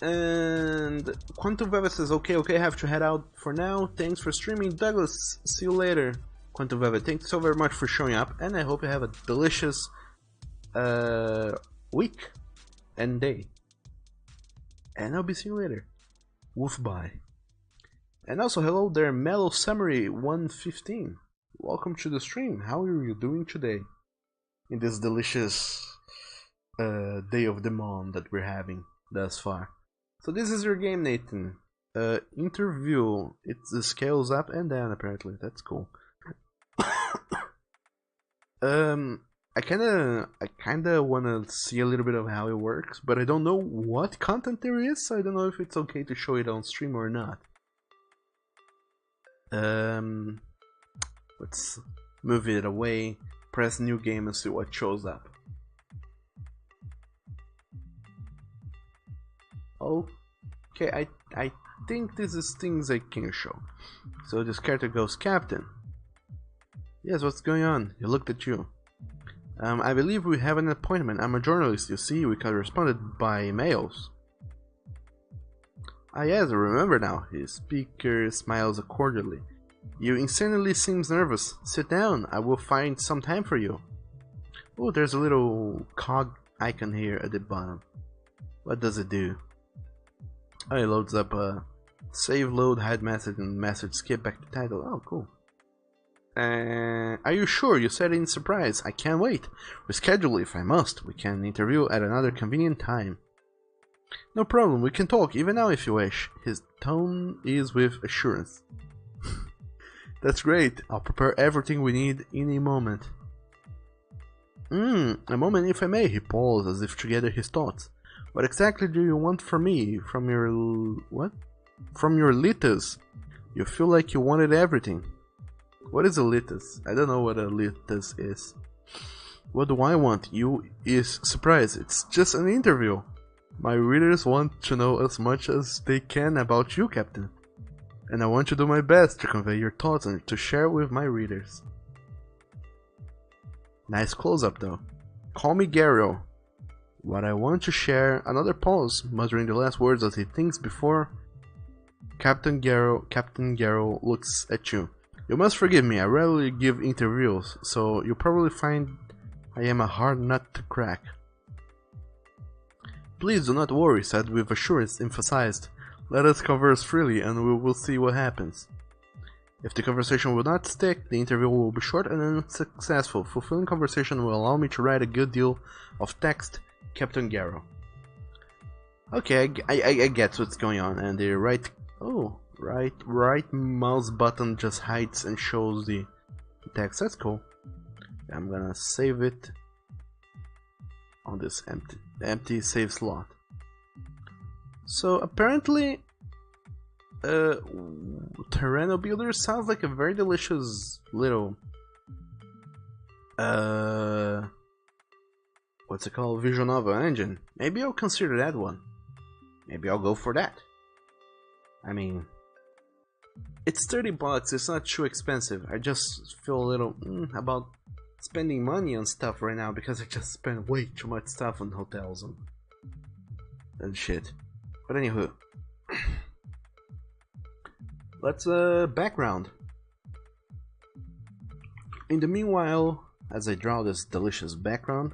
[SPEAKER 1] And Quantum Veva says, okay, I have to head out for now. Thanks for streaming. Douglas, see you later. Quantum Veva, thanks so very much for showing up, and I hope you have a delicious week and day. And I'll be seeing you later. Woof bye. And also, hello there, Mellow Summary 115. Welcome to the stream. How are you doing today? In this delicious day of the month that we're having thus far. So this is your game, Nathan. Interview. It scales up and down apparently. That's cool. I kinda wanna see a little bit of how it works, but I don't know what content there is, so I don't know if it's okay to show it on stream or not. Let's move it away, press new game and see what shows up. Okay, I think this is things I can show. So this character goes, Captain. Yes, what's going on? He looked at you. I believe we have an appointment. I'm a journalist, you see. We corresponded by mails. Ah yes, I remember now. His speaker smiles cordially. You insanely seems nervous. Sit down. I will find some time for you. Oh, there's a little cog icon here at the bottom. What does it do? Oh, it loads up a save, load, hide message, and message skip back to title. Oh, cool. Are you sure? You said in surprise. I can't wait. Reschedule if I must. We can interview at another convenient time. No problem. We can talk even now if you wish. His tone is with assurance. That's great. I'll prepare everything we need in a moment. A moment if I may. He paused as if to gather his thoughts. What exactly do you want from me? From your... what? From your litas. You feel like you wanted everything. What is a litas? I don't know what a litas is. What do I want? You is surprised. It's just an interview. My readers want to know as much as they can about you, Captain. And I want to do my best to convey your thoughts and to share with my readers. Nice close-up though. Call me Garo. What I want to share... Another pause, muttering the last words as he thinks before... Captain Garo looks at you. You must forgive me, I rarely give interviews, so you'll probably find I am a hard nut to crack. Please do not worry, said with assurance emphasized. Let us converse freely and we will see what happens. If the conversation will not stick, the interview will be short and unsuccessful. Fulfilling conversation will allow me to write a good deal of text, Captain Garo. Okay, I get what's going on, and the right mouse button just hides and shows the text. That's cool. I'm gonna save it on this empty save slot. So apparently Terreno Builder sounds like a very delicious little what's it called? Visual novel engine. Maybe I'll consider that one. Maybe I'll go for that. I mean, it's 30 bucks, it's not too expensive. I just feel a little about spending money on stuff right now because I just spend way too much stuff on hotels and shit. But anywho, let's background. In the meanwhile, as I draw this delicious background,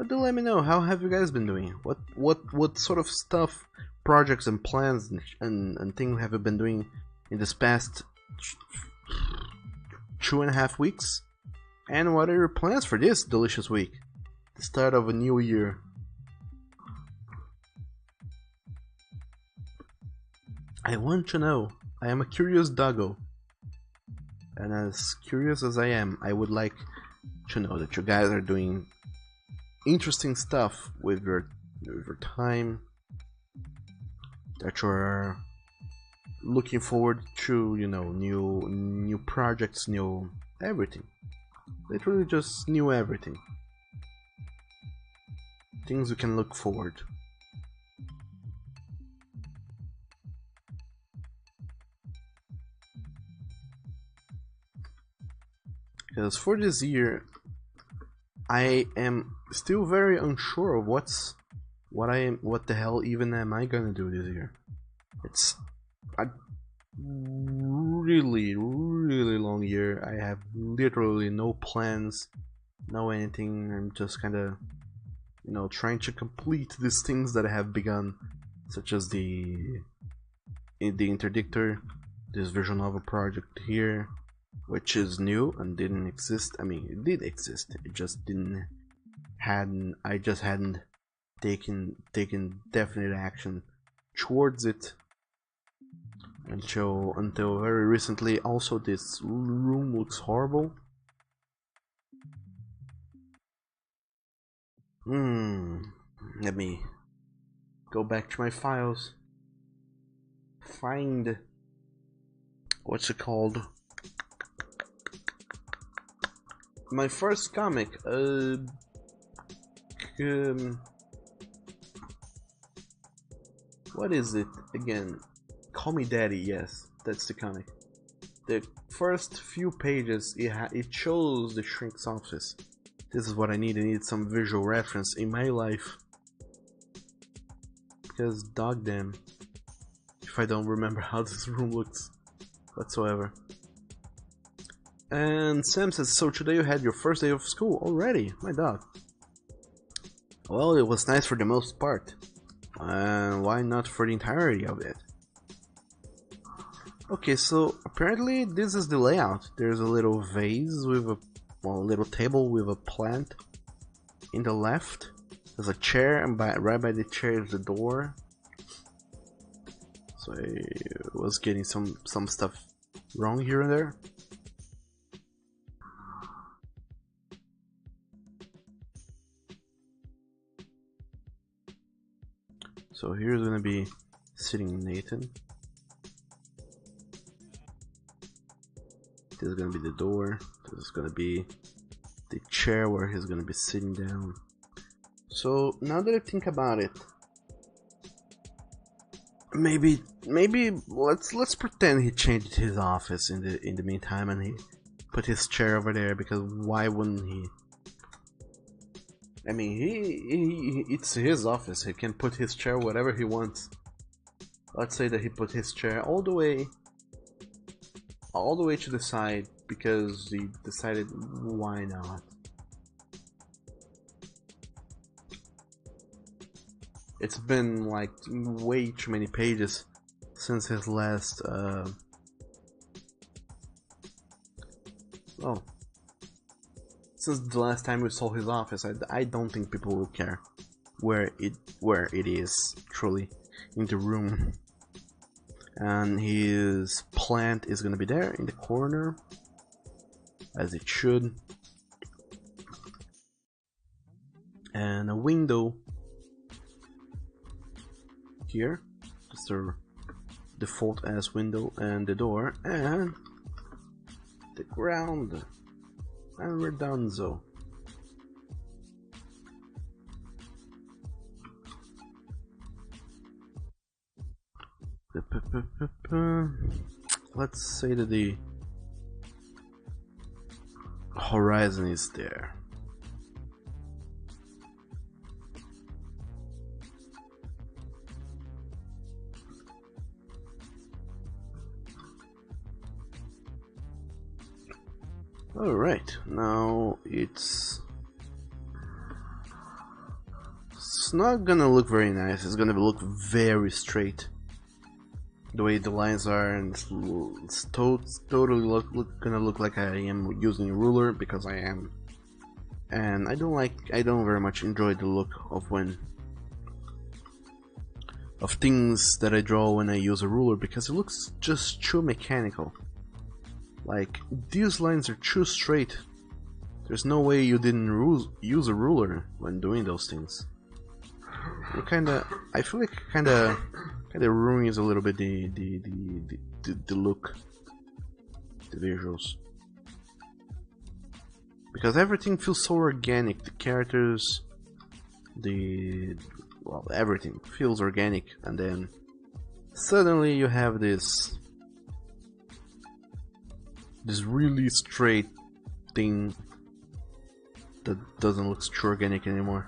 [SPEAKER 1] do let me know, how have you guys been doing? What sort of stuff, projects and plans and things have you been doing in this past 2.5 weeks? And what are your plans for this delicious week? The start of a new year. I want to know. I am a curious doggo. And as curious as I am, I would like to know that you guys are doing interesting stuff with your time, that you're looking forward to, you know, new projects, new everything. Literally just new everything. Things we can look forward. Because for this year, I am still very unsure of what the hell even am I gonna do this year. It's a really long year. I have literally no plans, no anything. I'm just kinda, you know, trying to complete these things that I have begun, such as the interdictor, this visual novel project here, which is new and didn't exist. I mean, it did exist. It just I just hadn't taken definite action towards it until very recently. Also, this room looks horrible. Let me go back to my files. Find what's it called? My first comic, what is it again? Call Me Daddy, yes, that's the comic. The first few pages, it shows the shrink's office. This is what I need. I need some visual reference in my life. Because dog damn, if I don't remember how this room looks whatsoever. And Sam says, so today you had your first day of school already, my dog. Well, it was nice for the most part. Why not for the entirety of it? Okay, so apparently this is the layout. There's a little vase with a little table with a plant in the left. There's a chair, and right by the chair is the door. So I was getting some stuff wrong here and there. So here's gonna be sitting Nathan. This is gonna be the door. This is gonna be the chair where he's gonna be sitting down. So now that I think about it, maybe let's pretend he changed his office in the meantime and he put his chair over there, because why wouldn't he? I mean, it's his office. He can put his chair whatever he wants. Let's say that he put his chair all the way to the side because he decided why not. It's been like way too many pages since his last since the last time we saw his office. I don't think people will care where it is truly in the room. And his plant is gonna be there in the corner, as it should. And a window here, just to default as window and the door and the ground, and we're done. So let's say that the horizon is there. Alright, now it's not gonna look very nice, it's gonna look very straight. The way the lines are, and it's totally gonna look like I am using a ruler, because I am. And I don't very much enjoy the look of things that I draw when I use a ruler, because it looks just too mechanical. Like, these lines are too straight. There's no way you didn't use a ruler when doing those things. I feel like kinda ruins a little bit the look, the visuals, because everything feels so organic. The characters, everything feels organic, and then suddenly you have this really straight thing that doesn't look too organic anymore.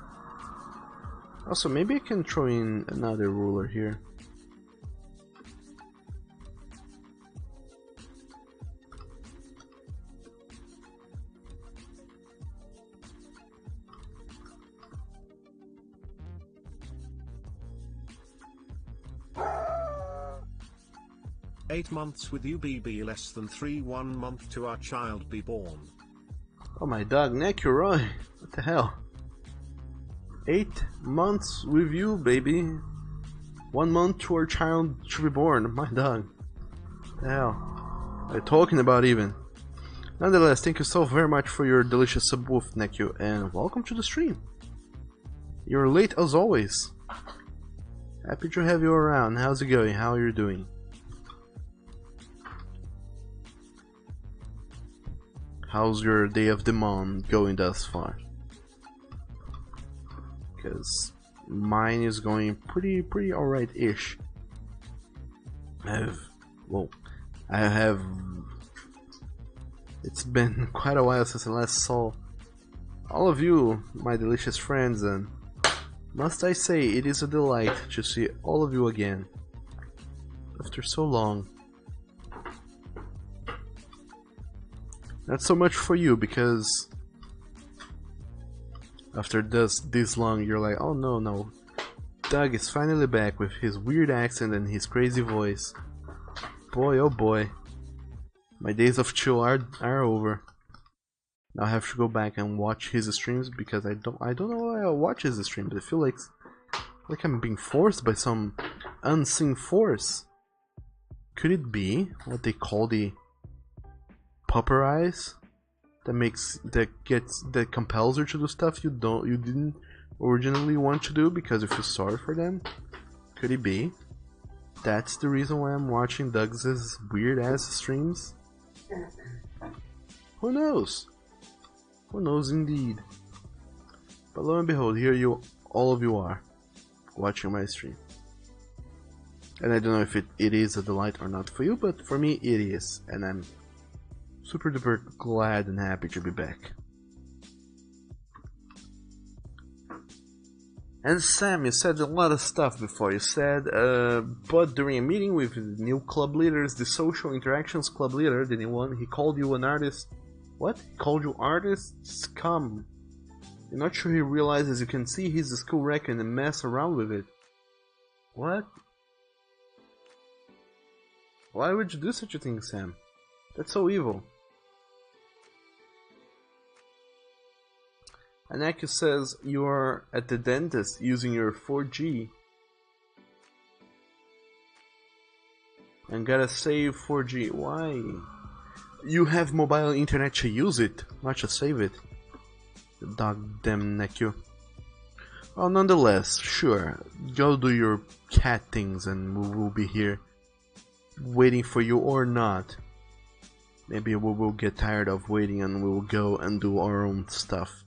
[SPEAKER 1] Also, maybe I can throw in another ruler here.
[SPEAKER 2] "8 months with you, BB, less than 3, 1 month to our child be born."
[SPEAKER 1] Oh, my dog, Nick, you're right. What the hell? 8 months with you, baby. 1 month to our child to be born. My dog. What the hell? What are you talking about even? Nonetheless, thank you so very much for your delicious subwoof, Nekyu, and welcome to the stream. You're late as always. Happy to have you around. How's it going? How are you doing? How's your day of demand going thus far? Because mine is going pretty alright-ish. It's been quite a while since I last saw all of you, my delicious friends, and must I say, it is a delight to see all of you again after so long. Not so much for you, because after this long, you're like, oh no, Doug is finally back with his weird accent and his crazy voice. Boy, oh boy, my days of chill are over. Now I have to go back and watch his streams, because I don't know why I watch his streams. I feel like I'm being forced by some unseen force. Could it be what they call the pupper eyes that compels you to do stuff you didn't originally want to do because you feel sorry for them? Could it be that's the reason why I'm watching Doug's weird ass streams? Who knows? Who knows indeed? But lo and behold, here all of you are watching my stream. And I don't know if it is a delight or not for you, but for me it is, and I'm super duper glad and happy to be back. And Sam, you said a lot of stuff before. You said, but during a meeting with the new club leaders, the social interactions club leader, the new one, he called you an artist. What? He called you artist scum. You're not sure he realizes you can see his school record and mess around with it. What? Why would you do such a thing, Sam? That's so evil. Anaku says you are at the dentist using your 4G and gotta save 4G. Why? You have mobile internet to use it, not to save it. Damn Nekyu. Well, nonetheless, sure, go do your cat things and we'll be here waiting for you or not. Maybe we will get tired of waiting and we will go and do our own stuff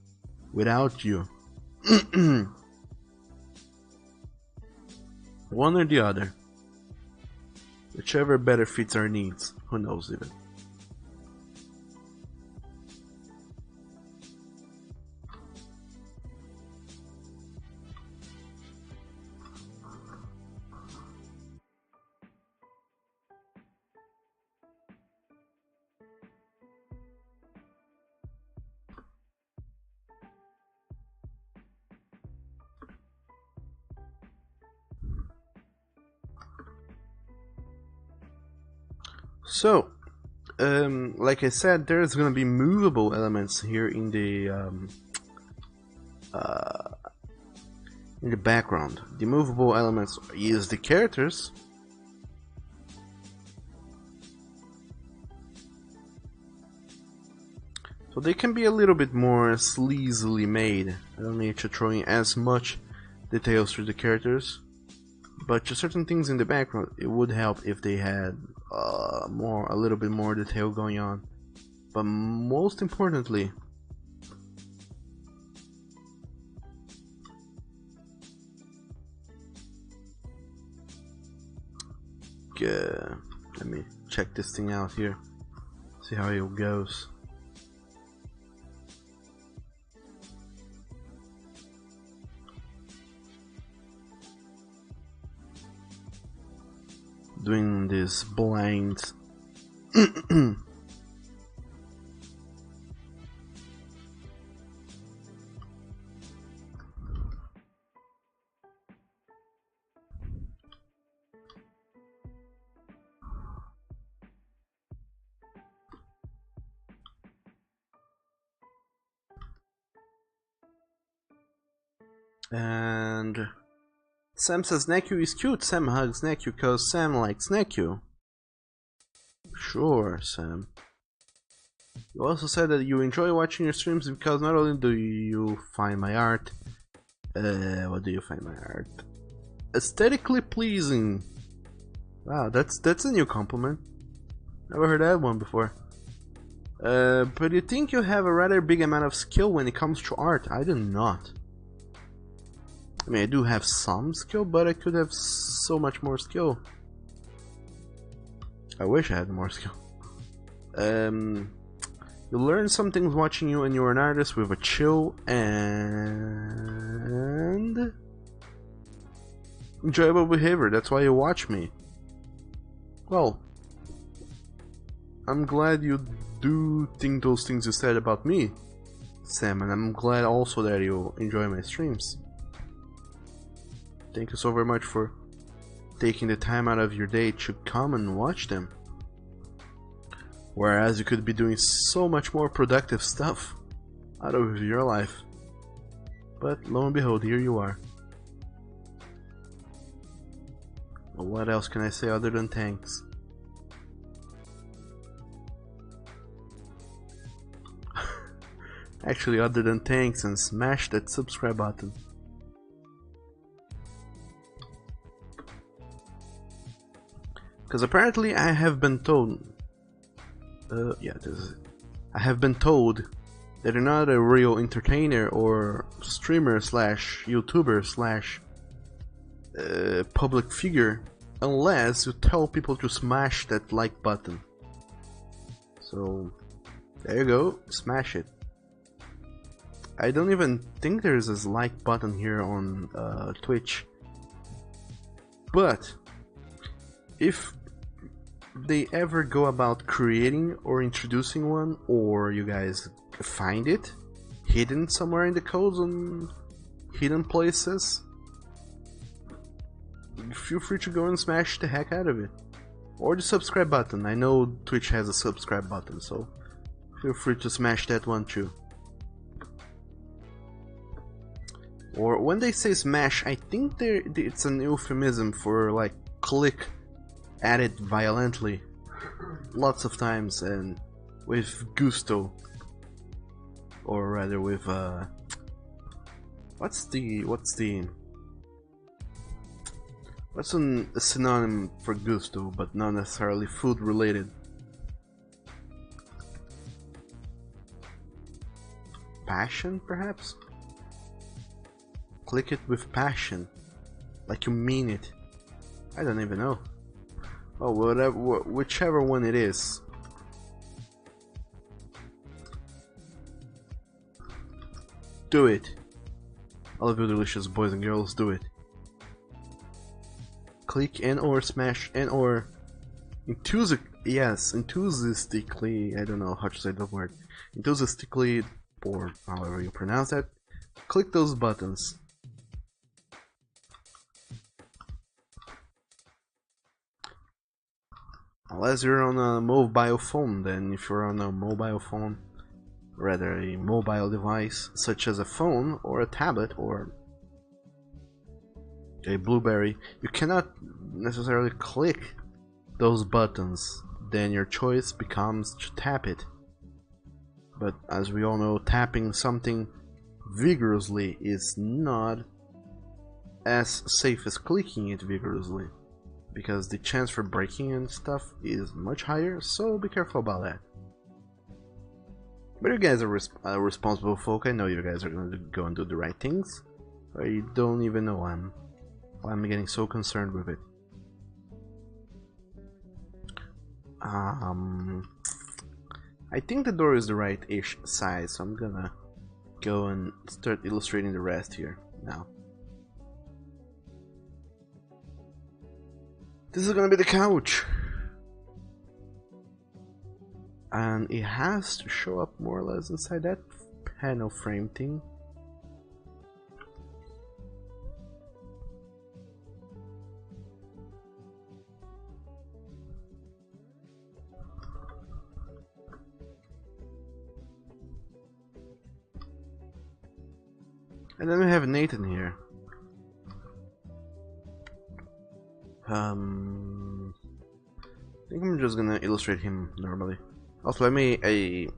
[SPEAKER 1] without you. One or the other. Whichever better fits our needs. Who knows even. So, like I said, there's gonna be movable elements here in the background. The movable elements is the characters. So they can be a little bit more sleazily made. I don't need to throw in as much details to the characters. But just certain things in the background, it would help if they had a little bit more detail going on. But most importantly, let me check this thing out here, see how it goes. Doing this blind and Sam says Neku is cute. Sam hugs Neku because Sam likes Neku. Sure, Sam. You also said that you enjoy watching your streams because not only do you find my art, what do you find my art? Aesthetically pleasing. Wow, that's a new compliment. Never heard that one before. But you think you have a rather big amount of skill when it comes to art? I do not. I mean, I do have some skill, but I could have so much more skill. I wish I had more skill. You learn some things watching you, and you're an artist with a chill and enjoyable behavior. That's why you watch me. Well, I'm glad you do think those things you said about me, Sam, and I'm glad also that you enjoy my streams. Thank you so very much for taking the time out of your day to come and watch them. Whereas you could be doing so much more productive stuff out of your life. But lo and behold, here you are. Well, what else can I say other than thanks? Actually, other than thanks, and smash that subscribe button. Because apparently I have been told, I have been told that you're not a real entertainer or streamer slash YouTuber slash public figure unless you tell people to smash that like button. So there you go, smash it. I don't even think there's a like button here on Twitch, but if they ever go about creating or introducing one, or you guys find it hidden somewhere in the codes on hidden places, feel free to go and smash the heck out of it. Or the subscribe button. I know Twitch has a subscribe button, so feel free to smash that one too. Or when they say smash, I think it's an euphemism for like click at it violently lots of times and with gusto, or rather with what's the What's a synonym for gusto, but not necessarily food related? Passion, perhaps? Click it with passion, like you mean it. I don't even know. Oh, whatever, whichever one it is. Do it. All of you delicious boys and girls, do it. Click and or smash and or enthusiastically, I don't know how to say the word. Enthusiastically, or however you pronounce that. Click those buttons. Unless you're on a mobile phone, then if you're on a mobile phone, rather a mobile device such as a phone or a tablet or a Blueberry, you cannot necessarily click those buttons. Then your choice becomes to tap it. But as we all know, tapping something vigorously is not as safe as clicking it vigorously, because the chance for breaking and stuff is much higher, so be careful about that. But you guys are responsible folk. I know you guys are going to go and do the right things. I don't even know why I'm getting so concerned with it. I think the door is the right-ish size, so I'm gonna go and start illustrating the rest here now. This is gonna be the couch. And it has to show up more or less inside that panel frame thing. And then we have Nathan here. I think I'm just gonna illustrate him normally. Also, I made a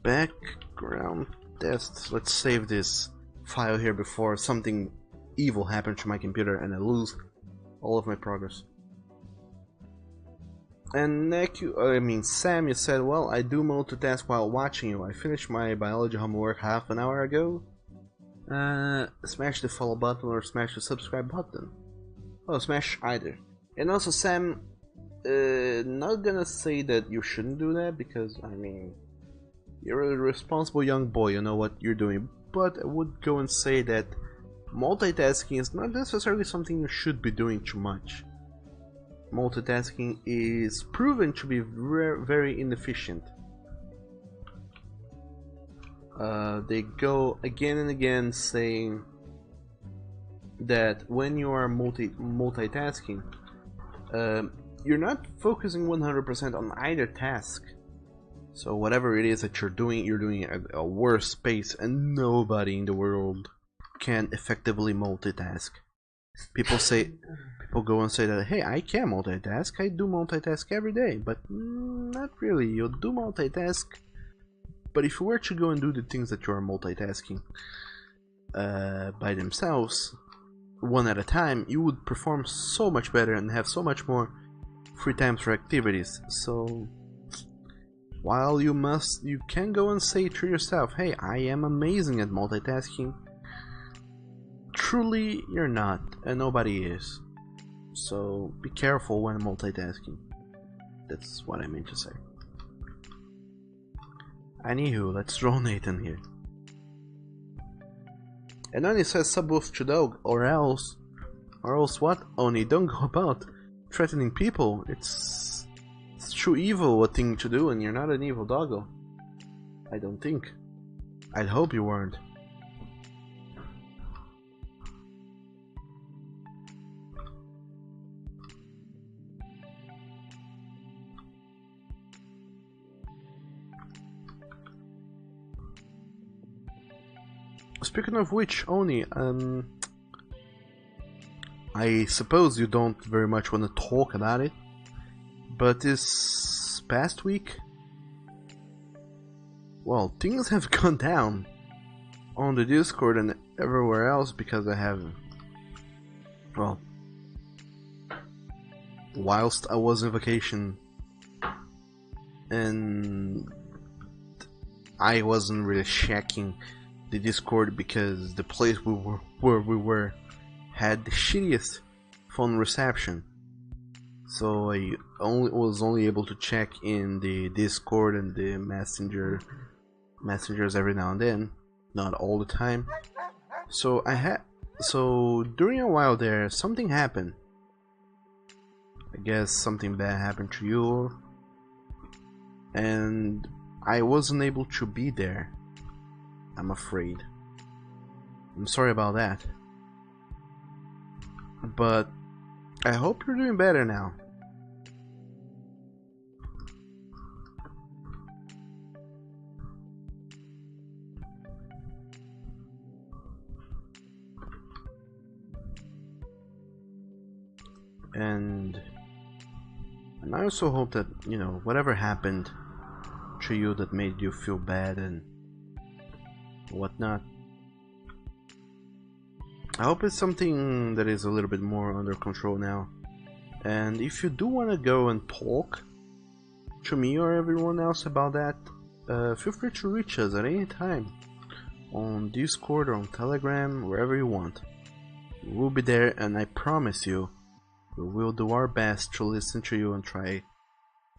[SPEAKER 1] background test. Let's save this file here before something evil happens to my computer and I lose all of my progress. And Sam, you said, well, I do multitask while watching you. I finished my biology homework half an hour ago. Smash the follow button or smash the subscribe button. Oh, smash either. And also, Sam, not gonna say that you shouldn't do that, because, I mean, you're a responsible young boy, you know what you're doing. But I would go and say that multitasking is not necessarily something you should be doing too much. Multitasking is proven to be very inefficient. They go again and again saying that when you are multitasking, you're not focusing 100% on either task. So whatever it is that you're doing at a worse pace, and nobody in the world can effectively multitask. People go and say that, hey, I can multitask, I do multitask every day, but not really. You do multitask, but if you were to go and do the things that you are multitasking by themselves, one at a time, you would perform so much better and have so much more free time for activities. So while you can go and say to yourself, hey, I am amazing at multitasking, truly you're not, and nobody is. So be careful when multitasking. That's what I mean to say. Anywho, let's draw Nathan here. And Oni says subwoof to dog, or else what? Oni, don't go about threatening people. It's true evil a thing to do, and you're not an evil doggo. I don't think. I'd hope you weren't. Speaking of which, Oni, I suppose you don't very much want to talk about it, but this past week, well, things have gone down on the Discord and everywhere else because I have, well, whilst I was on vacation, and I wasn't really checking the Discord because the place where we were had the shittiest phone reception. So I was only able to check in the Discord and the messengers every now and then, not all the time. So during a while there, something happened. I guess something bad happened to you, and I wasn't able to be there, I'm afraid. I'm sorry about that. But I hope you're doing better now. And I also hope that, you know, whatever happened to you that made you feel bad and whatnot, I hope it's something that is a little bit more under control now. And if you do want to go and talk to me or everyone else about that, feel free to reach us at any time on Discord or on Telegram, wherever you want. We'll be there, and I promise you, we will do our best to listen to you and try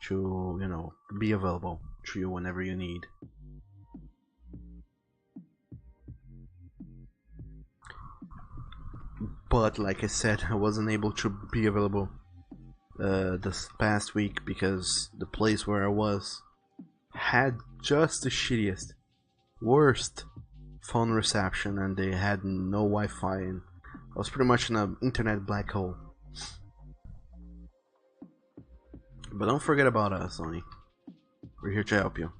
[SPEAKER 1] to, you know, be available to you whenever you need. But like I said, I wasn't able to be available this past week because the place where I was had just the shittiest, worst phone reception, and they had no Wi-Fi, and I was pretty much in an internet black hole. But don't forget about us, Sony. We're here to help you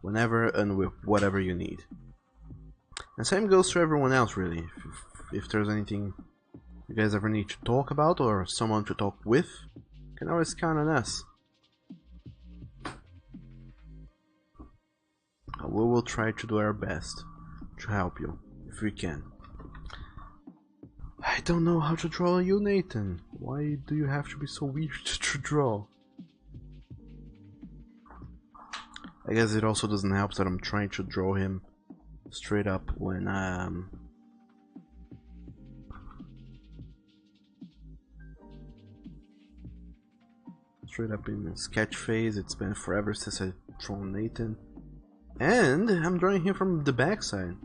[SPEAKER 1] whenever and with whatever you need. And same goes to everyone else, really. If there's anything you guys ever need to talk about or someone to talk with, you can always count on us. We will try to do our best to help you if we can. I don't know how to draw you, Nathan. Why do you have to be so weird to draw? I guess it also doesn't help that I'm trying to draw him straight up when straight up in the sketch phase. It's been forever since I've drawn Nathan, and I'm drawing him from the backside.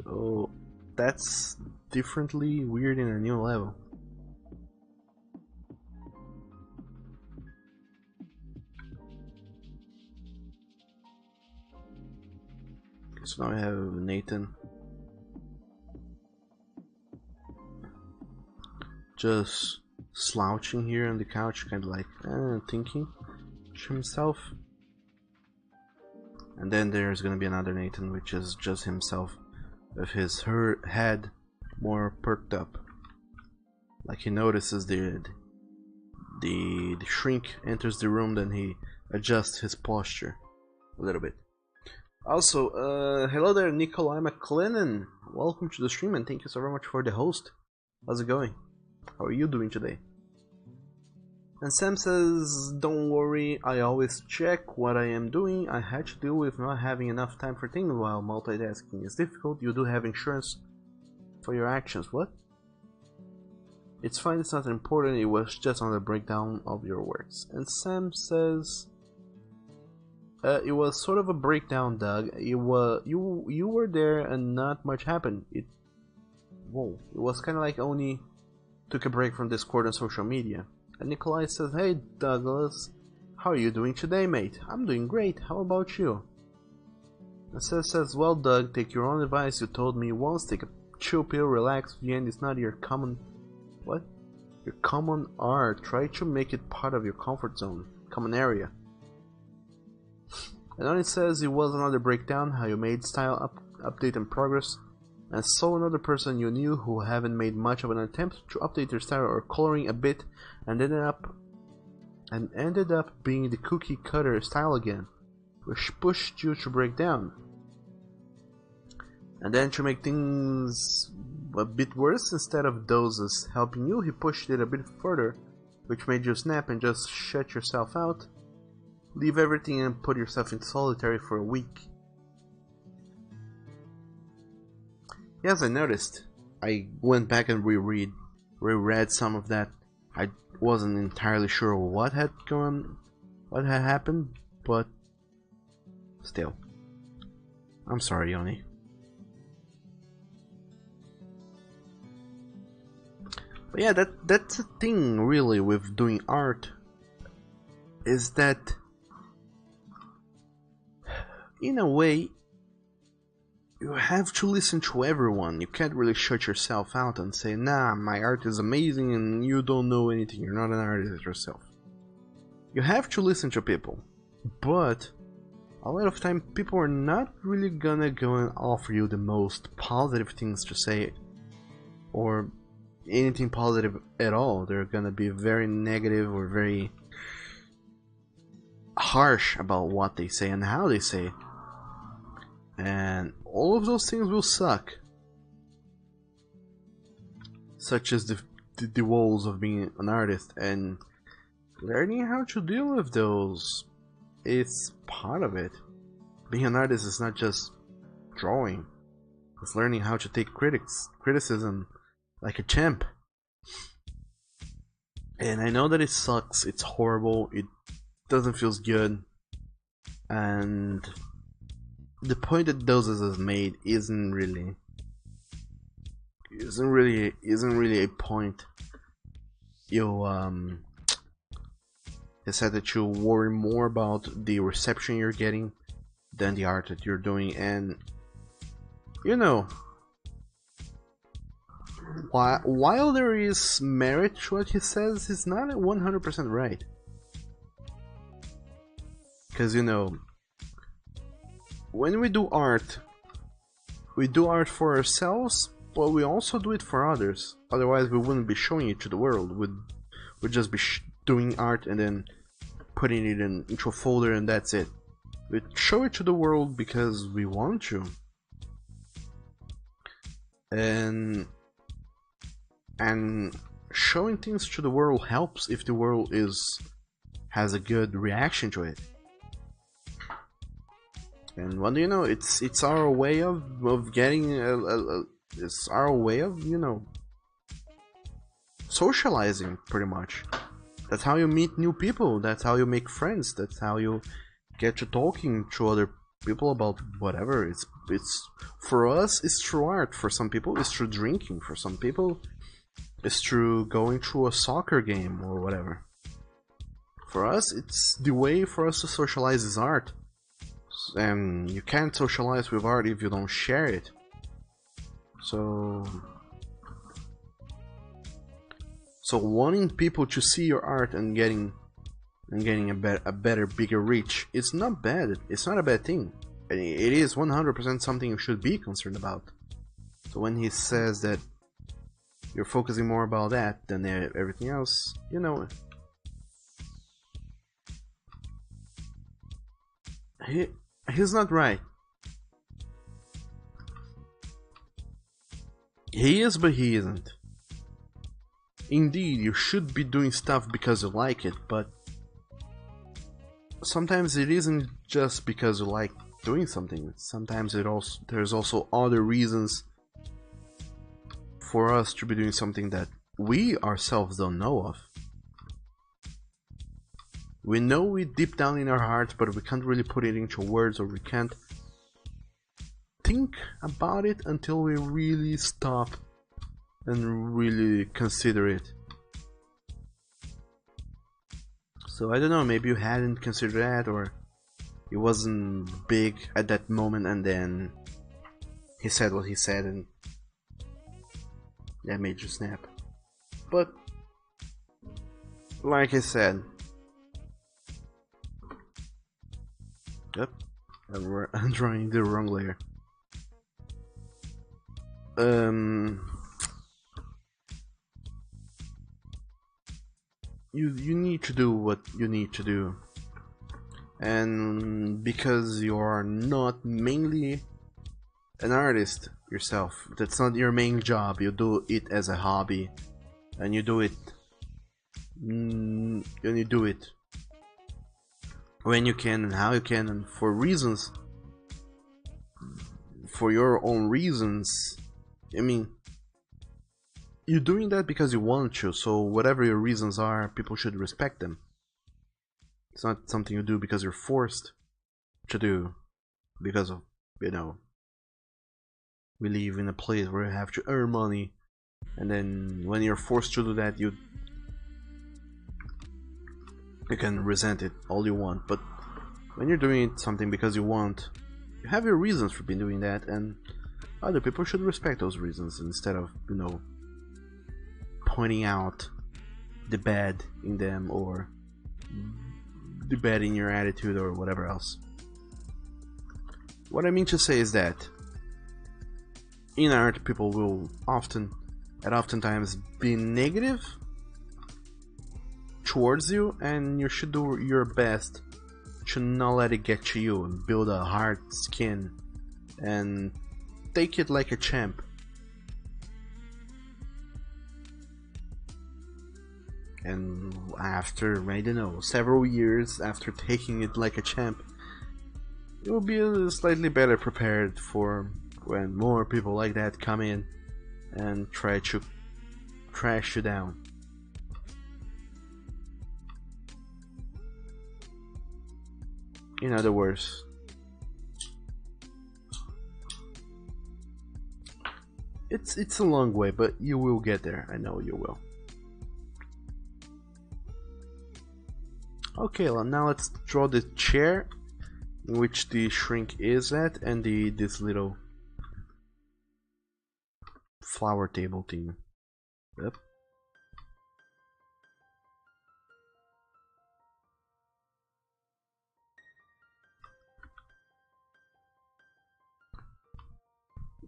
[SPEAKER 1] So that's differently weird in a new level. So now I have Nathan just slouching here on the couch, kind of like thinking to himself. And then there's gonna be another Nathan, which is just himself, with his head more perked up, like he notices the shrink enters the room, then he adjusts his posture a little bit. Also, hello there, Nikolai McLennan. Welcome to the stream, and thank you so very much for the host. How's it going? How are you doing today? And Sam says, don't worry, I always check what I am doing. I had to deal with not having enough time for things while multitasking is difficult. You do have insurance for your actions. What? It's fine, it's not important, it was just on the breakdown of your works. And Sam says, it was sort of a breakdown, Doug. You were there and not much happened. It was kind of like Oni took a break from Discord and social media. And Nikolai says, hey Douglas, how are you doing today, mate? I'm doing great, how about you? And Seth says, well Doug, take your own advice, you told me once, take a chill pill, relax, the end is not your common... What? Your common art, try to make it part of your comfort zone, common area. And then it says it was another breakdown, how you made style update and progress, and saw another person you knew who haven't made much of an attempt to update their style or coloring a bit, and ended up being the cookie cutter style again, which pushed you to break down. And then to make things a bit worse. Instead of doses helping you, he pushed it a bit further, which made you snap and just shut yourself out. Leave everything and put yourself in solitary for a week. Yes, I noticed. I went back and reread some of that. I wasn't entirely sure what had happened, but still. I'm sorry, Yoni. But yeah, that's the thing really with doing art, is that in a way you have to listen to everyone. You can't really shut yourself out and say, nah, my art is amazing and you don't know anything, you're not an artist yourself. You have to listen to people, but a lot of time people are not really gonna go and offer you the most positive things to say, or anything positive at all. They're gonna be very negative or very harsh about what they say and how they say, and all of those things will suck, such as the woes of being an artist, and learning how to deal with those is part of it. Being an artist is not just drawing, it's learning how to take criticism like a champ. And I know that it sucks, it's horrible, it doesn't feel good, and the point that Doses has made isn't really a point. He said that you worry more about the reception you're getting than the art that you're doing, and you know, while there is merit to what he says, he's not 100% right. Because, you know, when we do art for ourselves, but we also do it for others. Otherwise we wouldn't be showing it to the world. We'd just be doing art and then putting it into a folder and that's it. We show it to the world because we want to. And showing things to the world helps if the world has a good reaction to it. And what do you know? It's our way of getting it's our way of, you know, socializing, pretty much. That's how you meet new people. That's how you make friends. That's how you get to talking to other people about whatever. It's for us, it's through art. For some people, it's through drinking. For some people, it's through going through a soccer game or whatever. For us, it's the way for us to socialize is art. And you can't socialize with art if you don't share it. So wanting people to see your art and getting a better, bigger reach, it's not bad. It's not a bad thing. It is 100% something you should be concerned about. So when he says that you're focusing more about that than everything else, you know, he's not right. He is, but he isn't. Indeed, you should be doing stuff because you like it, but sometimes it isn't just because you like doing something. Sometimes there's also other reasons for us to be doing something that we ourselves don't know of. We know it deep down in our hearts, but we can't really put it into words, or we can't think about it until we really stop and really consider it. So I don't know, maybe you hadn't considered that, or it wasn't big at that moment, and then he said what he said and that made you snap. But like I said, yep, I'm drawing the wrong layer. You need to do what you need to do, and because you are not mainly an artist, yourself. That's not your main job. You do it as a hobby, and you do it. And you do it when you can and how you can, and for reasons. For your own reasons. I mean, you're doing that because you want to. So whatever your reasons are, people should respect them. It's not something you do because you're forced to do, because of, you know, we live in a place where you have to earn money, and then when you're forced to do that, you can resent it all you want. But when you're doing something because you want, you have your reasons for being doing that, and other people should respect those reasons instead of, you know, pointing out the bad in them or the bad in your attitude or whatever else. What I mean to say is that in art, people will oftentimes be negative towards you, and you should do your best to not let it get to you, and build a hard skin and take it like a champ. And after, I don't know, several years after taking it like a champ, you will be slightly better prepared for when more people like that come in and try to trash you down. In other words, it's a long way, but you will get there. I know you will. Okay, well, now let's draw the chair in which the shrink is at, and this little flower table thing. Yep.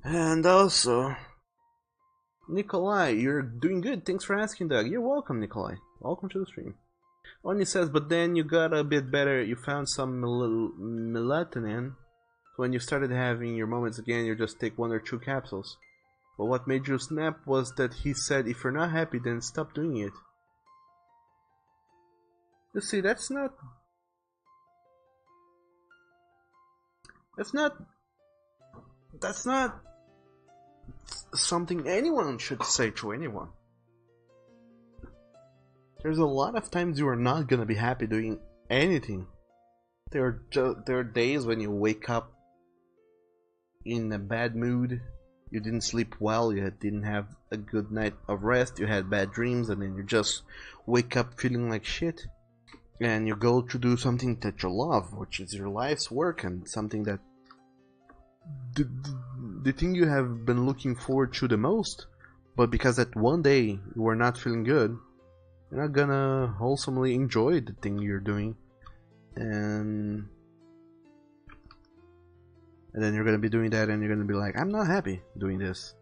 [SPEAKER 1] And also, Nikolai, you're doing good. Thanks for asking, Doug. You're welcome, Nikolai. Welcome to the stream. Oni says, but then you got a bit better. You found some melatonin. When you started having your moments again, you just take 1 or 2 capsules. But what made you snap was that he said, if you're not happy, then stop doing it. You see, that's not something anyone should say to anyone. There's a lot of times you are not gonna be happy doing anything. There are days when you wake up in a bad mood, you didn't sleep well, you didn't have a good night of rest, you had bad dreams, and then you just wake up feeling like shit. And you go to do something that you love, which is your life's work, and something that the thing you have been looking forward to the most. But because that one day you were not feeling good, you're not gonna wholesomely enjoy the thing you're doing, and then you're gonna be doing that, and you're gonna be like, I'm not happy doing this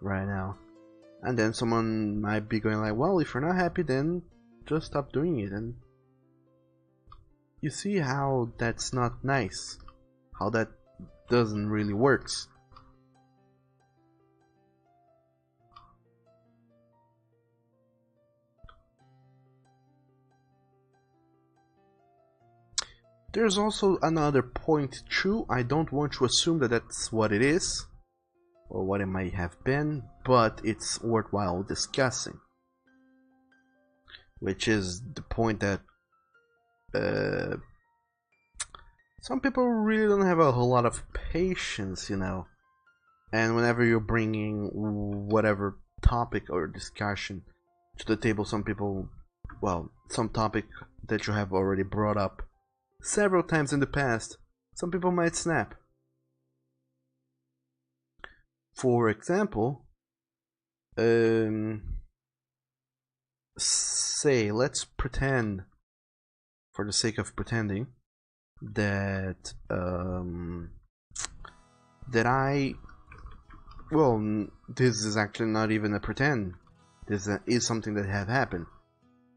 [SPEAKER 1] right now. And then someone might be going like, well, if you're not happy, then just stop doing it. And you see how that's not nice, how that doesn't really works. There's also another point too. I don't want to assume that that's what it is, or what it might have been, but it's worthwhile discussing. Which is the point that some people really don't have a whole lot of patience, you know. And whenever you're bringing whatever topic or discussion to the table, some people, well, some topic that you have already brought up several times in the past, some people might snap. For example, say, let's pretend, for the sake of pretending, that well, this is actually not even a pretend. This is something that have happened.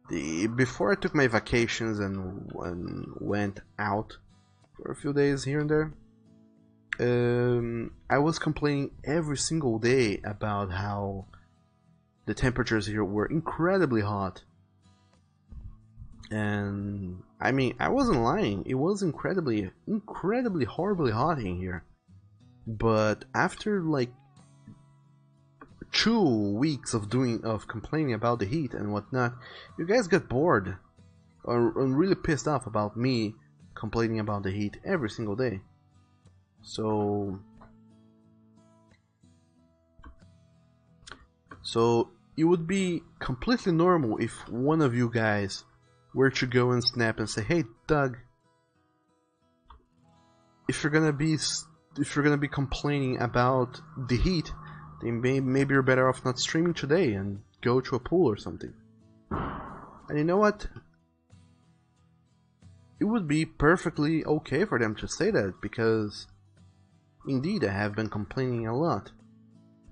[SPEAKER 1] Before I took my vacations and went out for a few days here and there, I was complaining every single day about how the temperatures here were incredibly hot. And I mean, I wasn't lying. It was incredibly, horribly hot in here. But after like 2 weeks of complaining about the heat and whatnot, you guys got bored or really pissed off about me complaining about the heat every single day. So it would be completely normal if one of you guys were to go and snap and say, "Hey, Doug, if you're gonna be complaining about the heat, then maybe you're better off not streaming today and go to a pool or something." And you know what? It would be perfectly okay for them to say that, because indeed I have been complaining a lot.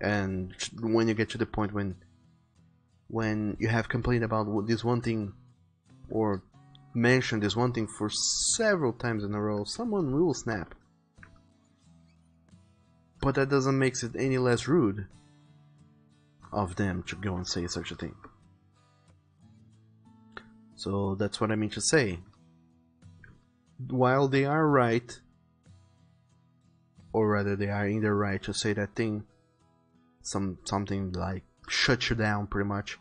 [SPEAKER 1] And when you get to the point when you have complained about this one thing or mentioned this one thing for several times in a row, someone will snap. But that doesn't make it any less rude of them to go and say such a thing. So that's what I mean to say. While they are right, or rather they are in their right to say that thing, something like shut you down pretty much,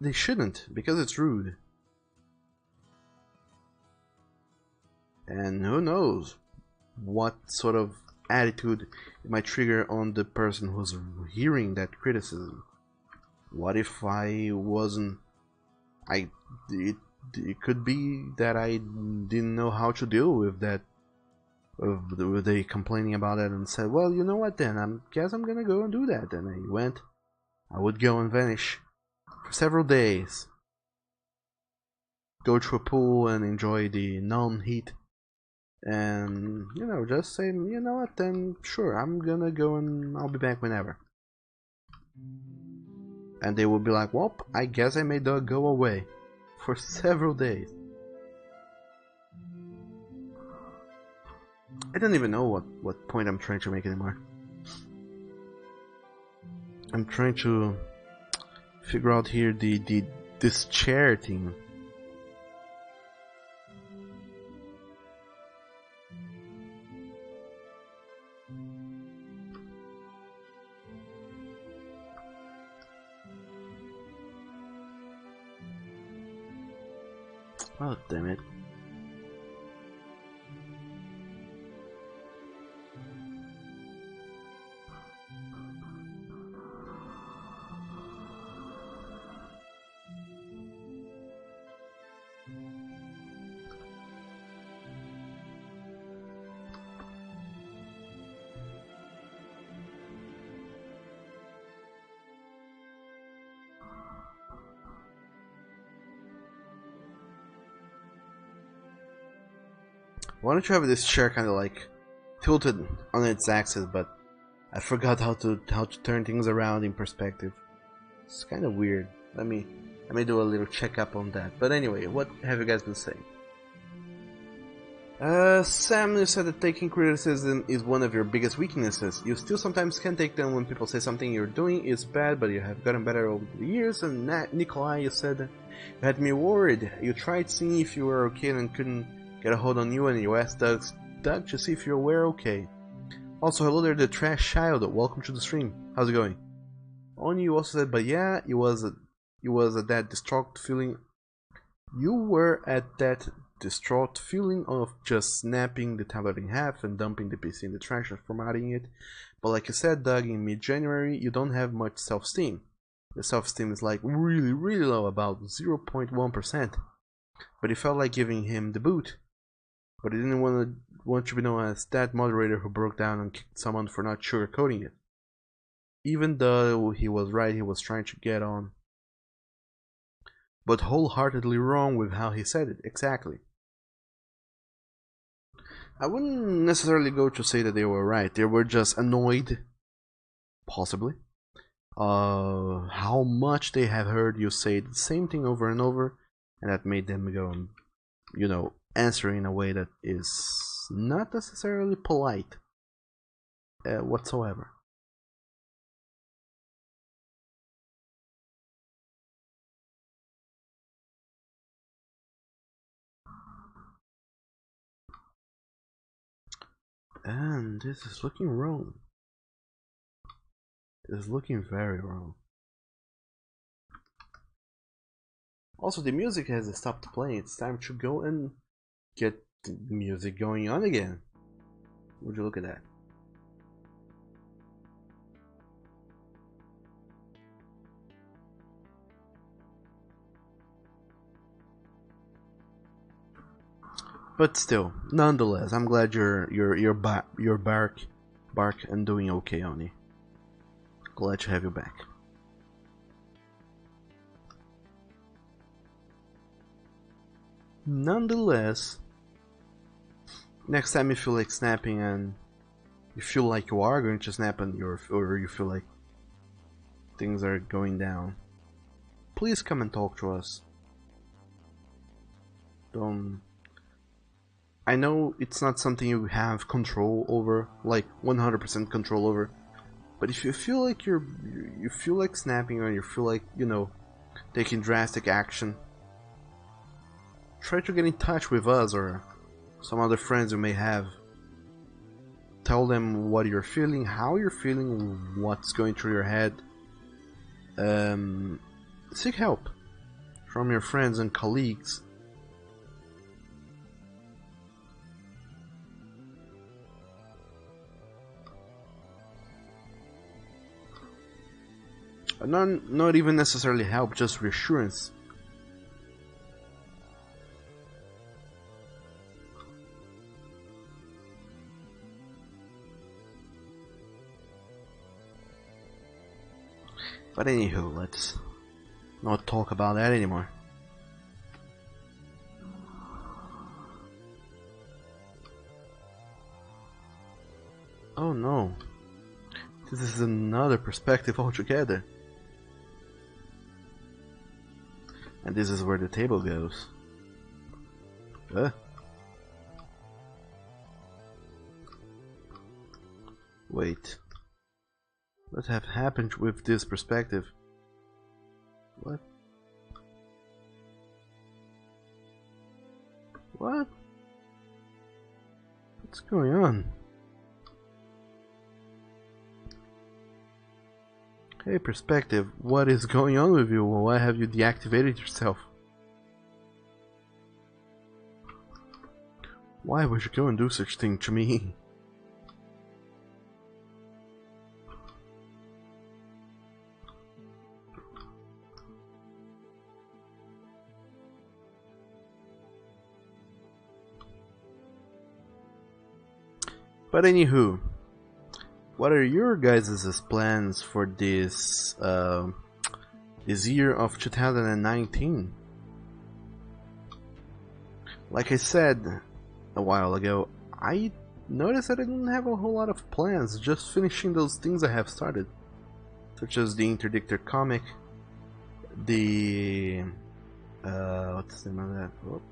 [SPEAKER 1] they shouldn't, because it's rude. And who knows what sort of attitude it might trigger on the person who's hearing that criticism. What if I wasn't... It could be that I didn't know how to deal with that, with they complaining about it, and said, well, you know what, then I guess I'm gonna go and do that. And I would go and vanish for several days, go to a pool and enjoy the non-heat, and just say, you know what, then sure, I'm gonna go and I'll be back whenever. And they will be like, well, I guess I made Doug go away for several days. I don't even know what point I'm trying to make anymore. I'm trying to figure out here this chair thing. Oh, damn it. Why don't you have this chair kind of like tilted on its axis, but I forgot how to turn things around in perspective. It's kind of weird. Let me do a little checkup on that. But anyway, what have you guys been saying? Sam, you said that taking criticism is one of your biggest weaknesses. You still sometimes can take them when people say something you're doing is bad, but you have gotten better over the years. And Nikolai, you said you had me worried. You tried seeing if you were okay and couldn't get a hold on you, and you asked Doug to see if you were okay. Also, hello there, the trash child. Welcome to the stream. How's it going? Oni, you also said, but yeah, you were at that distraught feeling of just snapping the tablet in half and dumping the PC in the trash and formatting it. But like you said, Doug, in mid-January, you don't have much self-esteem. The self-esteem is like really, really low, about 0.1%. But he felt like giving him the boot. But he didn't want to be known as that moderator who broke down and kicked someone for not sugarcoating it. Even though he was right, he was trying to get on. But wholeheartedly wrong with how he said it, exactly. I wouldn't necessarily go to say that they were right. They were just annoyed, possibly, how much they have heard you say the same thing over and over, and that made them go, answer in a way that is not necessarily polite whatsoever. And this is looking wrong. This is looking very wrong. Also, the music has stopped playing. It's time to go and get the music going on again. Would you look at that? But still, nonetheless, I'm glad you're bark and doing okay, Oni. Glad to have you back. Nonetheless, next time you feel like snapping and you feel like you are going to snap and or you feel like things are going down, please come and talk to us. Don't. I know it's not something you have control over, like 100% control over, but if you feel like you feel like snapping or you feel like, you know, taking drastic action, try to get in touch with us or some other friends you may have. Tell them what you're feeling, how you're feeling, what's going through your head. Seek help from your friends and colleagues. Not even necessarily help, just reassurance. But anywho, let's not talk about that anymore. Oh no. This is another perspective altogether. And this is where the table goes. Wait. What have happened with this perspective? What? What? What's going on? Hey, perspective, what is going on with you? Why have you deactivated yourself? Why would you go and do such thing to me? But anywho, what are your guys' plans for this this year of 2019? Like I said a while ago, I noticed that I didn't have a whole lot of plans, just finishing those things I have started, such as the Interdictor comic, the what's the name of that? Oh.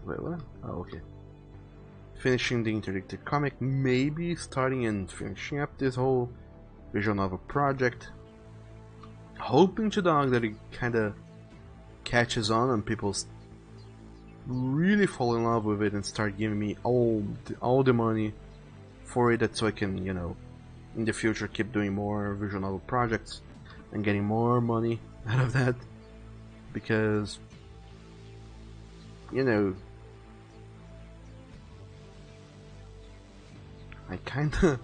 [SPEAKER 1] Wait, what? Oh, okay. Finishing the Interdictor comic, maybe starting and finishing up this whole visual novel project. Hoping to dog that it kinda catches on and people really fall in love with it and start giving me all the money for it, so I can, you know, in the future keep doing more visual novel projects and getting more money out of that, because, you know, I kinda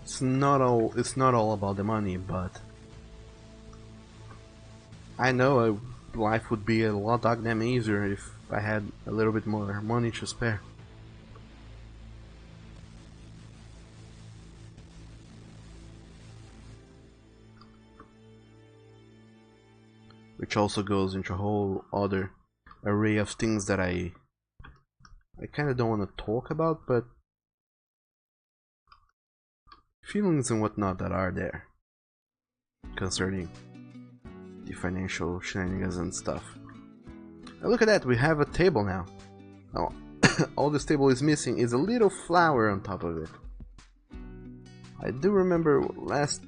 [SPEAKER 1] it's not all about the money, but I know life would be a lot goddamn easier if I had a little bit more money to spare. Which also goes into a whole other array of things that I kinda don't want to talk about, but feelings and whatnot that are there concerning the financial shenanigans and stuff. And look at that, we have a table now. Oh, all this table is missing is a little flower on top of it. I do remember last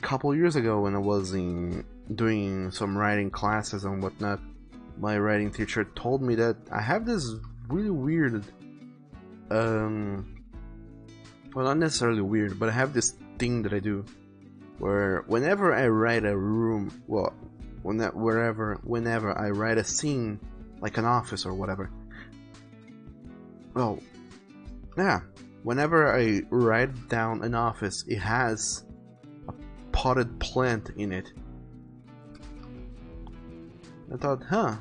[SPEAKER 1] couple years ago when I was doing some writing classes and whatnot, my writing teacher told me that I have this really weird, well, not necessarily weird, but I have this thing that I do where whenever I write a room, well, whenever I write a scene, like an office or whatever, well, yeah, whenever I write down an office, it has a potted plant in it. I thought, huh,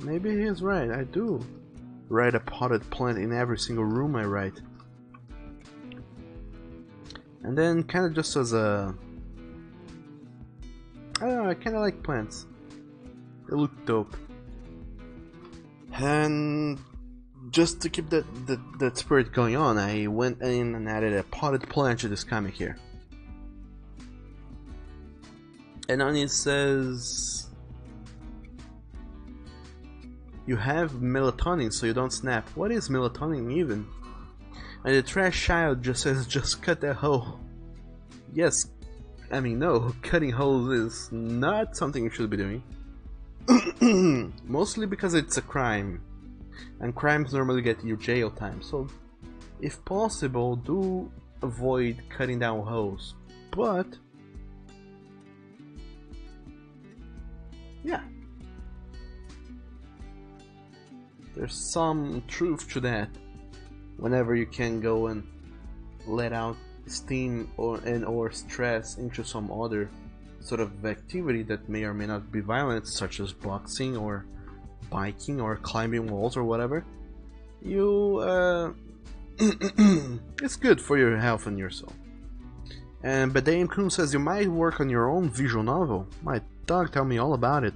[SPEAKER 1] maybe he's right, I do write a potted plant in every single room I write. And then, kinda just as a... I don't know, I kinda like plants. They look dope. And just to keep that spirit going on, I went in and added a potted plant to this comic here. And on it says, you have melatonin so you don't snap. What is melatonin even? And the trash child just says, just cut that hole. Yes, I mean no, cutting holes is not something you should be doing. Mostly because it's a crime. And crimes normally get you jail time, so if possible, do avoid cutting down holes. But yeah, there's some truth to that. Whenever you can go and let out steam or stress into some other sort of activity that may or may not be violent, such as boxing or biking or climbing walls or whatever, you it's good for your health and your soul. And Badaim Kun says you might work on your own visual novel. My dog tell me all about it.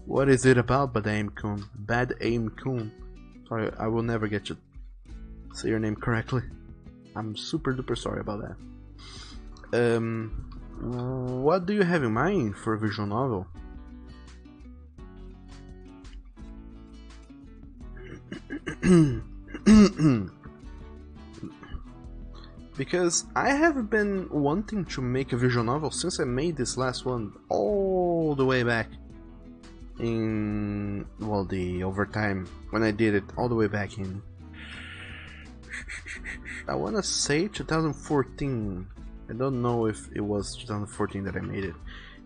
[SPEAKER 1] What is it about, Badaim Kun? Badaim Kun. Sorry, I will never get you say your name correctly. I'm super duper sorry about that. What do you have in mind for a visual novel? Because I have been wanting to make a visual novel since I made this last one all the way back in, well, the overtime when I did it all the way back in, I wanna say 2014. I don't know if it was 2014 that I made it.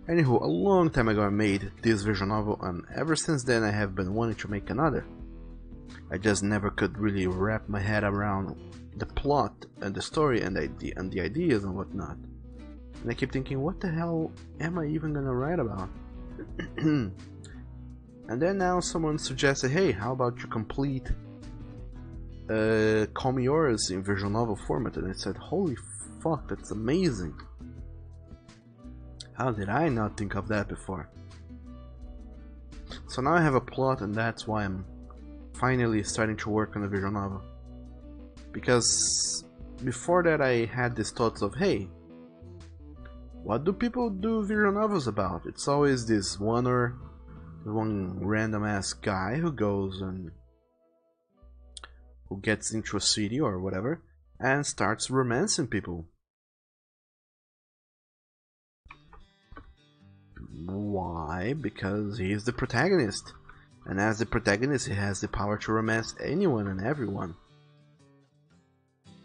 [SPEAKER 1] Anywho, a long time ago I made this visual novel, and ever since then I have been wanting to make another. I just never could really wrap my head around the plot and the story and the ideas and whatnot. And I keep thinking, what the hell am I even gonna write about? And then now someone suggested, hey, how about you complete Call Me Yours in visual novel format? And I said, holy fuck, that's amazing. How did I not think of that before? So now I have a plot, and that's why I'm finally starting to work on a visual novel. Because before that I had these thoughts of, hey, what do people do visual novels about? It's always this one random ass guy who goes and who gets into a city or whatever and starts romancing people. Why? Because he is the protagonist. And as the protagonist, he has the power to romance anyone and everyone.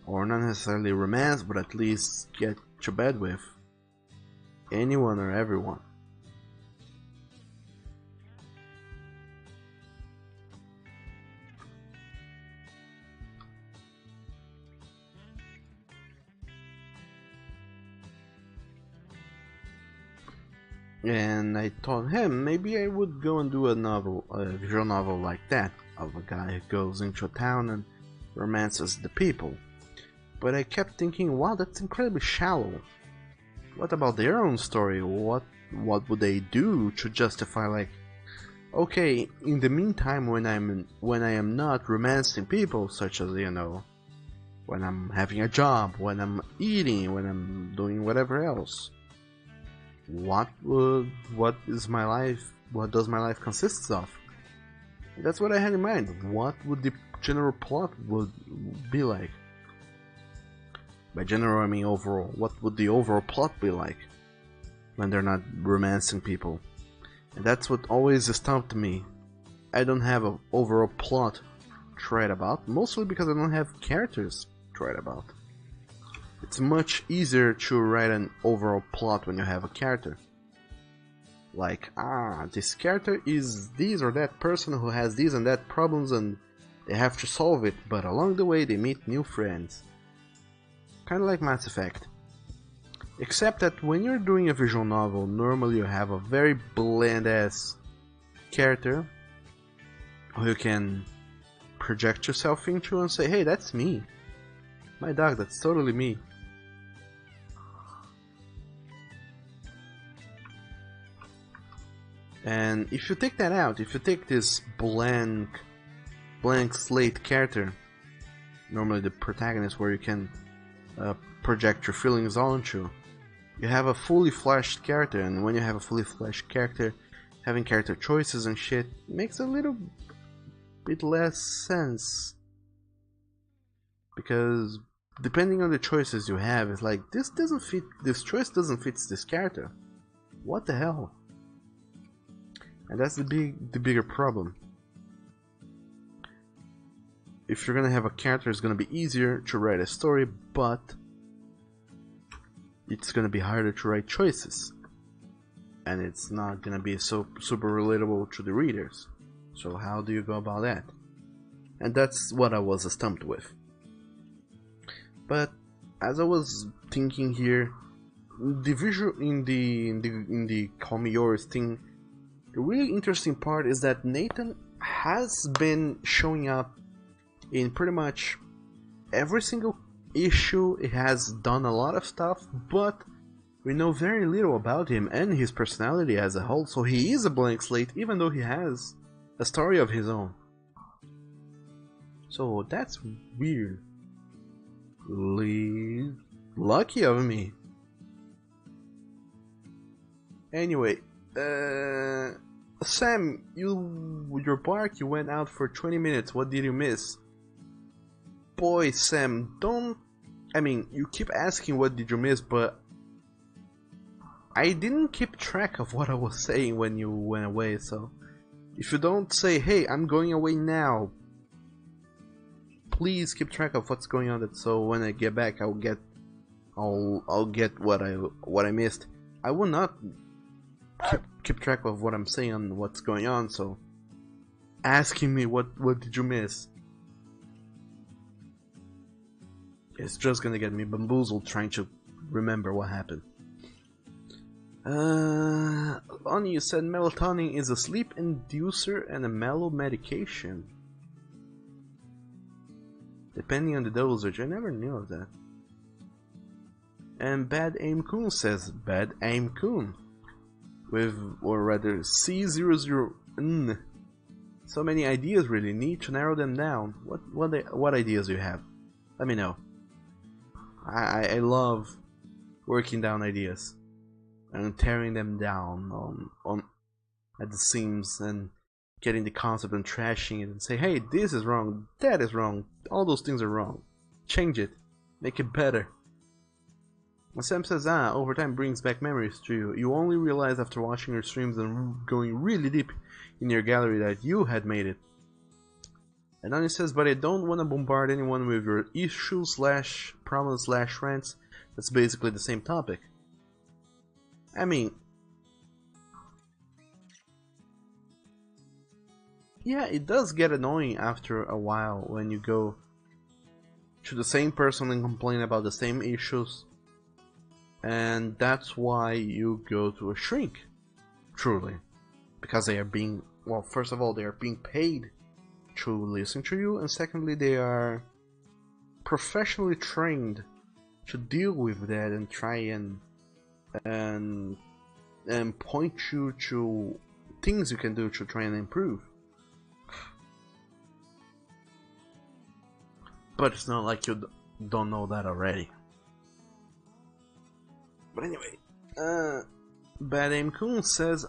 [SPEAKER 1] Or not necessarily romance, but at least get to bed with anyone or everyone. And I told him maybe I would go and do a visual novel like that, of a guy who goes into a town and romances the people. But I kept thinking, wow, that's incredibly shallow. What about their own story? What would they do to justify, like, okay, in the meantime, when I am not romancing people, such as, you know, when I'm having a job, when I'm eating, when I'm doing whatever else, what does my life consist of? That's what I had in mind. What would the general plot would be like? By general, I mean overall. What would the overall plot be like when they're not romancing people? And that's what always stumped me. I don't have an overall plot to write about, mostly because I don't have characters to write about. It's much easier to write an overall plot when you have a character. Like, this character is this or that person who has these and that problems and they have to solve it, but along the way they meet new friends. Kinda like Mass Effect. Except that when you're doing a visual novel, normally you have a very bland-ass character who you can project yourself into and say, hey, that's me. My dog, that's totally me. And if you take that out, if you take this blank slate character, normally the protagonist where you can project your feelings onto, you have a fully fleshed character, and when you have a fully fleshed character, having character choices and shit makes a little bit less sense. Because depending on the choices you have, it's like, this choice doesn't fit this character. What the hell? And that's the bigger problem. If you're gonna have a character, it's gonna be easier to write a story, but it's gonna be harder to write choices. And it's not gonna be so super relatable to the readers. So how do you go about that? And that's what I was stumped with. But as I was thinking here, the visual in the Call Me Yours thing, the really interesting part is that Nathan has been showing up in pretty much every single issue. He has done a lot of stuff, but we know very little about him and his personality as a whole, so he is a blank slate even though he has a story of his own. So that's weirdly lucky of me. Anyway, Sam, your bark, you went out for 20 minutes. What did you miss? Boy, Sam, you keep asking what did you miss, but I didn't keep track of what I was saying when you went away, so if you don't say, hey, I'm going away now, please keep track of what's going on, so when I get back I'll get what I missed. I will not keep track of what I'm saying and what's going on, so asking me what did you miss, it's just gonna get me bamboozled trying to remember what happened. Lonnie, you said melatonin is a sleep inducer and a mellow medication. Depending on the dosage, I never knew of that. And Bad Aim Kun says, Bad Aim Kun. Or rather, C00. So many ideas, really. Need to narrow them down. What ideas do you have? Let me know. I love working down ideas and tearing them down on at the seams and getting the concept and trashing it and say, hey, this is wrong, that is wrong, all those things are wrong. Change it, make it better. And Sam says, overtime brings back memories to you. You only realize after watching your streams and going really deep in your gallery that you had made it. And then he says, but I don't want to bombard anyone with your issues / problems / rants. That's basically the same topic. I mean, yeah, it does get annoying after a while when you go to the same person and complain about the same issues. And that's why you go to a shrink, truly. Because they are being, well, first of all, they are being paid to listen to you, and secondly, they are professionally trained to deal with that and try and point you to things you can do to try and improve. But it's not like you don't know that already. But anyway, Bad Aim Kun says,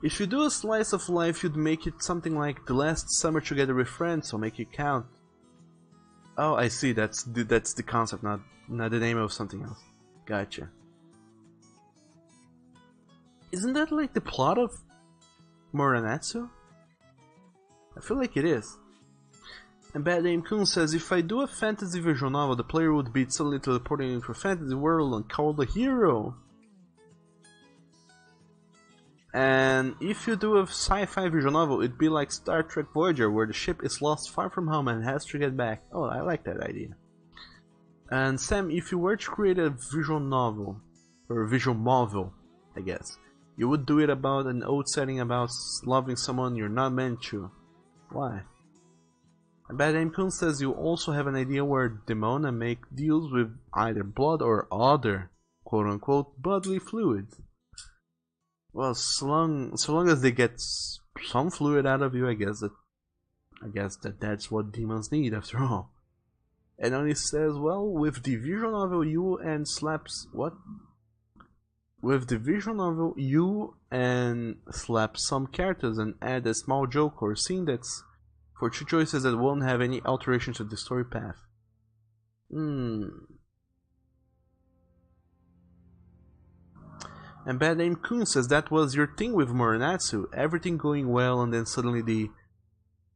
[SPEAKER 1] If you do a slice of life, you'd make it something like the last summer together with friends, so make it count. Oh, I see. That's the concept, not the name of something else. Gotcha. Isn't that like the plot of Moranatsu? I feel like it is. And Bad Name Kun says, if I do a fantasy visual novel, the player would be suddenly teleporting into a fantasy world and called a hero. And if you do a sci-fi visual novel, it'd be like Star Trek Voyager, where the ship is lost far from home and has to get back. Oh, I like that idea. And Sam, if you were to create a visual novel, or a visual novel, I guess, you would do it about an old setting about loving someone you're not meant to. Why? And Bad Name Kun says you also have an idea where Demona make deals with either blood or other quote-unquote bodily fluids. Well, so long as they get some fluid out of you, I guess that's what demons need after all. And then he says, well, with the visual novel you and slaps what? With the visual novel you and slap some characters and add a small joke or scene that's for two choices that won't have any alteration to the story path. And Bad Name Kun says that was your thing with Moranatsu, everything going well and then suddenly the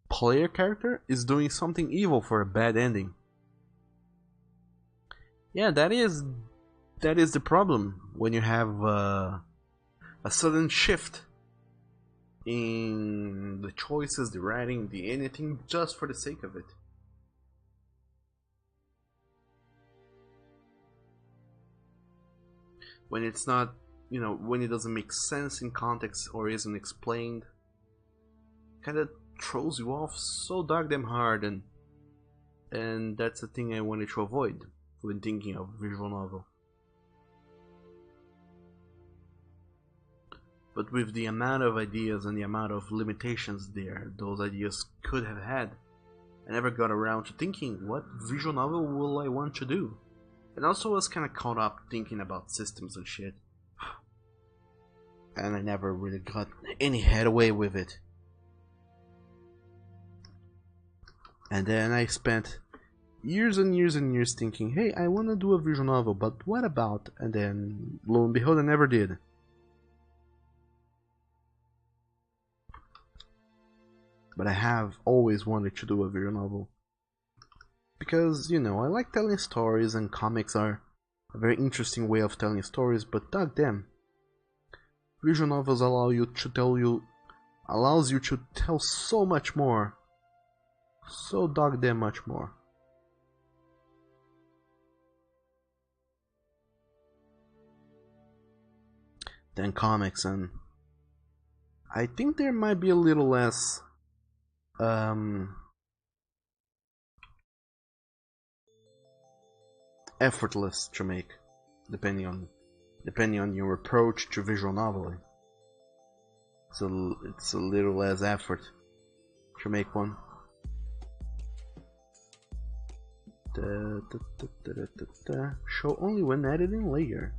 [SPEAKER 1] player character is doing something evil for a bad ending. Yeah, that is the problem when you have a sudden shift in the choices, the writing, the anything just for the sake of it. When it's not, when it doesn't make sense in context or isn't explained, kinda throws you off so goddamn hard, and that's the thing I wanted to avoid when thinking of visual novel. But with the amount of ideas and the amount of limitations those ideas could have had, I never got around to thinking what visual novel will I want to do. And also was kinda caught up thinking about systems and shit. And I never really got any headway with it. And then I spent years and years and years thinking, hey, I wanna do a visual novel, but what about? And then, lo and behold, I never did. But I have always wanted to do a visual novel. Because, I like telling stories, and comics are a very interesting way of telling stories, but damn, visual novels allows you to tell so much more. So damn much more. Than comics, and I think there might be a little less effortless to make, depending on your approach to visual noveling. So it's a little less effort to make one. Show only when editing layer.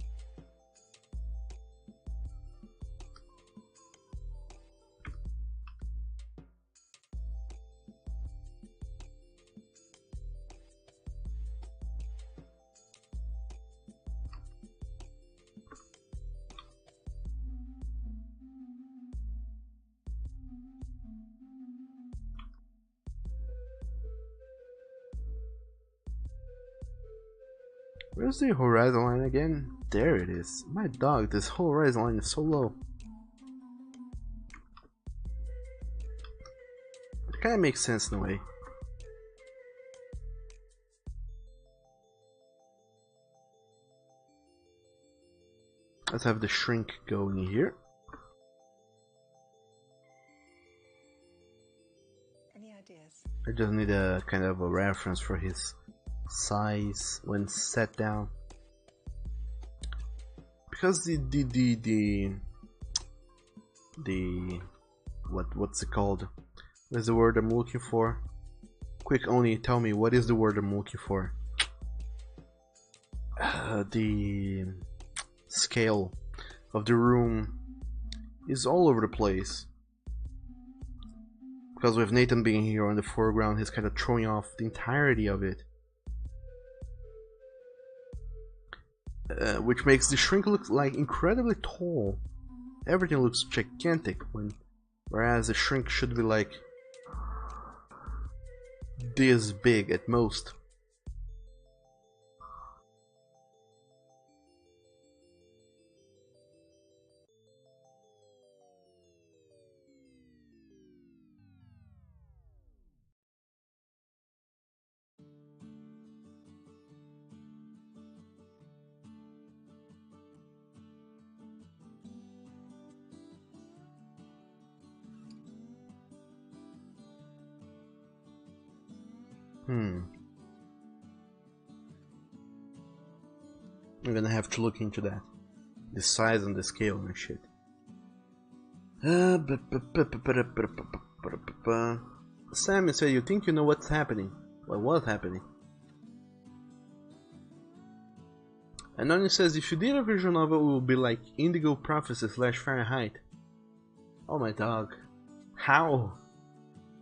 [SPEAKER 1] Where's the horizon line again? There it is. My dog, this whole horizon line is so low. It kinda makes sense in a way. Let's have the shrink going here.
[SPEAKER 3] Any ideas?
[SPEAKER 1] I just need a kind of a reference for his size when set down, because the what's it called? What's the word I'm looking for? Quick, Oni, tell me what is the word I'm looking for? The scale of the room is all over the place. Because with Nathan being here in the foreground, he's kind of throwing off the entirety of it. Which makes the shrink look like incredibly tall. Everything looks gigantic, whereas the shrink should be like this big at most. I'm gonna have to look into that. The size and the scale and shit. Sam, you say you think you know what's happening. What was happening? And Nani says if you did a visual novel, it would be like Indigo Prophecy / Fahrenheit. Oh my dog. How?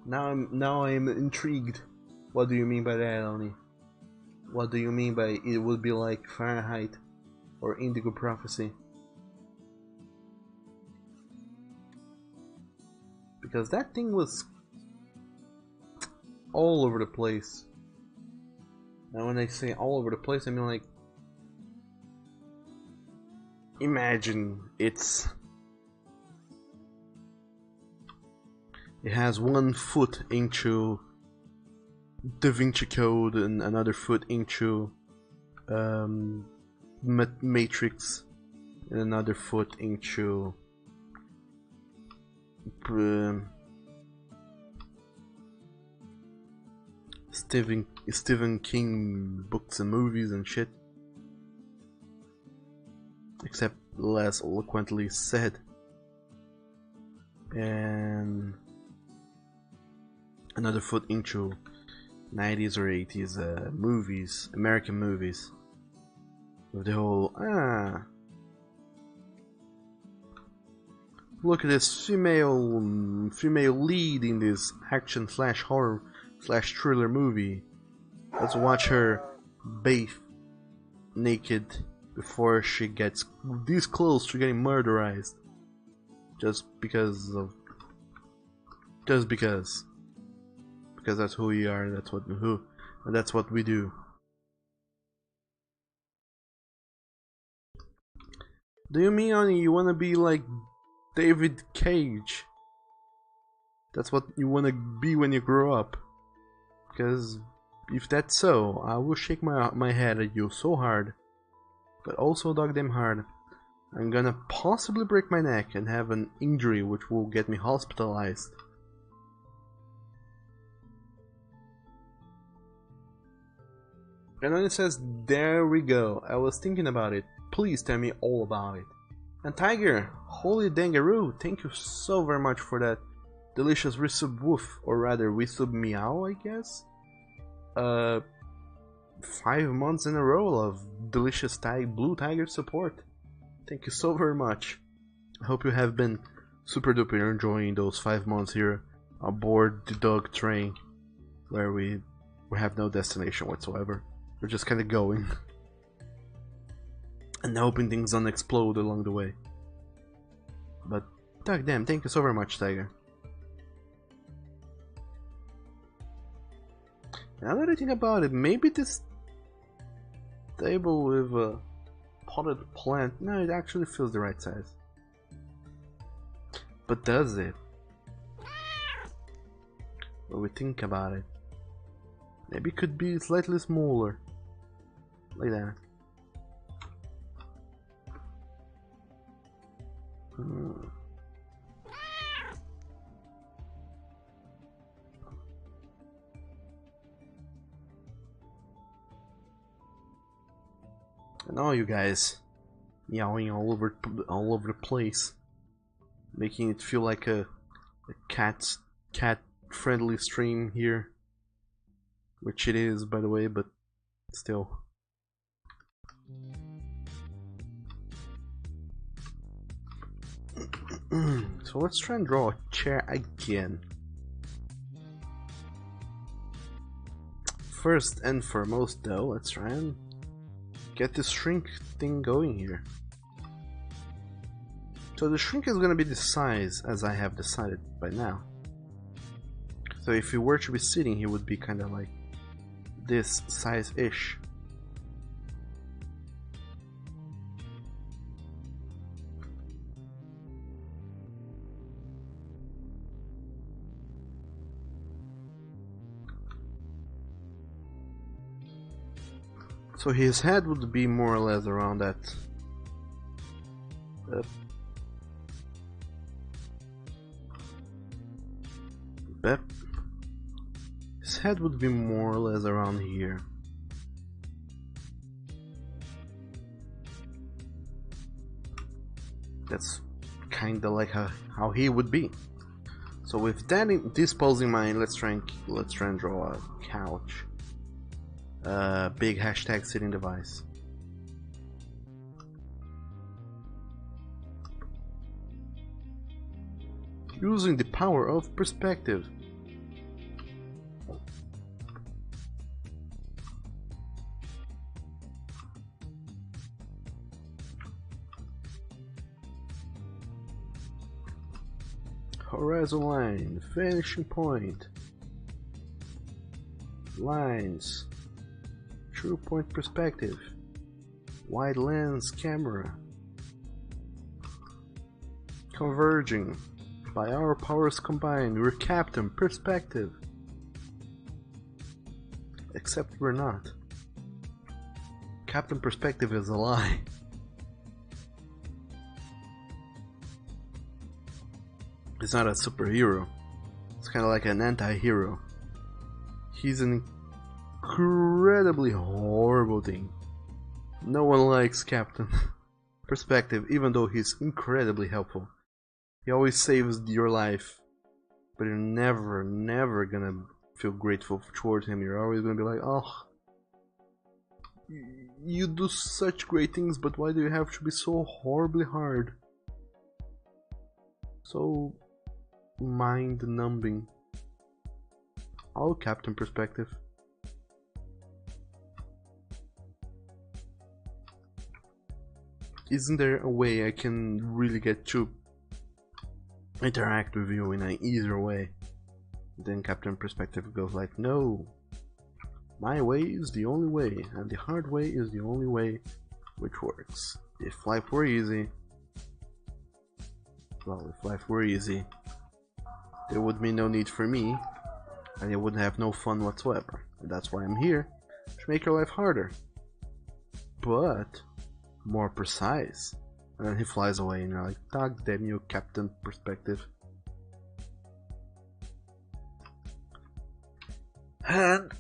[SPEAKER 1] Now I'm intrigued. What do you mean by that, Oni? What do you mean by it would be like Fahrenheit or Indigo Prophecy? Because that thing was all over the place. And when I say all over the place, I mean like, imagine it has 1 foot into Da Vinci Code and another foot into Matrix and another foot into Stephen King books and movies and shit, except less eloquently said. And another foot into 90s or 80s movies, American movies, with the whole look at this female lead in this action / horror / thriller movie. Let's watch her bathe naked before she gets this close to getting murderized, just because that's who we are. That's what we do. Do you mean, Oni, you wanna be like David Cage? That's what you wanna be when you grow up? Because if that's so, I will shake my head at you so hard, but also dog damn hard. I'm gonna possibly break my neck and have an injury which will get me hospitalized. And then it says, there we go, I was thinking about it, please tell me all about it. And Tiger, holy dangaroo, thank you so very much for that delicious resub woof, or rather resub meow, I guess. 5 months in a row of delicious blue tiger support. Thank you so very much. I hope you have been super duper enjoying those 5 months here aboard the dog train, where we have no destination whatsoever. We're just kind of going and hoping things don't explode along the way. But dog damn, thank you so very much, Tiger. Now that I think about it, maybe this table with a potted plant, no, it actually feels the right size. But does it? When we think about it, maybe it could be slightly smaller, like that. And all you guys meowing all over the place, making it feel like a cat friendly stream here, which it is, by the way, but still. So let's try and draw a chair again. First and foremost though, let's try and get this shrink thing going here. So the shrink is gonna be the size as I have decided by now. So if he were to be sitting, he would be kinda like this size-ish. So his head would be more or less around that. His head would be more or less around here. That's kinda like how he would be. So with that this pose in mind, let's try and draw a couch. Big hashtag sitting device. Using the power of perspective. Horizon line, vanishing point, lines, true point perspective, wide lens camera, converging, by our powers combined, we're Captain Perspective. Except we're not. Captain Perspective is a lie. He's not a superhero. It's kind of like an anti-hero. He's an incredibly horrible thing. No one likes Captain Perspective, even though he's incredibly helpful. He always saves your life, but you're never gonna feel grateful towards him. You're always gonna be like, oh, you do such great things, but why do you have to be so horribly hard? So mind-numbing. Oh, Captain Perspective. Isn't there a way I can really get to interact with you in an easier way? Then Captain Perspective goes like, no, my way is the only way, and the hard way is the only way which works. If life were easy, well, if life were easy, there would be no need for me, and you wouldn't have no fun whatsoever. And that's why I'm here, to make your life harder, but more precise. And then he flies away, and you're like, dog damn you, Captain Perspective. And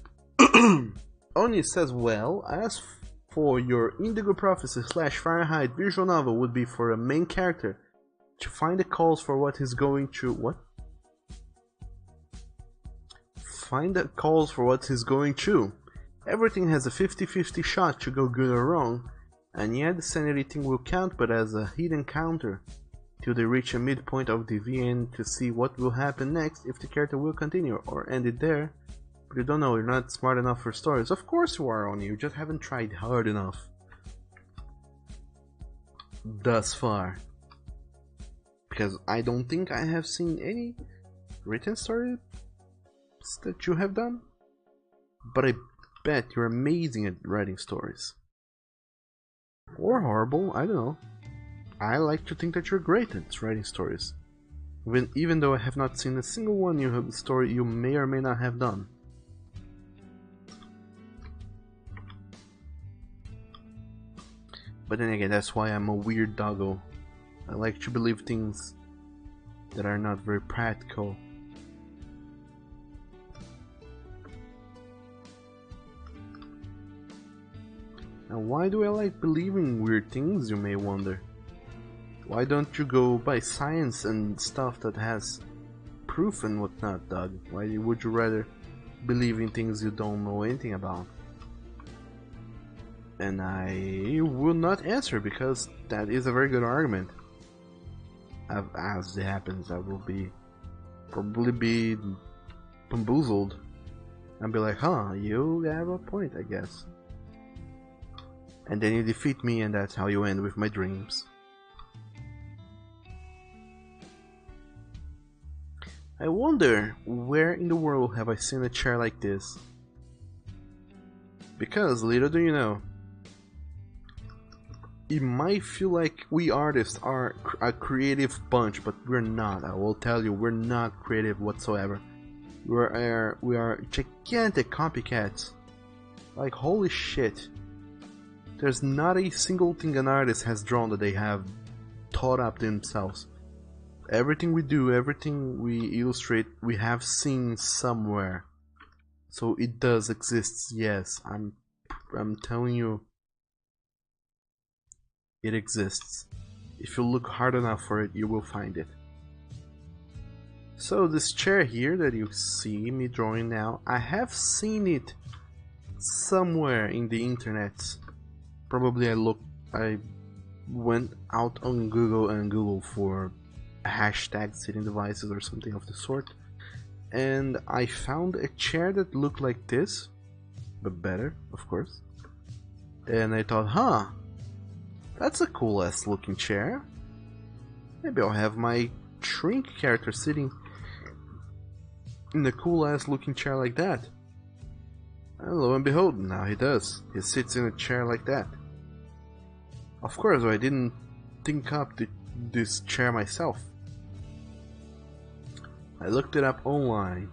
[SPEAKER 1] Oni says, well, as for your Indigo Prophecy / Fahrenheit visual novel would be for a main character to find the calls for what he's going to... What? Find the calls for what he's going to. Everything has a 50-50 shot to go good or wrong, and yet the sanity thing will count but as a hidden counter till they reach a midpoint of the VN to see what will happen next, if the character will continue or end it there. But you don't know, you're not smart enough for stories. Of course you are, Oni, you just haven't tried hard enough. Thus far. Because I don't think I have seen any written stories that you have done. But I bet you're amazing at writing stories. Or horrible, I don't know. I like to think that you're great at writing stories. Even though I have not seen a single one story you may or may not have done. But then again, that's why I'm a weird doggo. I like to believe things that are not very practical. Now, why do I like believing weird things, you may wonder? Why don't you go by science and stuff that has proof and whatnot, Doug? Why would you rather believe in things you don't know anything about? And I will not answer, because that is a very good argument. as it happens, I will probably be bamboozled and be like, huh, you have a point, I guess. And then you defeat me, and that's how you end with my dreams. I wonder, where in the world have I seen a chair like this? Because, little do you know, it might feel like we artists are a creative bunch, but we're not. I will tell you, we're not creative whatsoever. We are gigantic copycats. Like, holy shit. There's not a single thing an artist has drawn that they have thought up themselves. Everything we do, everything we illustrate, we have seen somewhere. So it does exist, yes. I'm telling you, it exists. If you look hard enough for it, you will find it. So this chair here that you see me drawing now, I have seen it somewhere in the internet. Probably I went out on Google and Google for hashtag sitting devices or something of the sort, and I found a chair that looked like this, but better, of course. And I thought, huh, that's a cool ass looking chair. Maybe I'll have my shrink character sitting in a cool ass looking chair like that. And lo and behold, now he does. He sits in a chair like that. Of course, I didn't think up this chair myself. I looked it up online.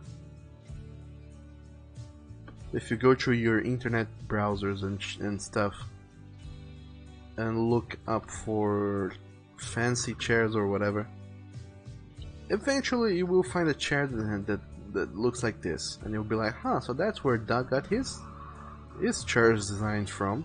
[SPEAKER 1] If you go through your internet browsers and stuff and look up for fancy chairs or whatever, eventually you will find a chair that looks like this, and you'll be like, huh, so that's where Doug got his chairs designed from.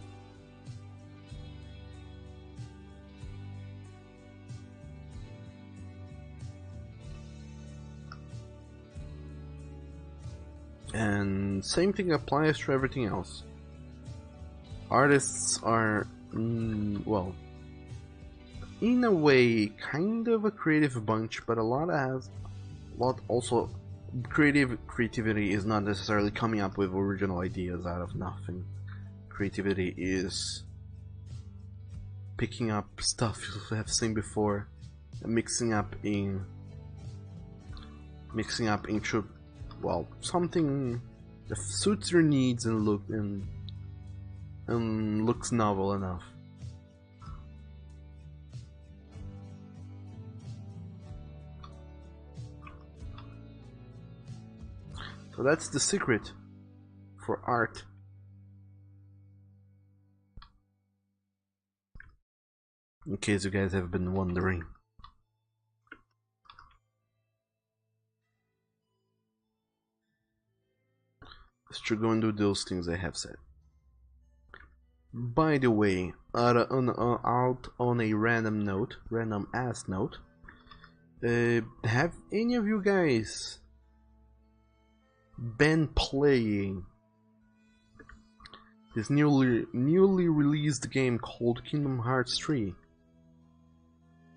[SPEAKER 1] And same thing applies to everything else. Artists are, well, in a way, kind of a creative bunch, but a lot also creativity is not necessarily coming up with original ideas out of nothing. Creativity is picking up stuff you have seen before and mixing up into, well, something that suits your needs and looks novel enough. So that's the secret for art. In case you guys have been wondering. Let's try go and do those things I have said. By the way, out on a random ass note, have any of you guys been playing this newly released game called Kingdom Hearts 3?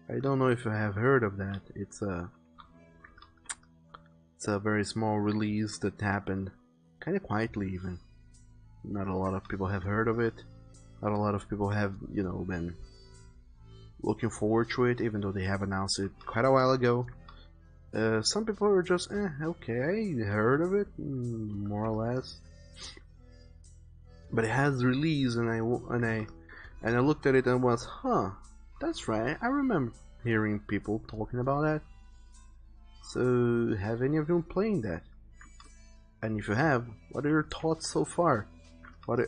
[SPEAKER 1] I don't know if you have heard of that. It's a very small release that happened kind of quietly even. Not a lot of people have heard of it. Not a lot of people have, been looking forward to it, even though they have announced it quite a while ago. Some people are just, okay, I heard of it, more or less. But it has released, and I looked at it and was, huh, that's right, I remember hearing people talking about that. So, have any of you been playing that? And if you have, what are your thoughts so far?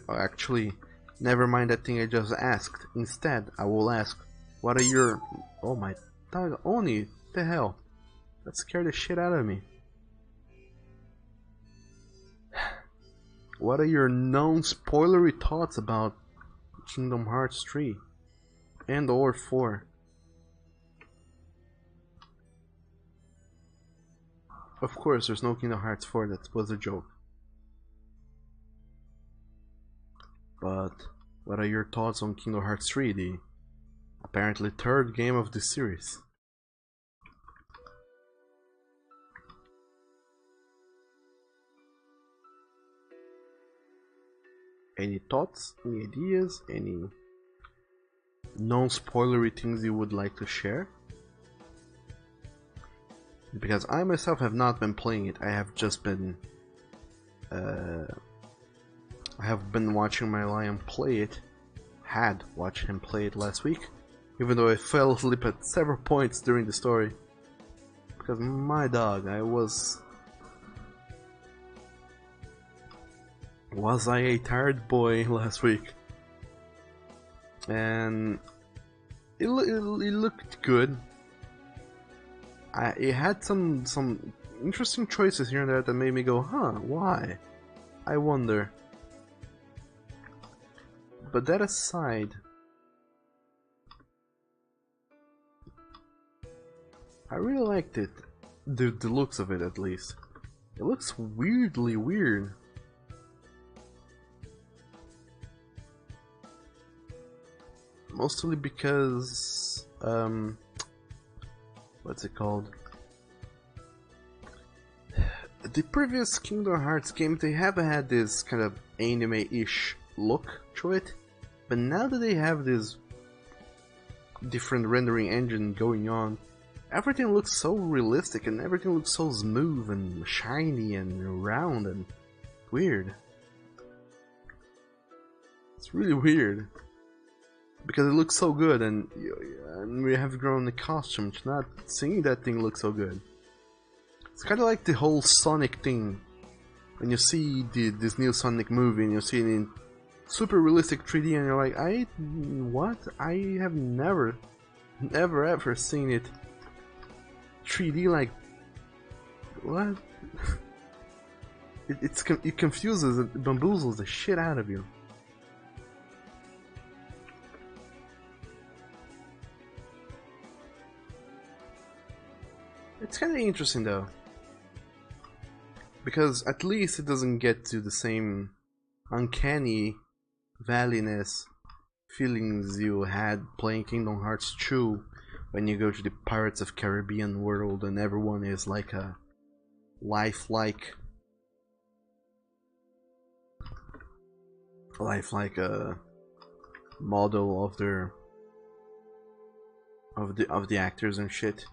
[SPEAKER 1] Actually, never mind that thing I just asked. Instead, I will ask, what are your... Oh my god, Oni, what the hell? That scared the shit out of me. What are your non-spoilery thoughts about Kingdom Hearts 3 and or 4? Of course, there's no Kingdom Hearts 4, that was a joke. But what are your thoughts on Kingdom Hearts 3, the apparently third game of the series? Any thoughts? Any ideas? Any non-spoilery things you would like to share? Because I myself have not been playing it. I have just been watching my lion play it. Had watched him play it last week, even though I fell asleep at several points during the story. Because my dog, I was I a tired boy last week? And it looked good. It had some interesting choices here and there that made me go, huh, why? I wonder. But that aside, I really liked it. The looks of it, at least. It looks weirdly weird. Mostly because, what's it called? The previous Kingdom Hearts game, they have had this kind of anime-ish look to it, but now that they have this different rendering engine going on, everything looks so realistic and everything looks so smooth and shiny and round and weird. It's really weird. Because it looks so good, and we have grown accustomed to not seeing that thing look so good. It's kind of like the whole Sonic thing. When you see this new Sonic movie and you see it in super realistic 3D and you're like, what? I have never ever seen it 3D like... What? It confuses, it bamboozles the shit out of you. It's kind of interesting though, because at least it doesn't get to the same uncanny valleyness feelings you had playing Kingdom Hearts 2 when you go to the Pirates of Caribbean world and everyone is like a lifelike a model of the actors and shit.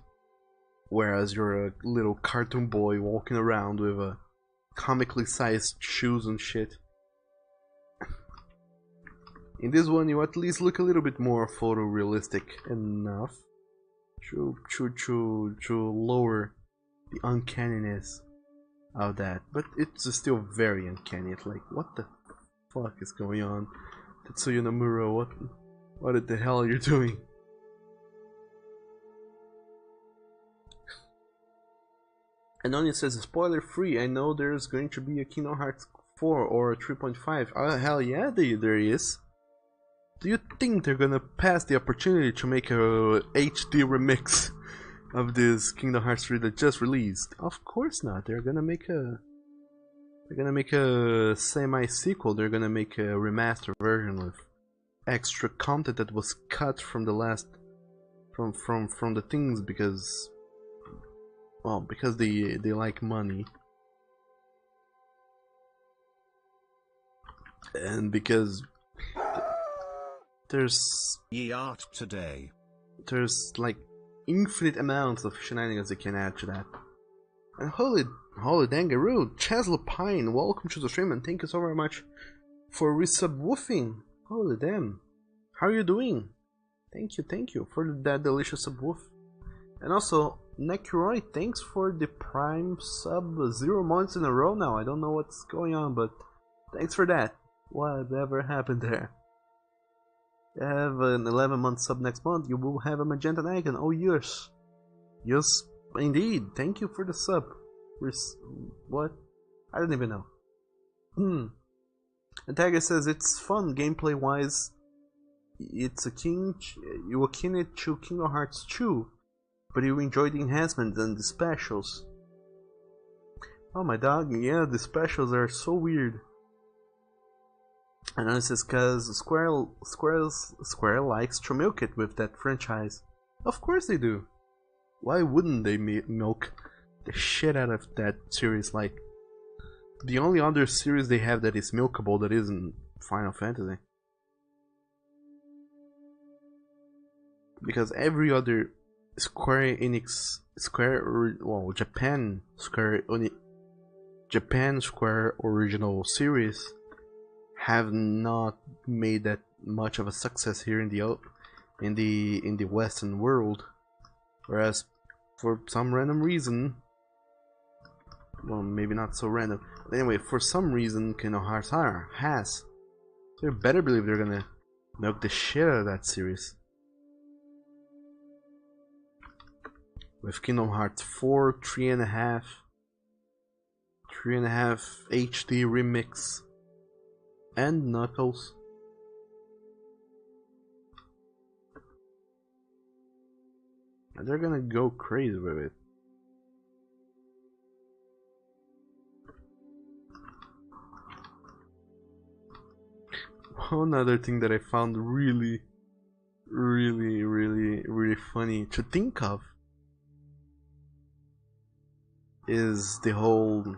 [SPEAKER 1] Whereas you're a little cartoon boy walking around with a comically sized shoes and shit. In this one, you at least look a little bit more photorealistic enough to lower the uncanniness of that. But it's still very uncanny. It's like, what the fuck is going on? Tetsuya Nomura, what the hell are you doing? And Onion says, spoiler free, I know there's going to be a Kingdom Hearts 4 or a 3.5. Oh, hell yeah, there is. Do you think they're gonna pass the opportunity to make a HD remix of this Kingdom Hearts 3 that just released? Of course not. They're gonna make a semi-sequel. They're gonna make a remastered version with extra content that was cut from the last from the things because... Well, because they like money. And because there's
[SPEAKER 2] art today.
[SPEAKER 1] There's like infinite amounts of shenanigans they can add to that. And holy dangaroo, Chesla Pine, welcome to the stream and thank you so very much for resubwoofing. Holy damn. How are you doing? Thank you for that delicious subwoof. And also Nekuroi, thanks for the Prime sub 0 months in a row now. I don't know what's going on, but thanks for that. Whatever happened there. You have an 11-month sub next month. You will have a magenta icon. Oh yes. Yes, indeed. Thank you for the sub. What? I don't even know. And Tiger says it's fun gameplay wise. It's you akin it to Kingdom Hearts 2. But you enjoy the enhancements and the specials. Oh my dog, yeah, the specials are so weird. And this is cause Square likes to milk it with that franchise. Of course they do. Why wouldn't they milk the shit out of that series? Like, the only other series they have that is milkable that isn't Final Fantasy. Because every other Japan Square original series have not made that much of a success here in the Western world, whereas for some random reason, well, maybe not so random, but anyway, for some reason, Kingdom Hearts has. So you better believe they're gonna milk the shit out of that series. With Kingdom Hearts 4, 3.5 HD remix, and Knuckles. And they're gonna go crazy with it. One other thing that I found really funny to think of is the whole,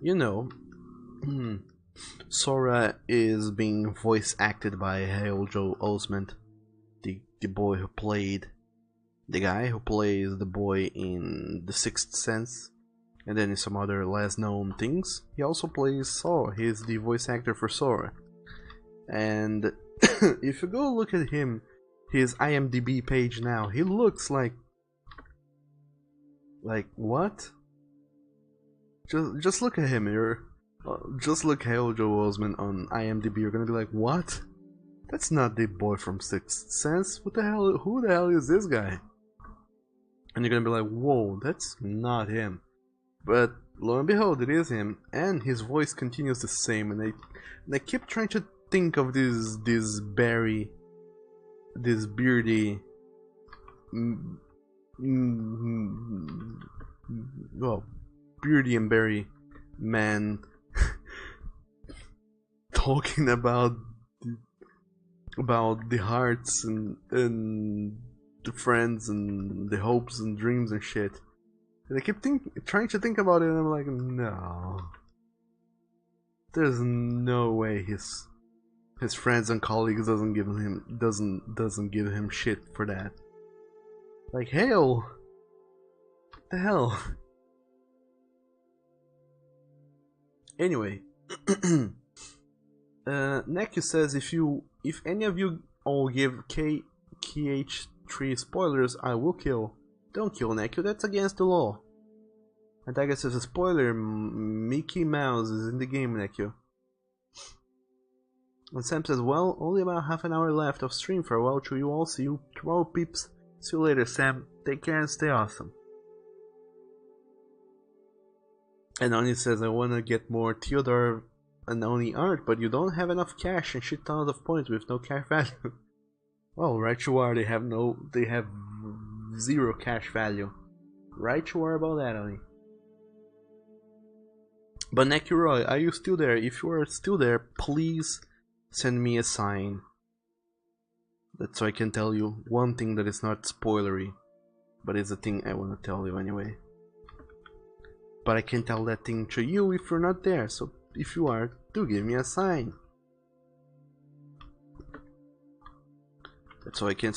[SPEAKER 1] you know, Sora is being voice acted by Hale Joe Osment, the boy who played, the guy who plays the boy in The Sixth Sense, and then in some other less known things. He also plays Sora. He's the voice actor for Sora. And if you go look at him, his IMDb page now, he looks like what? Just look at him. Just look Hale Joe Osment on IMDb. You're gonna be like, what? That's not the boy from Sixth Sense. What the hell? Who the hell is this guy? And you're gonna be like, whoa, that's not him. But lo and behold, it is him, and his voice continues the same. And I keep trying to think of this beardy, well, beardy and berry man talking about the hearts and the friends and the hopes and dreams and shit. And I keep trying to think about it, and I'm like, no, there's no way his friends and colleagues doesn't give him shit for that. Like, hell, what the hell? Anyway, Neku says, if any of you all give KH3 spoilers, I will kill. Don't kill Neku, that's against the law. And I guess as a spoiler, Mickey Mouse is in the game, Neku. And Sam says, well, only about half an hour left of stream. Farewell to you all, see you tomorrow, peeps. See you later, Sam. Take care and stay awesome. And Oni says, I wanna get more Theodore and Oni art, but you don't have enough cash and shit tons of points with no cash value. Well, right you are, they have 0 cash value. Right you are about that, Oni. But Nekiroy, are you still there? If you are still there, please send me a sign. That's so I can tell you one thing that is not spoilery, but it's a thing I wanna tell you anyway. But I can't tell that thing to you if you're not there, so if you are, do give me a sign. That's so I can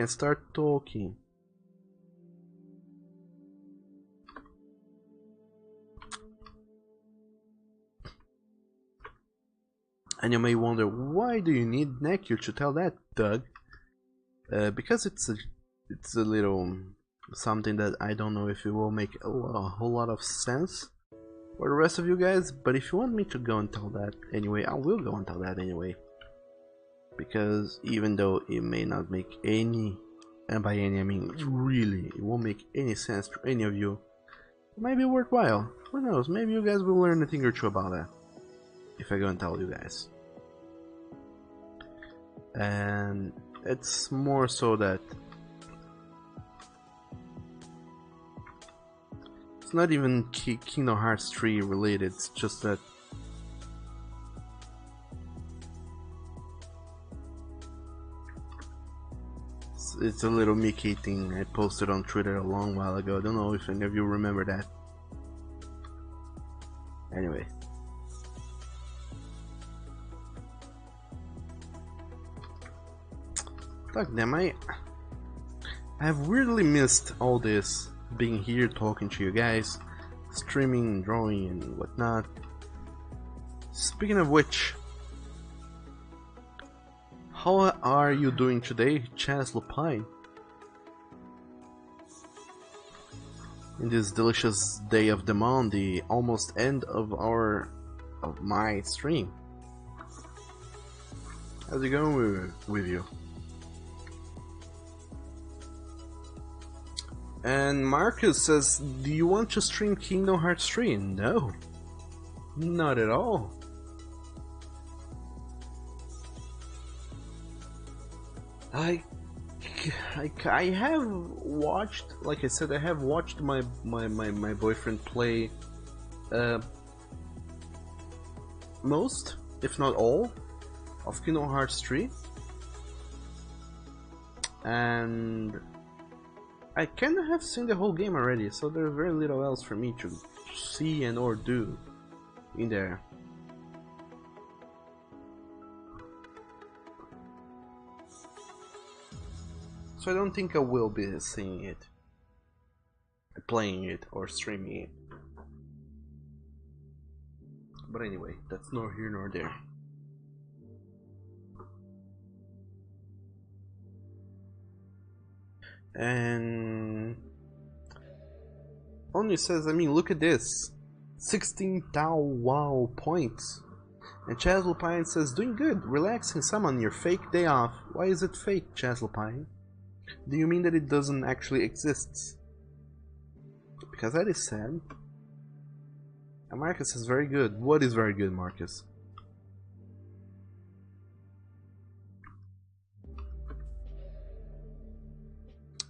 [SPEAKER 1] start talking. And you may wonder, why do you need Neku to tell that, Doug? Because it's a little something that I don't know if it will make a whole lot of sense for the rest of you guys, but if you want me to go and tell that anyway, I will go and tell that anyway. Because even though it may not make any, and by any I mean really, it won't make any sense to any of you, it might be worthwhile. Who knows, maybe you guys will learn a thing or two about that if I go and tell you guys. And it's more so that it's not even Kingdom Hearts 3 related, it's just that it's a little Mickey thing I posted on Twitter a long while ago. I don't know if any of you remember that. Anyway, Fuck them, I've weirdly missed all this, being here talking to you guys, streaming, drawing and whatnot. Speaking of which, how are you doing today, Chaz Lupine? In this delicious day of the month, the almost end of my stream. How's it going with you? And Marcus says, do you want to stream Kingdom Hearts 3? No, not at all. I have watched, like I said, I have watched my boyfriend play most, if not all, of Kingdom Hearts 3, and I kinda have seen the whole game already, so there's very little else for me to see and or do in there. So I don't think I will be seeing it, playing it, or streaming it. But anyway, that's nor here nor there. And Only says, I mean, look at this, 16,000 wow points. And Chazlpine says, doing good, relaxing some on your fake day off. Why is it fake, Chazlpine? Do you mean that it doesn't actually exist? Because that is sad. And Marcus is very good. What is very good, Marcus?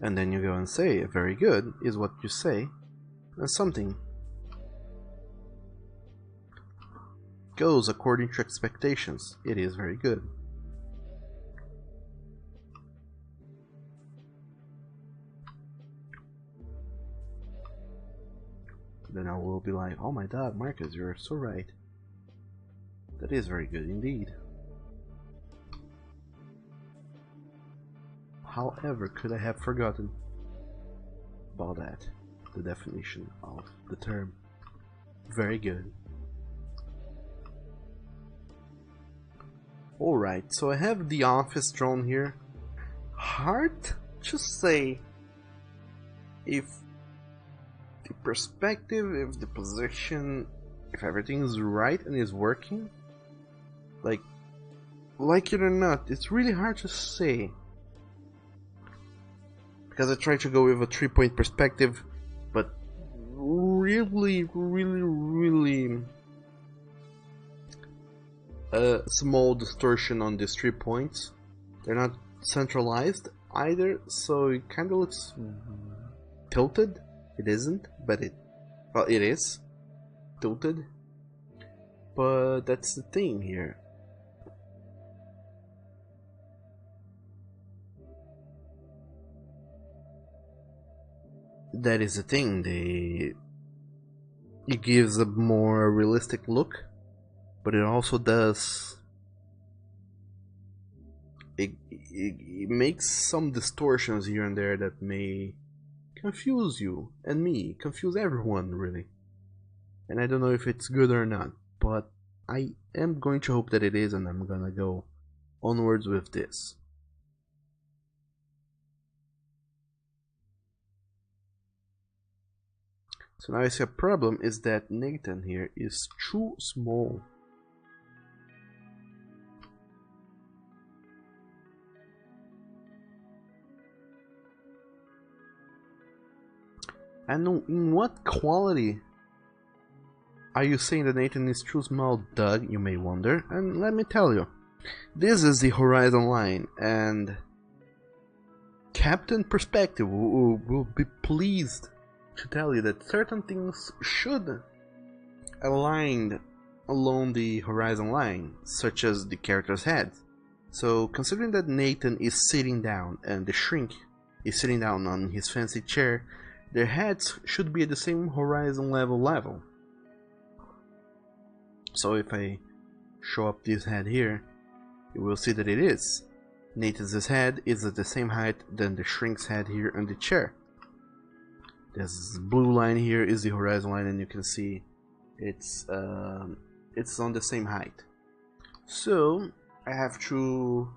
[SPEAKER 1] And then you go and say, very good is what you say, and something goes according to expectations. It is very good. Then I will be like, oh my god, Marcus, you're so right. That is very good indeed. However, could I have forgotten about that? The definition of the term very good. Alright, so I have the office drawn here. Hard to say if the perspective, if the position, if everything is right and is working. Like it or not, it's really hard to say. Because I try to go with a 3-point perspective, but really small distortion on these 3 points. They're not centralized either, so it kind of looks tilted. It isn't, but it is tilted. But that's the thing here. That is the thing. It gives a more realistic look, but it also does. It makes some distortions here and there that may confuse you and me, confuse everyone really. And I don't know if it's good or not, but I am going to hope that it is, and I'm gonna go onwards with this. So now I see a problem is that Nathan here is too small. And in what quality are you saying that Nathan is too small, Doug, you may wonder? And let me tell you, this is the horizon line, and Captain Perspective will be pleased to tell you that certain things should align along the horizon line, such as the character's head. So considering that Nathan is sitting down and the shrink is sitting down on his fancy chair, their heads should be at the same horizon level. So if I show up this head here, you will see that it is. Nathan's head is at the same height than the shrink's head here on the chair. This blue line here is the horizon line, and you can see it's on the same height. So I have to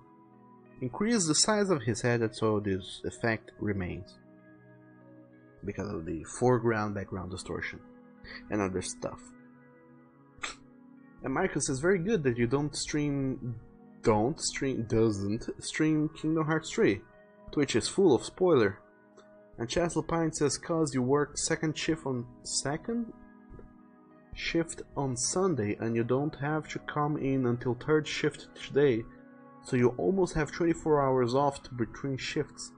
[SPEAKER 1] increase the size of his head so this effect remains, because of the foreground background distortion and other stuff. And Marcus is very good that you doesn't stream Kingdom Hearts 3. Twitch is full of spoiler. And Chancellor Pine says, cause you work second shift on Sunday and you don't have to come in until third shift today, so you almost have 24 hours off between shifts.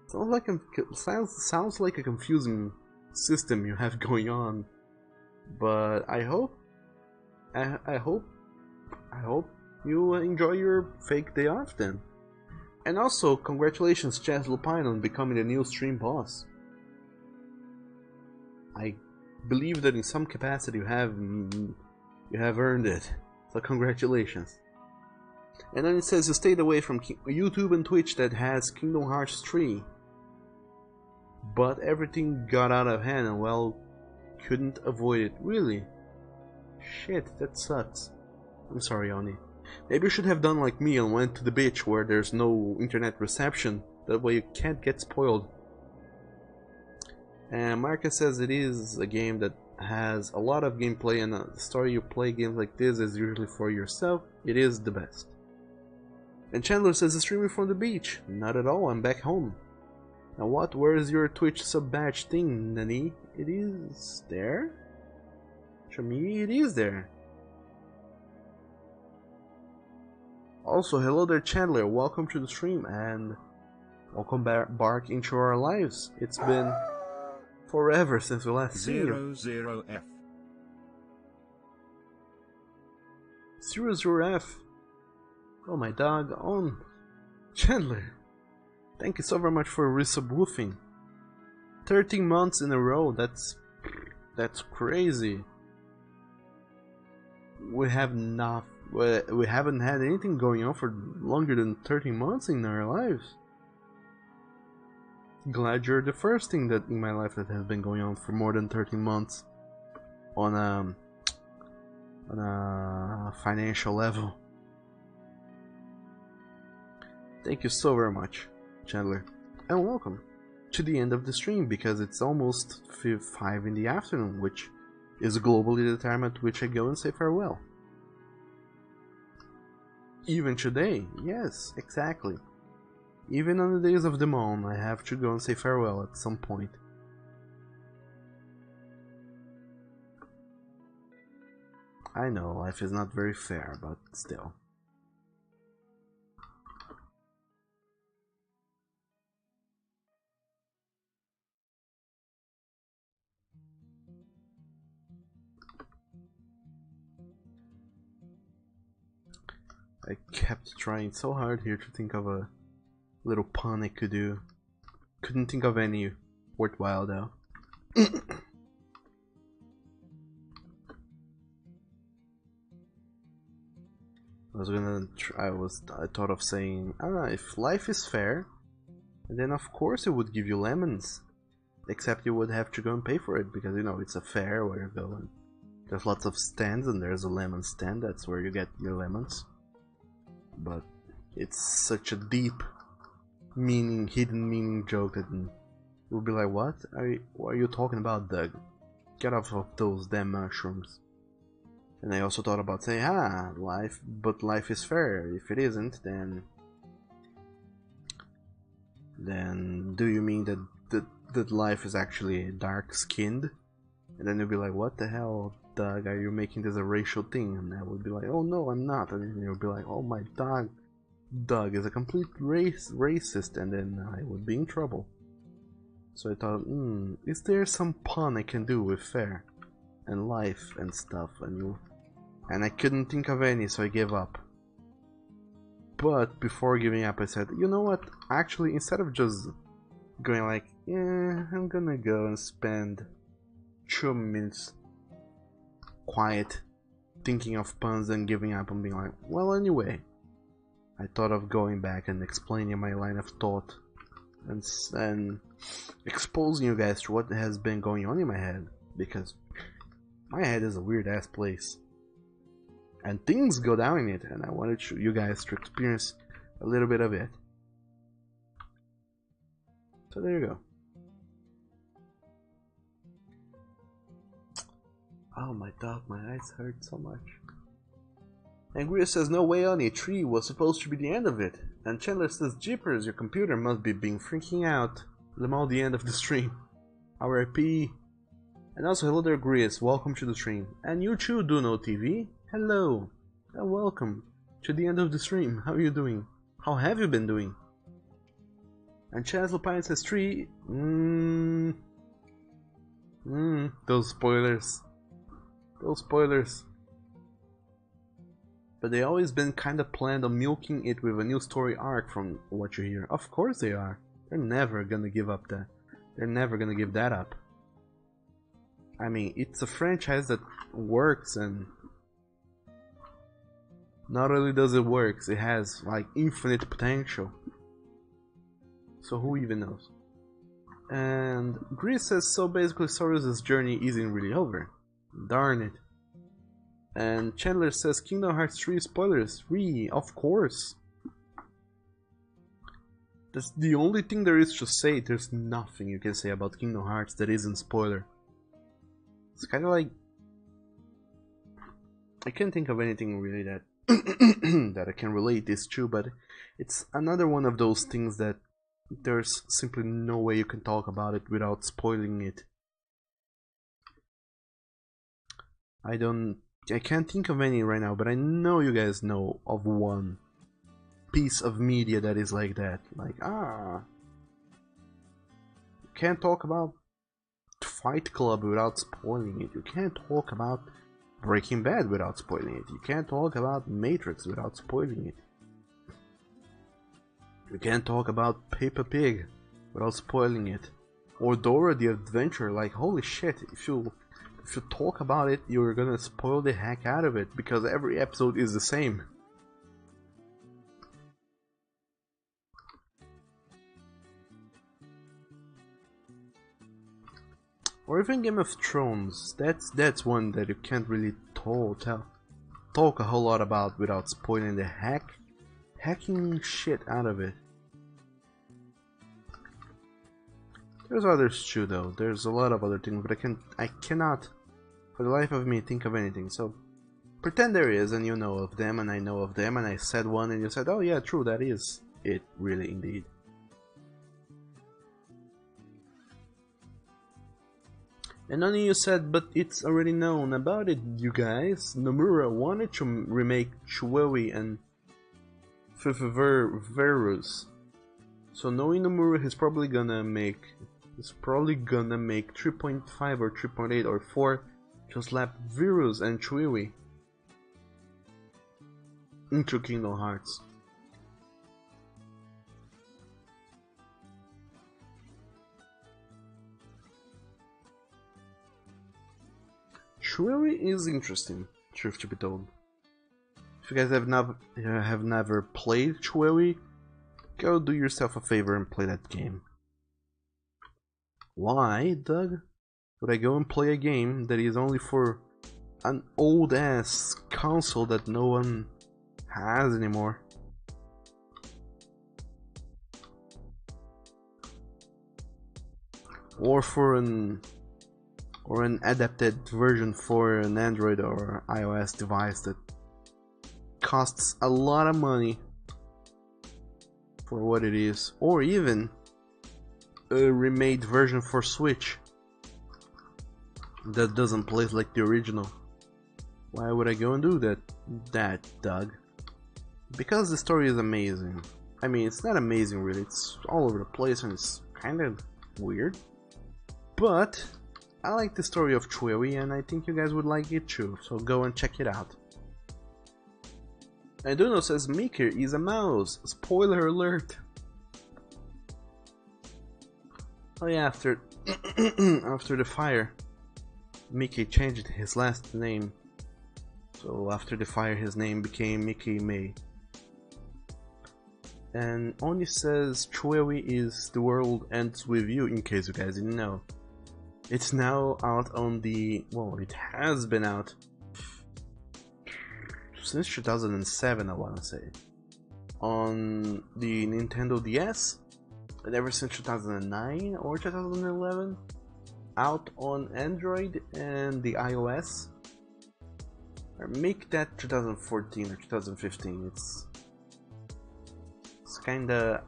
[SPEAKER 1] Sounds like a confusing system you have going on, but I hope you enjoy your fake day off then. And also, congratulations, Chaz Lupine, on becoming the new stream boss. I believe that in some capacity you have earned it. So congratulations. And then it says you stayed away from YouTube and Twitch that has Kingdom Hearts 3. But everything got out of hand and, well, couldn't avoid it. Really? Shit, that sucks. I'm sorry, Oni. Maybe you should have done like me and went to the beach where there's no internet reception. That way you can't get spoiled. And Marcus says it is a game that has a lot of gameplay, and the story you play games like this is usually for yourself. It is the best. And Chandler says streaming from the beach. Not at all, I'm back home. Now what? Where is your Twitch sub badge thing, Nani? It is there? To me, it is there. Also, hello there, Chandler. Welcome to the stream and welcome back into our lives. It's been forever since we last seen you.
[SPEAKER 2] 00F.
[SPEAKER 1] 00F. Oh, my dog on. Chandler, thank you so very much for resubwoofing. 13 months in a row. That's crazy. We haven't had anything going on for longer than 13 months in our lives. Glad you're the first thing that in my life that has been going on for more than 13 months on a financial level. Thank you so very much, Chandler, and welcome to the end of the stream, because it's almost 5 in the afternoon, which is globally the time at which I go and say farewell. Even today, yes, exactly. Even on the days of the moon, I have to go and say farewell at some point. I know, life is not very fair, but still. I kept trying so hard here to think of a little pun I could do. Couldn't think of any worthwhile though. I thought of saying, if life is fair, then of course it would give you lemons. Except you would have to go and pay for it, because you know it's a fair where you go and there's lots of stands and there's a lemon stand, that's where you get your lemons. But it's such a deep meaning, hidden meaning joke that we'll be like, what are you talking about, Doug? Get off of those damn mushrooms. And I also thought about saying, life is fair. If it isn't, then do you mean that life is actually dark skinned? And then you'll be like, what the hell, Doug, are you making this a racial thing? And I would be like, oh no, I'm not. And then you'll be like, oh my Doug is a complete racist, and then I would be in trouble. So I thought, is there some pun I can do with fair and life and stuff? And I couldn't think of any, so I gave up. But before giving up, I said, you know what? Actually, instead of just going like, yeah, I'm gonna go and spend 2 minutes quiet thinking of puns and giving up and being like, well, anyway, I thought of going back and explaining my line of thought and exposing you guys to what has been going on in my head, because my head is a weird ass place and things go down in it, and I wanted you guys to experience a little bit of it. So there you go. Oh my dog, my eyes hurt so much. And Greer says, no way on, a tree was supposed to be the end of it. And Chandler says, jeepers, your computer must be being freaking out. Lemon the end of the stream. RIP. And also, hello there, Greers, welcome to the stream. And you too, Duno TV. Hello. And welcome to the end of the stream. How are you doing? How have you been doing? And Chaz Lupine says, tree. Those spoilers. Those spoilers. But they always been kinda planned on milking it with a new story arc from what you hear. Of course they are. They're never gonna give up that. They're never gonna give that up. I mean, it's a franchise that works, and not only does it work, it has like infinite potential. So who even knows? And Grease says, so basically Sorius' journey isn't really over. Darn it. And Chandler says, Kingdom Hearts 3 spoilers. 3, of course. That's the only thing there is to say. There's nothing you can say about Kingdom Hearts that isn't spoiler. It's kind of like, I can't think of anything really that that I can relate this to, but it's another one of those things that there's simply no way you can talk about it without spoiling it. I can't think of any right now, but I know you guys know of one piece of media that is like that. Like, you can't talk about Fight Club without spoiling it. You can't talk about Breaking Bad without spoiling it. You can't talk about Matrix without spoiling it. You can't talk about Peppa Pig without spoiling it. Or Dora the Adventure. Like, holy shit, if you talk about it, you're gonna spoil the heck out of it, because every episode is the same. Or even Game of Thrones. That's one that you can't really talk a whole lot about without spoiling the hacking shit out of it. There's others too, though. There's a lot of other things, but I cannot, for the life of me, think of anything. So pretend there is, and you know of them, and I know of them, and I said one, and you said, "Oh yeah, true, that is it, really, indeed." And only you said, "But it's already known about it, you guys." Nomura wanted to remake Chuewi and Verus. So knowing Nomura, he's probably gonna make 3.5 or 3.8 or 4 to slap Virus and Chuewi into Kingdom Hearts. Chuewi is interesting, truth to be told. If you guys have never played Chuewi, go do yourself a favor and play that game. Why, Doug, would I go and play a game that is only for an old ass console that no one has anymore? Or for an adapted version for an Android or iOS device that costs a lot of money for what it is, or even a remade version for Switch that doesn't play like the original. Why would I go and do that, Doug? Because the story is amazing. I mean, it's not amazing really, it's all over the place and it's kind of weird, but I like the story of Chuewi, and I think you guys would like it too, so go and check it out. And Duno says Mickey is a mouse. Spoiler alert. Oh yeah, after after the fire, Mickey changed his last name. So after the fire, his name became Mickey May. And Oni says Chuewi is The World Ends With You, in case you guys didn't know. It's now out on the... well, it has been out since 2007, I wanna say. On the Nintendo DS, and ever since 2009 or 2011. Out on Android and the iOS. Or make that 2014 or 2015. It's kinda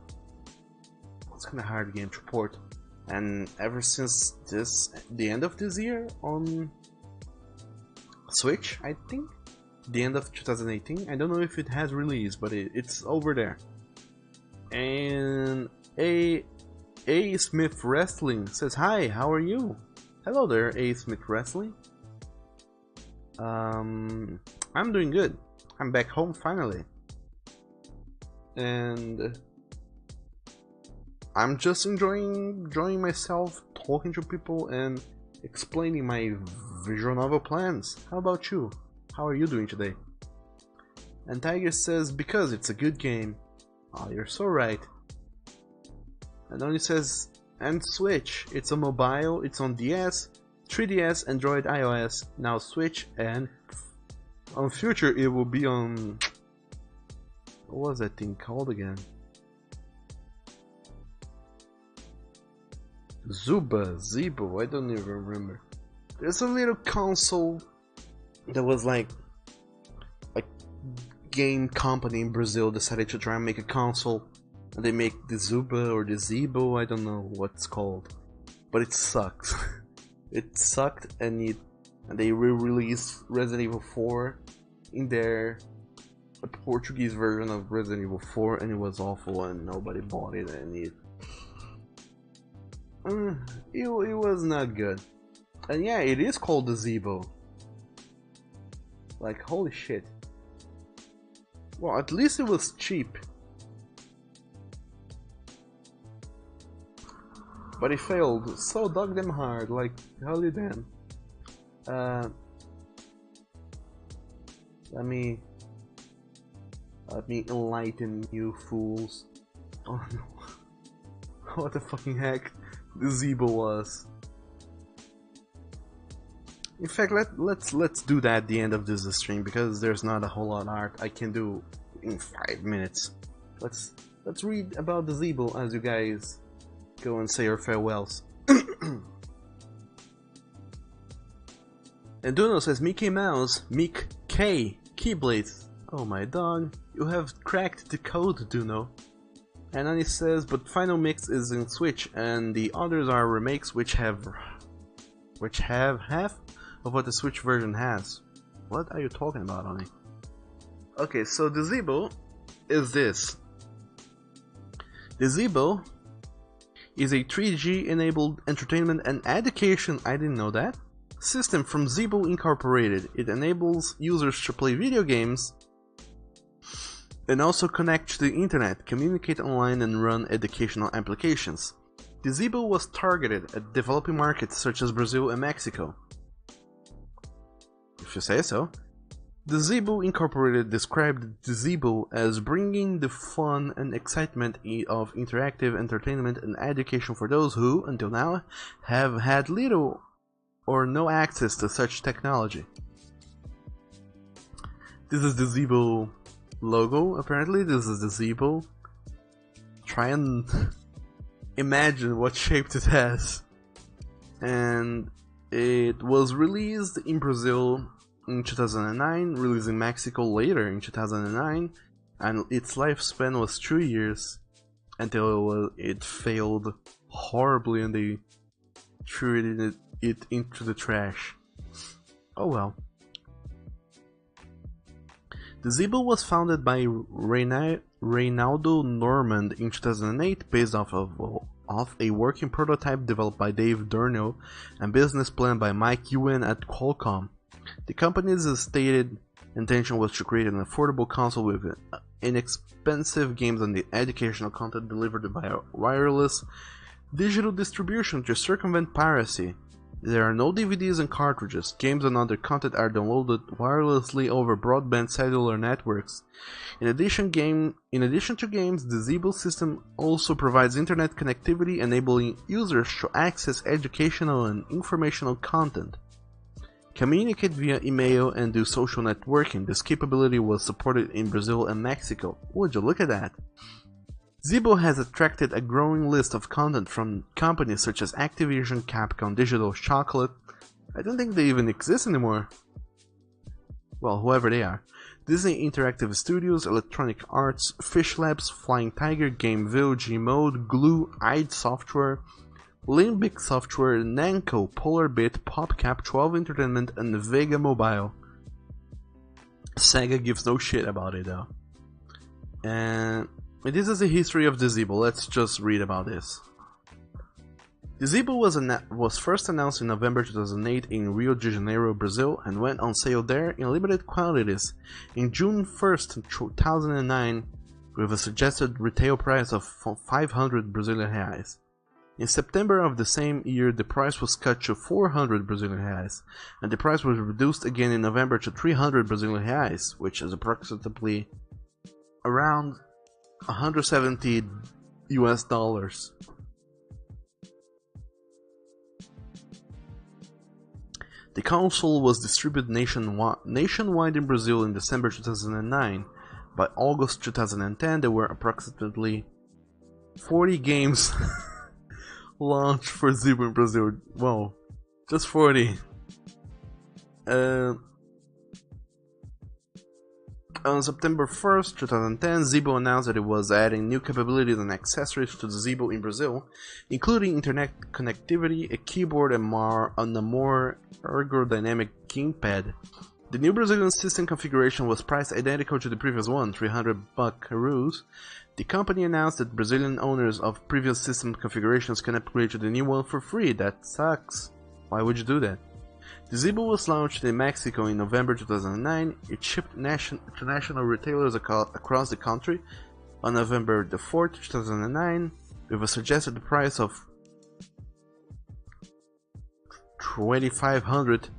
[SPEAKER 1] hard game to port. And ever since the end of this year on Switch, I think, the end of 2018. I don't know if it has released, but it's over there. And A Smith Wrestling says, "Hi, how are you?" Hello there, A Smith Wrestling. I'm doing good. I'm back home finally. And I'm just enjoying myself, talking to people and explaining my visual novel plans. How about you? How are you doing today? And Tiger says, "Because it's a good game." Oh, you're so right. And only says, "And Switch. It's on mobile, it's on DS, 3DS, Android, iOS, now Switch, and on future it will be on..." what was that thing called again? Zibo, I don't even remember. There's a little console that was like game company in Brazil decided to try and make a console, and they make the Zuba or the Zibo, I don't know what it's called, but it sucks. It sucked, and they re-released Resident Evil 4 in their Portuguese version of Resident Evil 4, and it was awful, and nobody bought it, and it was not good. And yeah, it is called the Zibo. Like, holy shit. Well, at least it was cheap. But it failed, so dug them hard, like, holy damn. Let me enlighten you fools. Oh no. What the fucking heck the Zibo was. In fact, let's do that at the end of this stream, because there's not a whole lot of art I can do in 5 minutes. Let's read about the Zibo as you guys go and say your farewells. And Duno says, "Mickey Mouse, Mick K, Keyblades." Oh my dog, you have cracked the code, Duno. And then he says, "But Final Mix is in Switch, and the others are remakes which have half of what the Switch version has." What are you talking about, Oni? Okay, so the Zibo is this. The Zibo is a 3G enabled entertainment and education, I didn't know that, system from Zibo Incorporated. It enables users to play video games and also connect to the internet, communicate online, and run educational applications. The Zibo was targeted at developing markets such as Brazil and Mexico. If you say so. The Zibo Incorporated described the Zibo as bringing the fun and excitement of interactive entertainment and education for those who, until now, have had little or no access to such technology. This is the Zibo logo, apparently. This is the Zibo. Try and imagine what shape it has. And it was released in Brazil in 2009, released in Mexico later in 2009, and its lifespan was 2 years until it failed horribly and they threw it into the trash. Oh well. The Zibo was founded by Reynaldo Normand in 2008, based off a working prototype developed by Dave Durno and business plan by Mike Ewan at Qualcomm. The company's stated intention was to create an affordable console with inexpensive games and the educational content delivered by wireless digital distribution to circumvent piracy. There are no DVDs and cartridges. Games and other content are downloaded wirelessly over broadband cellular networks. In addition to games, the Zeebo system also provides internet connectivity, enabling users to access educational and informational content, communicate via email, and do social networking. This capability was supported in Brazil and Mexico. Would you look at that? Zeebo has attracted a growing list of content from companies such as Activision, Capcom, Digital Chocolate. I don't think they even exist anymore. Well, whoever they are. Disney Interactive Studios, Electronic Arts, Fish Labs, Flying Tiger, Gameville, Gmode, Glue, id Software, Limbic Software, Namco, Polarbit, PopCap, 12 Entertainment, and Vega Mobile. Sega gives no shit about it though. And this is the history of the Zeebo. Let's just read about this. The Zeebo was first announced in November 2008 in Rio de Janeiro, Brazil, and went on sale there in limited quantities in June 1st, 2009, with a suggested retail price of 500 Brazilian reais. In September of the same year, the price was cut to 400 Brazilian reais, and the price was reduced again in November to 300 Brazilian reais, which is approximately around 170 US dollars. The console was distributed nationwide in Brazil in December 2009. By August 2010, there were approximately 40 games launched for Zeebo in Brazil. Whoa, just 40. On September 1st, 2010, Zeebo announced that it was adding new capabilities and accessories to the Zeebo in Brazil, including internet connectivity, a keyboard, and a more ergodynamic gamepad. The new Brazilian system configuration was priced identical to the previous one, 300 buckaroos. The company announced that Brazilian owners of previous system configurations can upgrade to the new one for free. That sucks. Why would you do that? The Zeebo was launched in Mexico in November 2009. It shipped to national retailers across the country on November 4th, 2009, with a suggested price of 2,500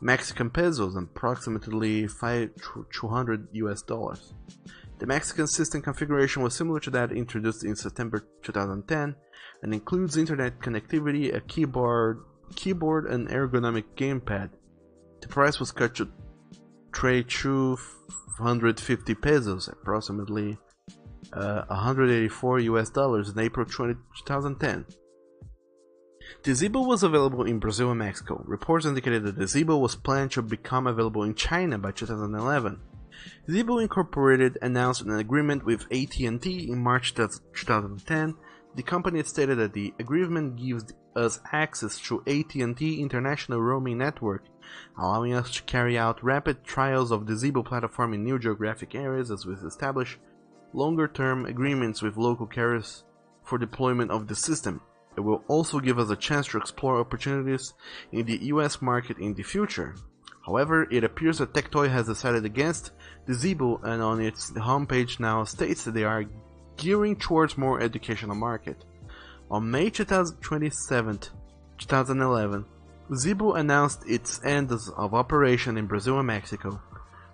[SPEAKER 1] Mexican pesos, approximately 200 US dollars. The Mexican system configuration was similar to that introduced in September 2010 and includes internet connectivity, a keyboard and ergonomic gamepad. The price was cut to 250 pesos, approximately 184 US dollars in April 2010. The Zeebo was available in Brazil and Mexico. Reports indicated that the Zeebo was planned to become available in China by 2011. Zeebo Incorporated announced an agreement with AT&T in March 2010. The company stated that the agreement gives us access to AT&T International Roaming Network, allowing us to carry out rapid trials of the Zeebo platform in new geographic areas as we establish longer-term agreements with local carriers for deployment of the system. It will also give us a chance to explore opportunities in the US market in the future. However, it appears that Tectoy has decided against the Zeebo and on its homepage now states that they are gearing towards more educational market. On May 27, 2011, Zeebo announced its end of operation in Brazil and Mexico.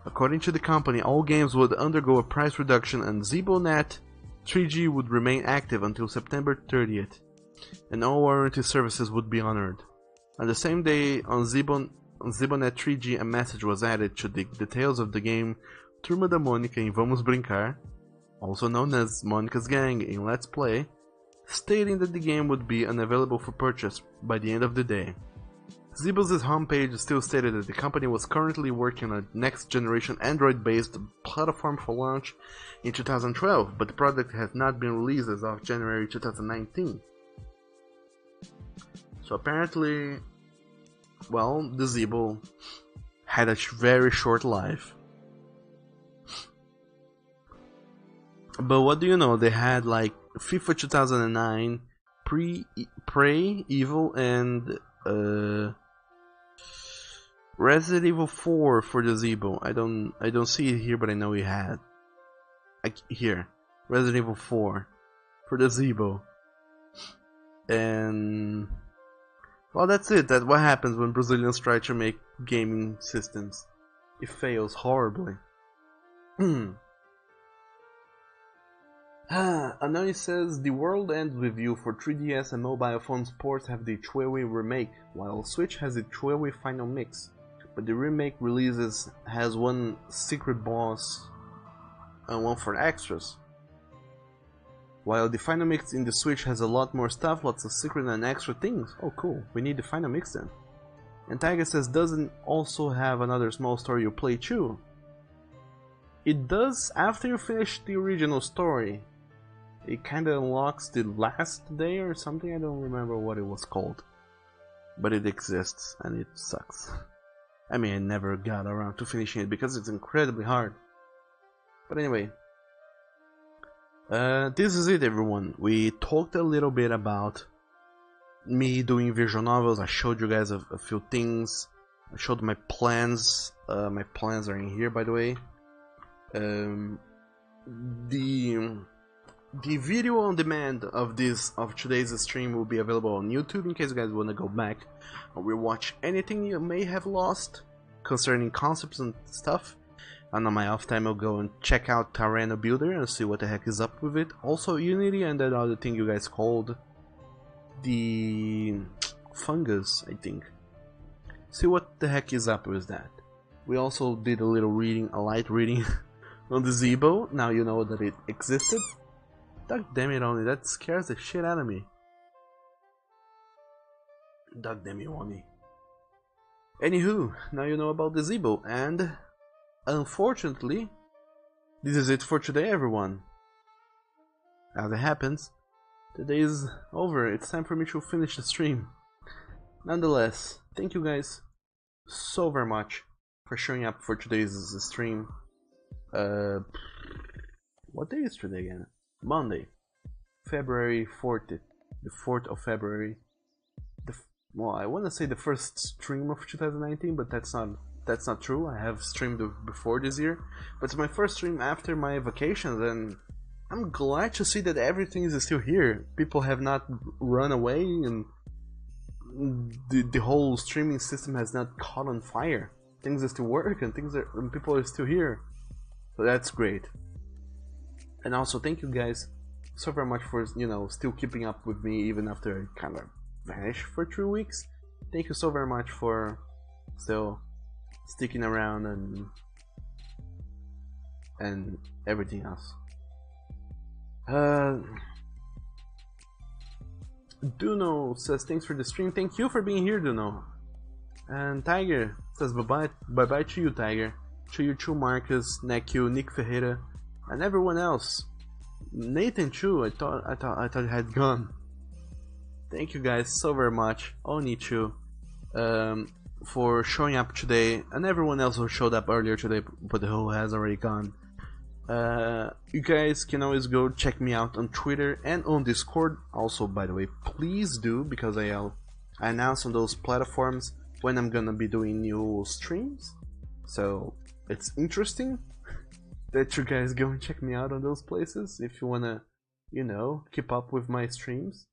[SPEAKER 1] According to the company, all games would undergo a price reduction and ZeeboNet 3G would remain active until September 30th, and all warranty services would be honored. On the same day, on ZeeboNet 3G, a message was added to the details of the game Turma da Mônica em Vamos Brincar, also known as Monica's Gang in Let's Play, stating that the game would be unavailable for purchase by the end of the day. Zeebo's homepage still stated that the company was currently working on a next-generation Android-based platform for launch in 2012, but the product has not been released as of January 2019. So apparently, well, the Zeebo had a very short life. But what do you know? They had like FIFA 2009, Prey, Evil, and Resident Evil 4 for the Zeebo. I don't see it here, but I know he had. Here, Resident Evil 4 for the Zeebo. And Well, that's it. That's what happens when Brazilians try to make gaming systems. It fails horribly. Anoni says, the world ends with you. For 3DS and mobile phone sports have the Chuewe remake, while Switch has the Chuewe final mix. But the remake releases has one secret boss and one for extras. While the final mix in the Switch has a lot more stuff, lots of secret and extra things. Oh cool, we need the final mix then. And Tiger says, doesn't also have another small story you play too? It does after you finish the original story. It kinda unlocks the last day or something, I don't remember what it was called. But it exists, and it sucks. I mean, I never got around to finishing it because it's incredibly hard. But anyway. This is it, everyone. We talked a little bit about me doing visual novels. I showed you guys a few things. I showed my plans. My plans are in here, by the way. The video on demand of today's stream will be available on YouTube in case you guys want to go back and rewatch anything you may have lost concerning concepts and stuff. And on my off time I'll go and check out Tyranno Builder and see what the heck is up with it. Also Unity and that other thing you guys called the fungus, I think. See what the heck is up with that. We also did a little reading, a light reading on the Zeebo. Now you know that it existed. God damn it, Oni, that scares the shit out of me. God damn it, Oni. Anywho, now you know about the Zeebo, and unfortunately, this is it for today, everyone. As it happens, the day is over. It's time for me to finish the stream. Nonetheless, thank you guys so very much for showing up for today's stream. What day is today again? Monday, February 4th, the 4th of February. Well, I want to say the first stream of 2019, but that's not true. I have streamed before this year, but it's my first stream after my vacations, and I'm glad to see that everything is still here. People have not run away, and the whole streaming system has not caught on fire. Things are still working, and people are still here, so that's great. And also thank you guys so very much for, you know, still keeping up with me even after I kind of vanished for 3 weeks. Thank you so very much for still sticking around and everything else. Duno says thanks for the stream. Thank you for being here, Duno. And Tiger says bye bye to you, Tiger. To you too, Marcus, Nekio, Nick Ferreira, and everyone else. Nathan Chu, I thought he had gone. Thank you guys so very much. Oni Chu, for showing up today, and everyone else who showed up earlier today, but who has already gone. You guys can always go check me out on Twitter and on Discord. Also, by the way, please do, because I announce on those platforms when I'm gonna be doing new streams. So it's interesting that you guys go and check me out on those places if you wanna, you know, keep up with my streams.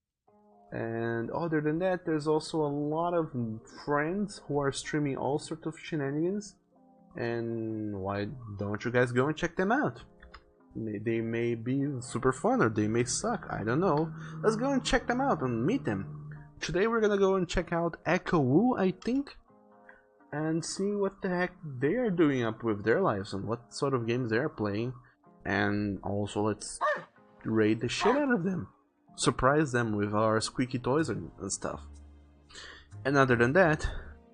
[SPEAKER 1] And other than that, there's also a lot of friends who are streaming all sorts of shenanigans, and why don't you guys go and check them out? They may be super fun, or they may suck, I don't know. Let's go and check them out and meet them. Today we're gonna go and check out Echo Woo, I think, and see what the heck they are doing up with their lives and what sort of games they are playing. And also let's raid the shit out of them. Surprise them with our squeaky toys and stuff. And other than that,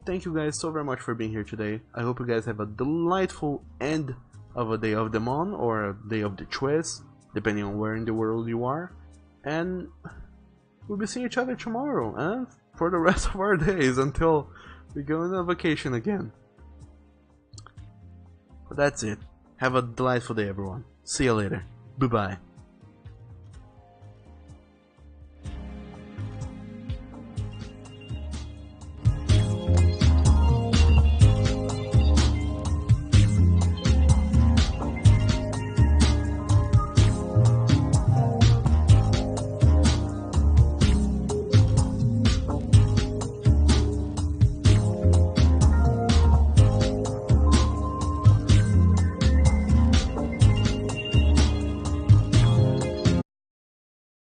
[SPEAKER 1] thank you guys so very much for being here today. I hope you guys have a delightful end of a day of the Mon or a day of the Chues, depending on where in the world you are. And we'll be seeing each other tomorrow, and for the rest of our days until we go on a vacation again. But that's it. Have a delightful day, everyone. See you later. Bye bye.